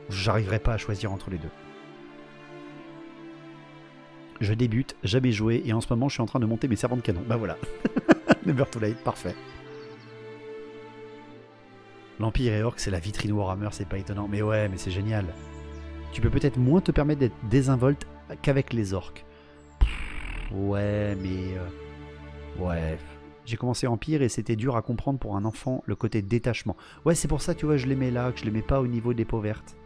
j'arriverai pas à choisir entre les deux. Je débute, jamais joué, et en ce moment je suis en train de monter mes servants de canon. Bah voilà. Never too late, parfait. L'Empire et Orc, c'est la vitrine Warhammer, c'est pas étonnant. Mais ouais, mais c'est génial. Tu peux peut-être moins te permettre d'être désinvolte qu'avec les orques. Ouais, mais... ouais. J'ai commencé Empire et c'était dur à comprendre pour un enfant, le côté détachement. Ouais, c'est pour ça, tu vois, je les mets là, que je les mets pas au niveau des peaux vertes.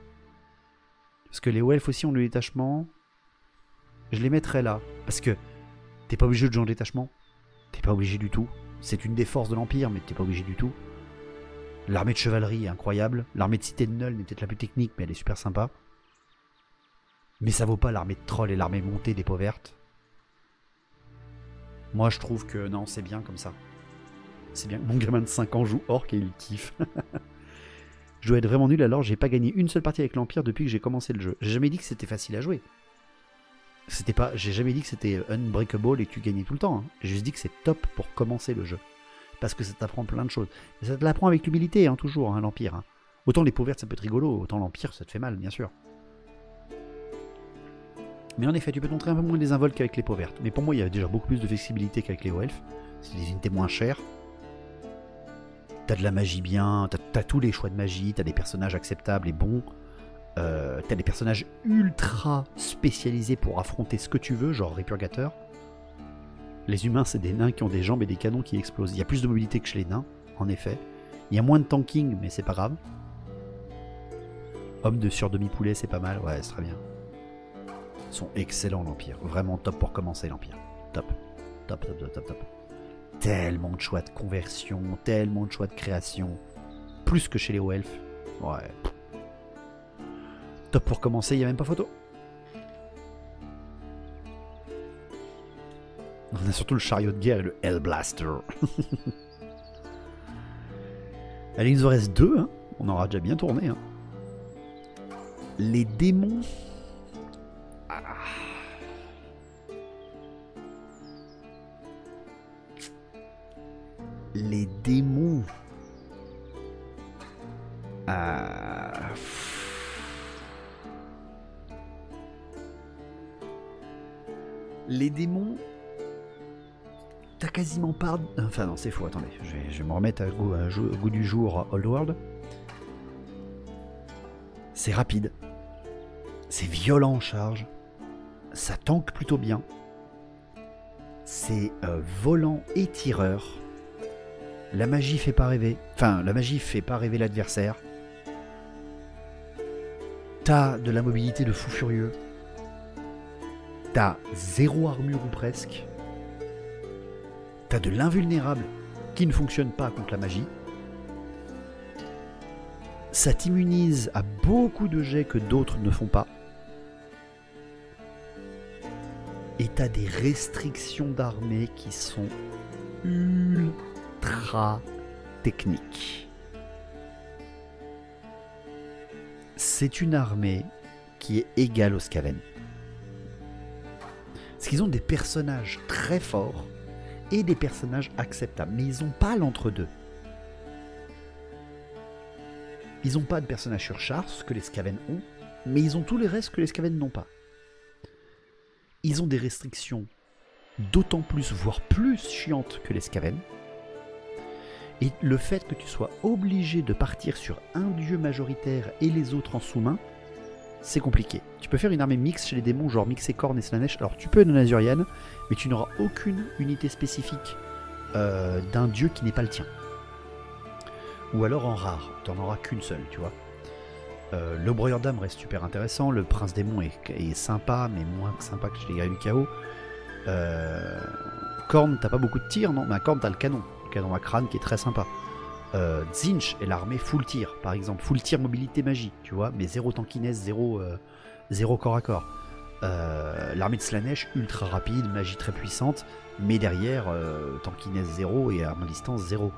Parce que les Welfs aussi ont le détachement. Je les mettrais là. Parce que t'es pas obligé de jouer en détachement. T'es pas obligé du tout. C'est une des forces de l'Empire, mais t'es pas obligé du tout. L'armée de chevalerie est incroyable. L'armée de cité de Null est peut-être la plus technique, mais elle est super sympa. Mais ça vaut pas l'armée de troll et l'armée montée des peaux vertes. Moi, je trouve que non, c'est bien comme ça. C'est bien. Mon gamin de 5 ans joue Orc et il kiffe. Je dois être vraiment nul alors, j'ai pas gagné une seule partie avec l'Empire depuis que j'ai commencé le jeu. J'ai jamais dit que c'était facile à jouer. J'ai jamais dit que c'était unbreakable et que tu gagnais tout le temps. Hein. J'ai juste dit que c'est top pour commencer le jeu. Parce que ça t'apprend plein de choses. Mais ça te l'apprend avec l'humilité, hein, toujours, hein, l'Empire. Hein. Autant les peaux vertes, ça peut être rigolo, autant l'Empire, ça te fait mal, bien sûr. Mais en effet, tu peux te montrer un peu moins désinvolte qu'avec les peaux vertes. Mais pour moi, il y a déjà beaucoup plus de flexibilité qu'avec les Welfs. C'est des unités moins chères. T'as de la magie bien, t'as tous les choix de magie, t'as des personnages acceptables et bons. T'as des personnages ultra spécialisés pour affronter ce que tu veux, genre Répurgateur. Les humains, c'est des nains qui ont des jambes et des canons qui explosent. Il y a plus de mobilité que chez les nains, en effet. Il y a moins de tanking, mais c'est pas grave. Homme sur demi-poulet, c'est pas mal. Ouais, c'est très bien. Ils sont excellents, l'Empire. Vraiment top pour commencer, l'Empire. Top. Top, top, top, top, top. Tellement de choix de conversion, tellement de choix de création. Plus que chez les Welfs. Ouais. Top pour commencer, il n'y a même pas photo. On a surtout le chariot de guerre et le Hellblaster. Allez, il nous en reste 2. Hein. On aura déjà bien tourné. Hein. Les démons. Ah. Les démons. Les démons. T'as quasiment pas... Enfin non, c'est faux, attendez. Je vais me remettre au goût du jour Old World. C'est rapide. C'est violent en charge. Ça tank plutôt bien. C'est volant et tireur. La magie fait pas rêver. Enfin, la magie fait pas rêver l'adversaire. T'as de la mobilité de fou furieux. T'as 0 armure ou presque. T'as de l'invulnérable qui ne fonctionne pas contre la magie. Ça t'immunise à beaucoup de jets que d'autres ne font pas. Et t'as des restrictions d'armée qui sont ultra techniques. C'est une armée qui est égale aux Skaven. Parce qu'ils ont des personnages très forts et des personnages acceptables. Mais ils n'ont pas l'entre-deux. Ils n'ont pas de personnages sur char, ce que les Skaven ont, mais ils ont tous les restes que les Skaven n'ont pas. Ils ont des restrictions d'autant plus, voire plus chiantes que les Skaven. Et le fait que tu sois obligé de partir sur un dieu majoritaire et les autres en sous-main, c'est compliqué. Tu peux faire une armée mixte chez les démons, genre mixer Khorne et Slaanesh. Alors tu peux une Azurian, mais tu n'auras aucune unité spécifique d'un dieu qui n'est pas le tien. Ou alors en rare, tu n'en auras qu'une seule, tu vois. Le broyeur d'âme reste super intéressant, le prince démon est sympa, mais moins sympa que chez les guerriers du chaos. Khorne, t'as pas beaucoup de tir, non? Mais à Khorne, t'as le canon à crâne qui est très sympa. Tzeentch est l'armée full tir, par exemple, full tir mobilité magie, tu vois, mais 0 tankiness, 0 corps à corps. L'armée de Slaanesh, ultra rapide, magie très puissante, mais derrière, tankiness 0 et arme à distance 0.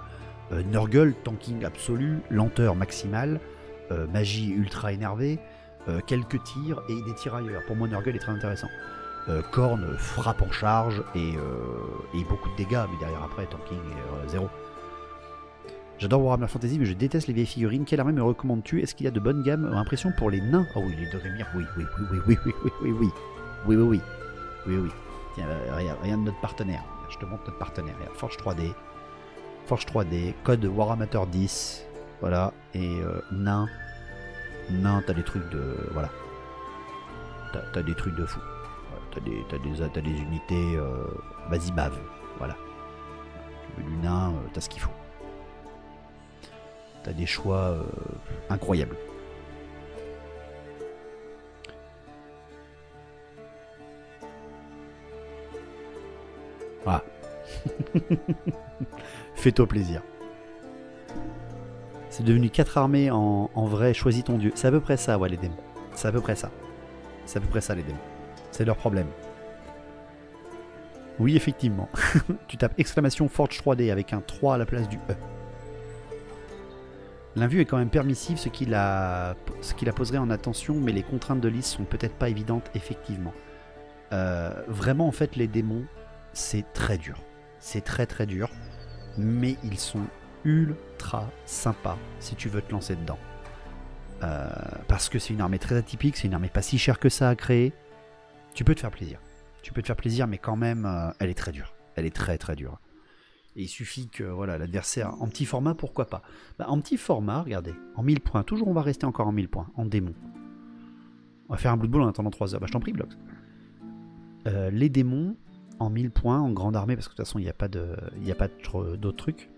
Nurgle, tanking absolu, lenteur maximale, magie ultra énervée, quelques tirs et des tirailleurs. Pour moi, Nurgle est très intéressant. Korn frappe en charge et beaucoup de dégâts, mais derrière après, tanking est 0. J'adore Warhammer Fantasy, mais je déteste les vieilles figurines. Quelle armée me recommandes-tu? Est-ce qu'il y a de bonnes gammes? Impression pour les nains? Oh oui, les Doremir, oui. Oui. Tiens, regarde notre partenaire. Je te montre notre partenaire. Regarde, Forge 3D, code Warhammer 10. Voilà, et nains. Nains, t'as des trucs de... Voilà. T'as des trucs de fou. T'as des unités... Vas-y, bave. Voilà. Tu veux du nain, t'as ce qu'il faut. T'as des choix incroyables. Voilà. Fais-toi plaisir. C'est devenu 4 armées en vrai, choisis ton dieu. C'est à peu près ça, ouais, les démons. C'est à peu près ça. C'est à peu près ça, les démons. C'est leur problème. Oui, effectivement. Tu tapes exclamation Forge 3D avec un 3 à la place du E. L'invue est quand même permissive, ce qui la poserait en attention, mais les contraintes de liste sont peut-être pas évidentes, effectivement. Vraiment, en fait, les démons, c'est très dur. C'est très très dur, mais ils sont ultra sympas si tu veux te lancer dedans. Parce que c'est une armée très atypique, c'est une armée pas si chère que ça à créer. Tu peux te faire plaisir. Tu peux te faire plaisir, mais quand même, elle est très dure. Elle est très très dure. Et il suffit que voilà, l'adversaire, en petit format, pourquoi pas. En petit format, regardez, en 1000 points, toujours on va rester encore en 1000 points, en démon. On va faire un Blood Bowl en attendant 3 heures. Je t'en prie, Blox. Les démons, en 1000 points, en grande armée, parce que de toute façon, il n'y a pas d'autres trucs.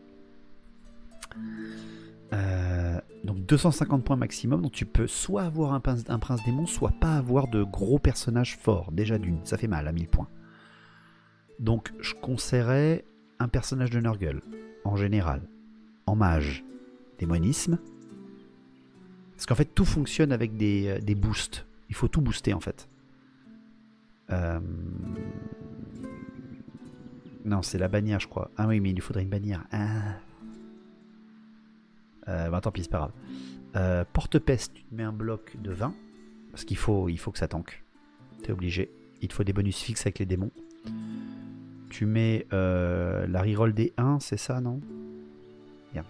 Donc 250 points maximum, donc tu peux soit avoir un prince démon, soit pas avoir de gros personnages forts. Déjà d'une, ça fait mal à 1000 points. Donc je conseillerais un personnage de Nurgle, en général, en mage, démonisme. Parce qu'en fait tout fonctionne avec des boosts. Il faut tout booster en fait. Non, c'est la bannière je crois. Ah oui, mais il lui faudrait une bannière. Tant pis, c'est pas grave. Porte-peste, tu te mets un bloc de 20. Parce qu'il faut que ça tanque. T'es obligé. Il te faut des bonus fixes avec les démons. Tu mets la reroll des 1, c'est ça, non? Bien.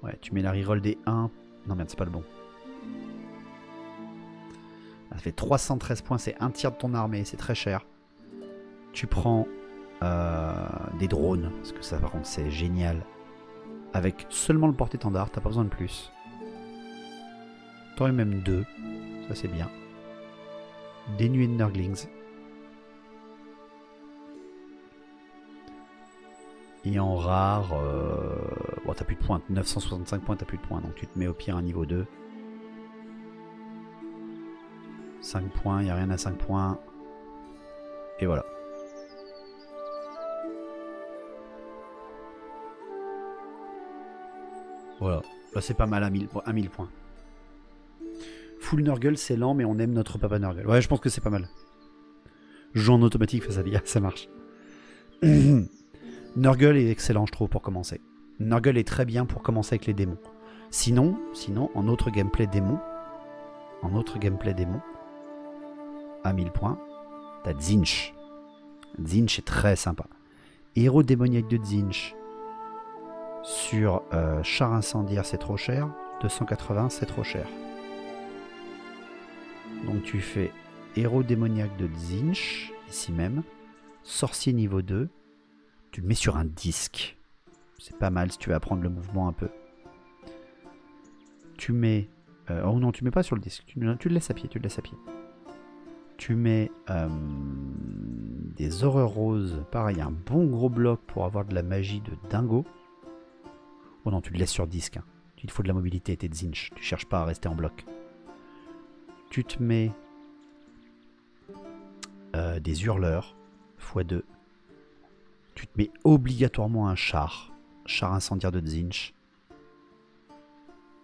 Ouais, tu mets la reroll des 1. Non, merde, c'est pas le bon. Ça fait 313 points, c'est un tiers de ton armée, c'est très cher. Tu prends des drones, parce que ça, par contre, c'est génial. Avec seulement le porte-étendard, t'as pas besoin de plus. T'en as même 2, ça c'est bien. Des nuées de Nurglings. Et en rare, bon, t'as plus de points, 965 points, t'as plus de points, donc tu te mets au pire un niveau 2. 5 points, il n'y a rien à 5 points. Et voilà. Voilà, là c'est pas mal à 1000 points. Full Nurgle c'est lent mais on aime notre papa Nurgle. Ouais, je pense que c'est pas mal. Joue en automatique face à l'IA, ça marche. Nurgle est excellent je trouve pour commencer. Nurgle est très bien pour commencer avec les démons. Sinon, en autre gameplay démon, à 1000 points, t'as Tzeentch. Tzeentch est très sympa. Héros démoniaque de Tzeentch. Sur char incendiaire c'est trop cher, 280 c'est trop cher. Donc tu fais héros démoniaque de Tzeentch, ici même, sorcier niveau 2, tu le mets sur un disque. C'est pas mal si tu veux apprendre le mouvement un peu. Tu mets... oh non, tu mets pas sur le disque, tu le laisses à pied, Tu mets des horreurs roses, pareil, un bon gros bloc pour avoir de la magie de dingo. Oh non, tu le laisses sur disque. Hein. Il te faut de la mobilité, t'es Tzeentch. Tu cherches pas à rester en bloc. Tu te mets des hurleurs, x2. Tu te mets obligatoirement un char incendiaire de Tzeentch.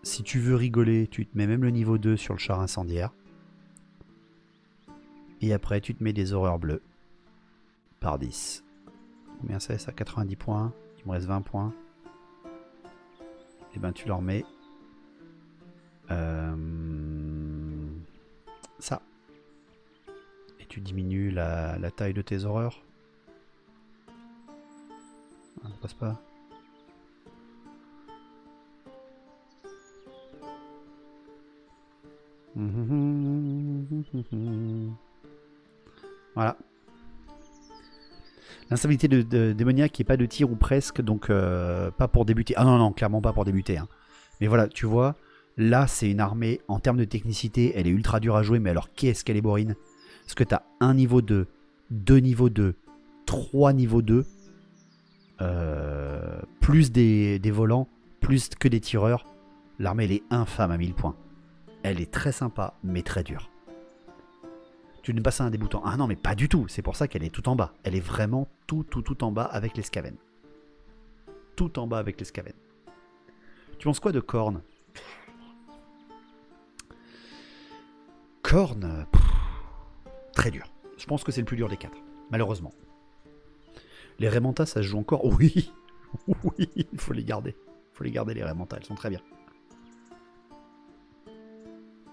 Si tu veux rigoler, tu te mets même le niveau 2 sur le char incendiaire. Et après, tu te mets des horreurs bleues. Par 10. Combien c'est ça? 90 points. Il me reste 20 points. Et ben tu leur mets ça. Et tu diminues la taille de tes horreurs. Ah, ça passe pas. Voilà. L'instabilité de démoniaque n'est pas de tir ou presque, donc pas pour débuter. Ah non, non, clairement pas pour débuter. Hein. Mais voilà, tu vois, là c'est une armée, en termes de technicité, elle est ultra dure à jouer, mais alors qu'est-ce qu'elle est bourrine. Parce que t'as un niveau 2, deux niveaux 2, 3 niveaux 2, plus des volants, plus que des tireurs. L'armée elle est infâme à 1000 points. Elle est très sympa, mais très dure. Tu ne passes à un débutant. Ah non, mais pas du tout. C'est pour ça qu'elle est tout en bas. Elle est vraiment tout en bas avec les Skaven. Tout en bas avec les Skaven. Tu penses quoi de Khorne? Khorne, très dur. Je pense que c'est le plus dur des 4, malheureusement. Les Raymentas, ça se joue encore. Oui, oui, il faut les garder. Il faut les garder, les Raymentas, elles sont très bien.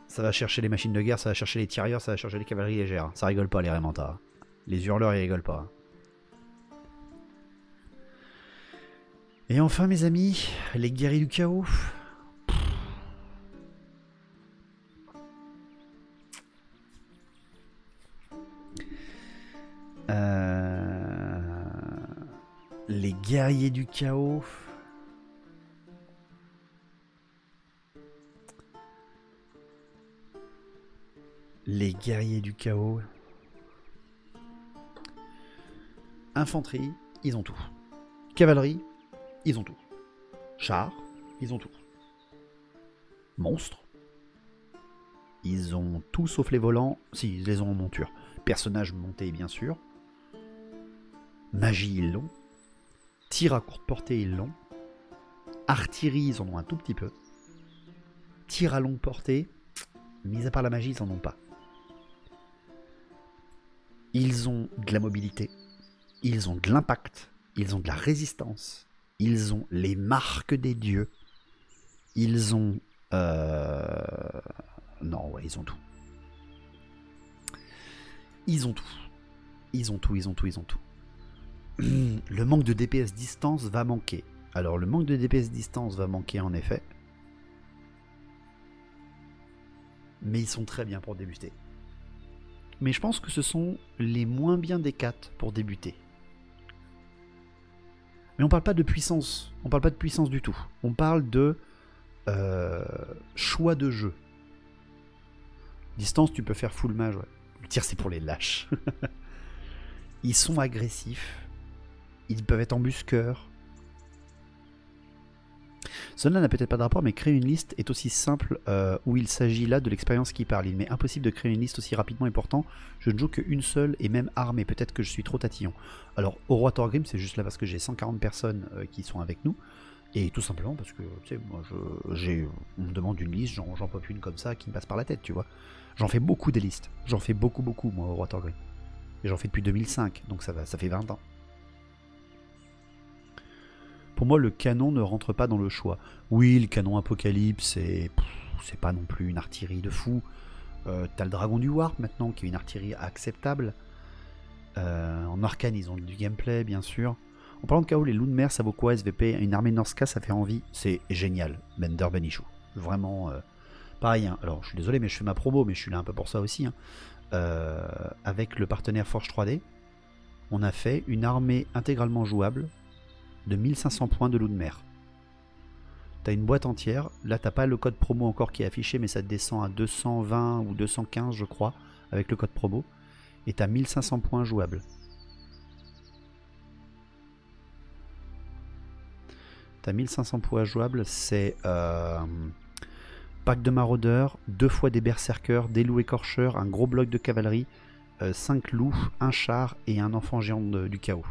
Ça va chercher les machines de guerre, ça va chercher les tirailleurs, ça va chercher les cavaleries légères. Ça rigole pas, les Raymentas. Les hurleurs, ils rigolent pas. Et enfin, mes amis, les guerriers du chaos. Les guerriers du chaos. Les guerriers du chaos. Infanterie, ils ont tout. Cavalerie, ils ont tout. Chars, ils ont tout. Monstres, ils ont tout sauf les volants. Si, ils les ont en monture. Personnages montés, bien sûr. Magie, ils l'ont. Tir à courte portée, ils l'ont. Artillerie, ils en ont un tout petit peu. Tir à longue portée, mis à part la magie, ils en ont pas. Ils ont de la mobilité. Ils ont de l'impact. Ils ont de la résistance. Ils ont les marques des dieux. Ils ont... Non, ouais, ils ont tout. Ils ont tout. Ils ont tout, ils ont tout, ils ont tout. Le manque de DPS distance va manquer. Alors, le manque de DPS distance va manquer en effet. Mais ils sont très bien pour débuter. Mais je pense que ce sont les moins bien des 4 pour débuter. Mais on parle pas de puissance. On parle pas de puissance du tout. On parle de choix de jeu. Distance, tu peux faire full mage. Ouais. Le tir, c'est pour les lâches. Ils sont agressifs. Ils peuvent être embusqueurs. Cela n'a peut-être pas de rapport, mais créer une liste est aussi simple où il s'agit là de l'expérience qui parle. Il m'est impossible de créer une liste aussi rapidement et pourtant, je ne joue qu'une seule et même armée. Peut-être que je suis trop tatillon. Alors, au Roi Thorgrim, c'est juste là parce que j'ai 140 personnes qui sont avec nous. Et tout simplement parce que, tu sais, moi, on me demande une liste, j'en pop une comme ça qui me passe par la tête, tu vois. J'en fais beaucoup des listes. J'en fais beaucoup, moi, au Roi Thorgrim. Et j'en fais depuis 2005, donc ça fait 20 ans. Pour moi, le canon ne rentre pas dans le choix. Oui, le canon Apocalypse, c'est pas non plus une artillerie de fou. T'as le dragon du Warp maintenant, qui est une artillerie acceptable. En arcane, ils ont du gameplay, bien sûr. En parlant de chaos, les loups de mer, ça vaut quoi SVP? Une armée Norska, ça fait envie. C'est génial, Bender Benichou. Vraiment, pareil. Hein. Alors, je suis désolé, mais je fais ma promo, mais je suis là un peu pour ça aussi. Hein. Avec le partenaire Forge 3D, on a fait une armée intégralement jouable de 1500 points de loup de mer. T'as une boîte entière, là t'as pas le code promo encore qui est affiché, mais ça te descend à 220 ou 215 je crois, avec le code promo, et t'as 1500 points jouables. T'as 1500 points jouables, c'est pack de maraudeurs, 2 fois des berserkers, des loups écorcheurs, un gros bloc de cavalerie, 5 loups, un char et un enfant géant du chaos.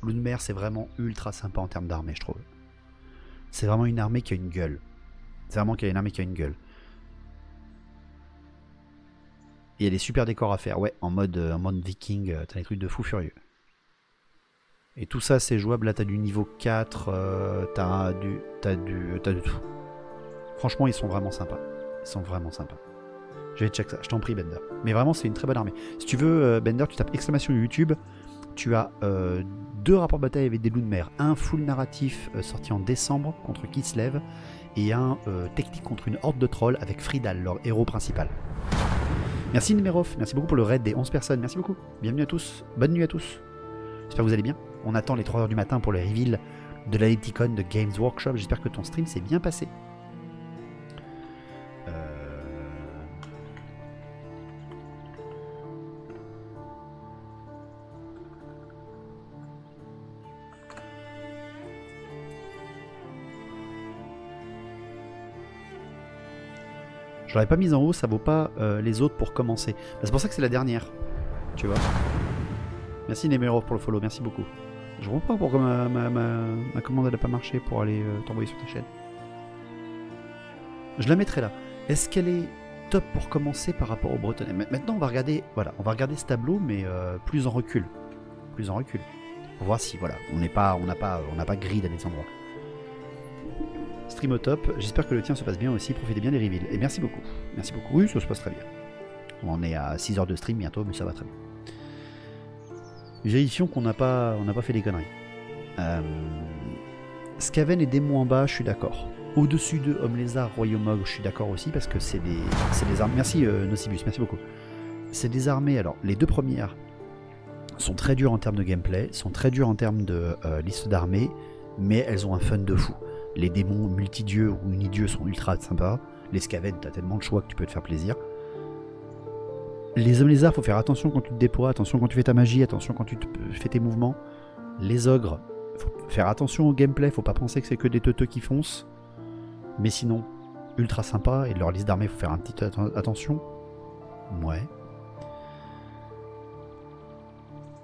Loup de mer, c'est vraiment ultra sympa en termes d'armée, je trouve. C'est vraiment une armée qui a une gueule. C'est vraiment une armée qui a une gueule. Et il y a des super décors à faire. Ouais, en mode viking, t'as des trucs de fou furieux. Et tout ça, c'est jouable. Là, t'as du niveau 4, t'as de tout. Franchement, ils sont vraiment sympas. Ils sont vraiment sympas. Je vais check ça, je t'en prie Bender. Mais vraiment c'est une très bonne armée. Si tu veux Bender, tu tapes exclamation YouTube, tu as 2 rapports de bataille avec des loups de mer. Un full narratif sorti en décembre contre Kislev et un technique contre une horde de trolls avec Fridal, leur héros principal. Merci Nemerov, merci beaucoup pour le raid des 11 personnes, merci beaucoup. Bienvenue à tous, bonne nuit à tous. J'espère que vous allez bien. On attend les 3h du matin pour le reveal de la Leticon de Games Workshop. J'espère que ton stream s'est bien passé. Je l'aurais pas mise en haut, ça vaut pas les autres pour commencer. Bah, c'est pour ça que c'est la dernière. Tu vois. Merci Nemerov pour le follow, merci beaucoup. Je comprends pas pourquoi ma commande elle a pas marché pour aller t'envoyer sur ta chaîne. Je la mettrai là. Est-ce qu'elle est top pour commencer par rapport au bretonnais? Maintenant on va regarder, voilà, on va regarder ce tableau mais plus en recul. Plus en recul. Pour voir si voilà, on n'a pas grid à des endroits. Stream au top, j'espère que le tien se passe bien aussi, profitez bien des reveals. Et merci beaucoup. Merci beaucoup. Oui, ça se passe très bien. On est à 6 heures de stream bientôt, mais ça va très bien. Vérifions qu'on n'a pas fait des conneries. Skaven et démons en bas, je suis d'accord. Au-dessus de Homme Lézard, Royaume Ogre, je suis d'accord aussi parce que c'est des armes. Merci Nocibus, merci beaucoup. C'est des armées, alors les 2 premières sont très dures en termes de gameplay, sont très dures en termes de liste d'armées, mais elles ont un fun de fou. Les démons multidieux ou unidieux sont ultra sympas. Les Skaven, t'as tellement de choix que tu peux te faire plaisir. Les hommes lézards, faut faire attention quand tu te déploies, attention quand tu fais ta magie, attention quand tu fais tes mouvements. Les ogres, faut faire attention au gameplay, faut pas penser que c'est que des teuteux qui foncent. Mais sinon, ultra sympa, et leur liste d'armées, faut faire un petit attention. Ouais.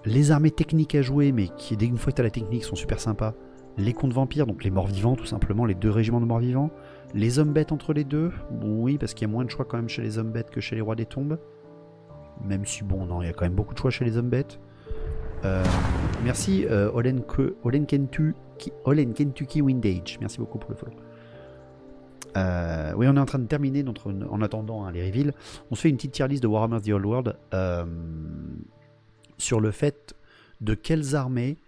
Les armées techniques à jouer, mais qui, dès une fois que tu as la technique, sont super sympas. Les contes vampires, donc les morts vivants, tout simplement, les 2 régiments de morts vivants. Les hommes bêtes entre les deux, oui, parce qu'il y a moins de choix quand même chez les hommes bêtes que chez les rois des tombes. Même si, bon, non, il y a quand même beaucoup de choix chez les hommes bêtes. Merci Olen Kentucky Windage, merci beaucoup pour le follow. Oui, on est en train de terminer en attendant les reveals. On se fait une petite tier list de Warhammer The Old World sur le fait de quelles armées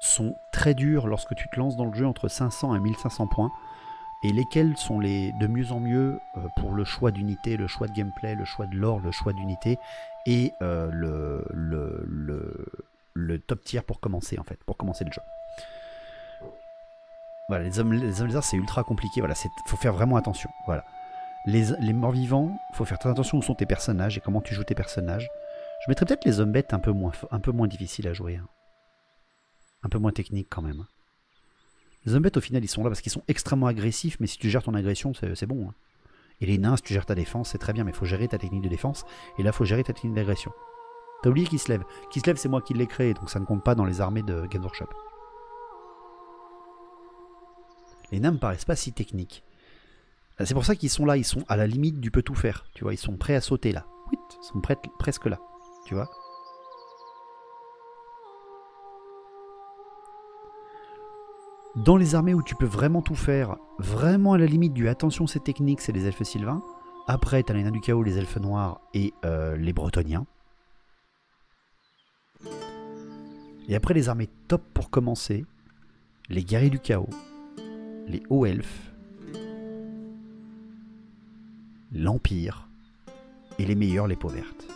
sont très dures lorsque tu te lances dans le jeu entre 500 et 1500 points et lesquelles sont les de mieux en mieux pour le choix d'unité, le choix de gameplay, le choix de lore, le choix d'unité et le top tier pour commencer en fait, pour commencer le jeu. Voilà, les hommes lézards c'est ultra compliqué, voilà, faut faire vraiment attention. Voilà. Les morts vivants, faut faire très attention où sont tes personnages et comment tu joues tes personnages. Je mettrais peut-être les hommes bêtes un peu moins difficiles à jouer. Hein. Un peu moins techniques quand même. Les hommes bêtes au final ils sont là parce qu'ils sont extrêmement agressifs, mais si tu gères ton agression c'est bon. Hein. Et les nains, si tu gères ta défense, c'est très bien, mais il faut gérer ta technique de défense, et là il faut gérer ta technique d'agression. T'as oublié Kislev. Kislev c'est moi qui l'ai créé, donc ça ne compte pas dans les armées de Games Workshop. Les nains me paraissent pas si techniques. C'est pour ça qu'ils sont là, ils sont à la limite du peut tout faire, tu vois, ils sont prêts à sauter là. Oui, ils sont presque là, tu vois. Dans les armées où tu peux vraiment tout faire, vraiment à la limite du attention c'est technique, c'est les elfes sylvains. Après t'as les nains du chaos, les elfes noirs et les bretonniens. Et après les armées top pour commencer, les guerriers du chaos, les hauts elfes, l'Empire, et les meilleurs, les peaux vertes.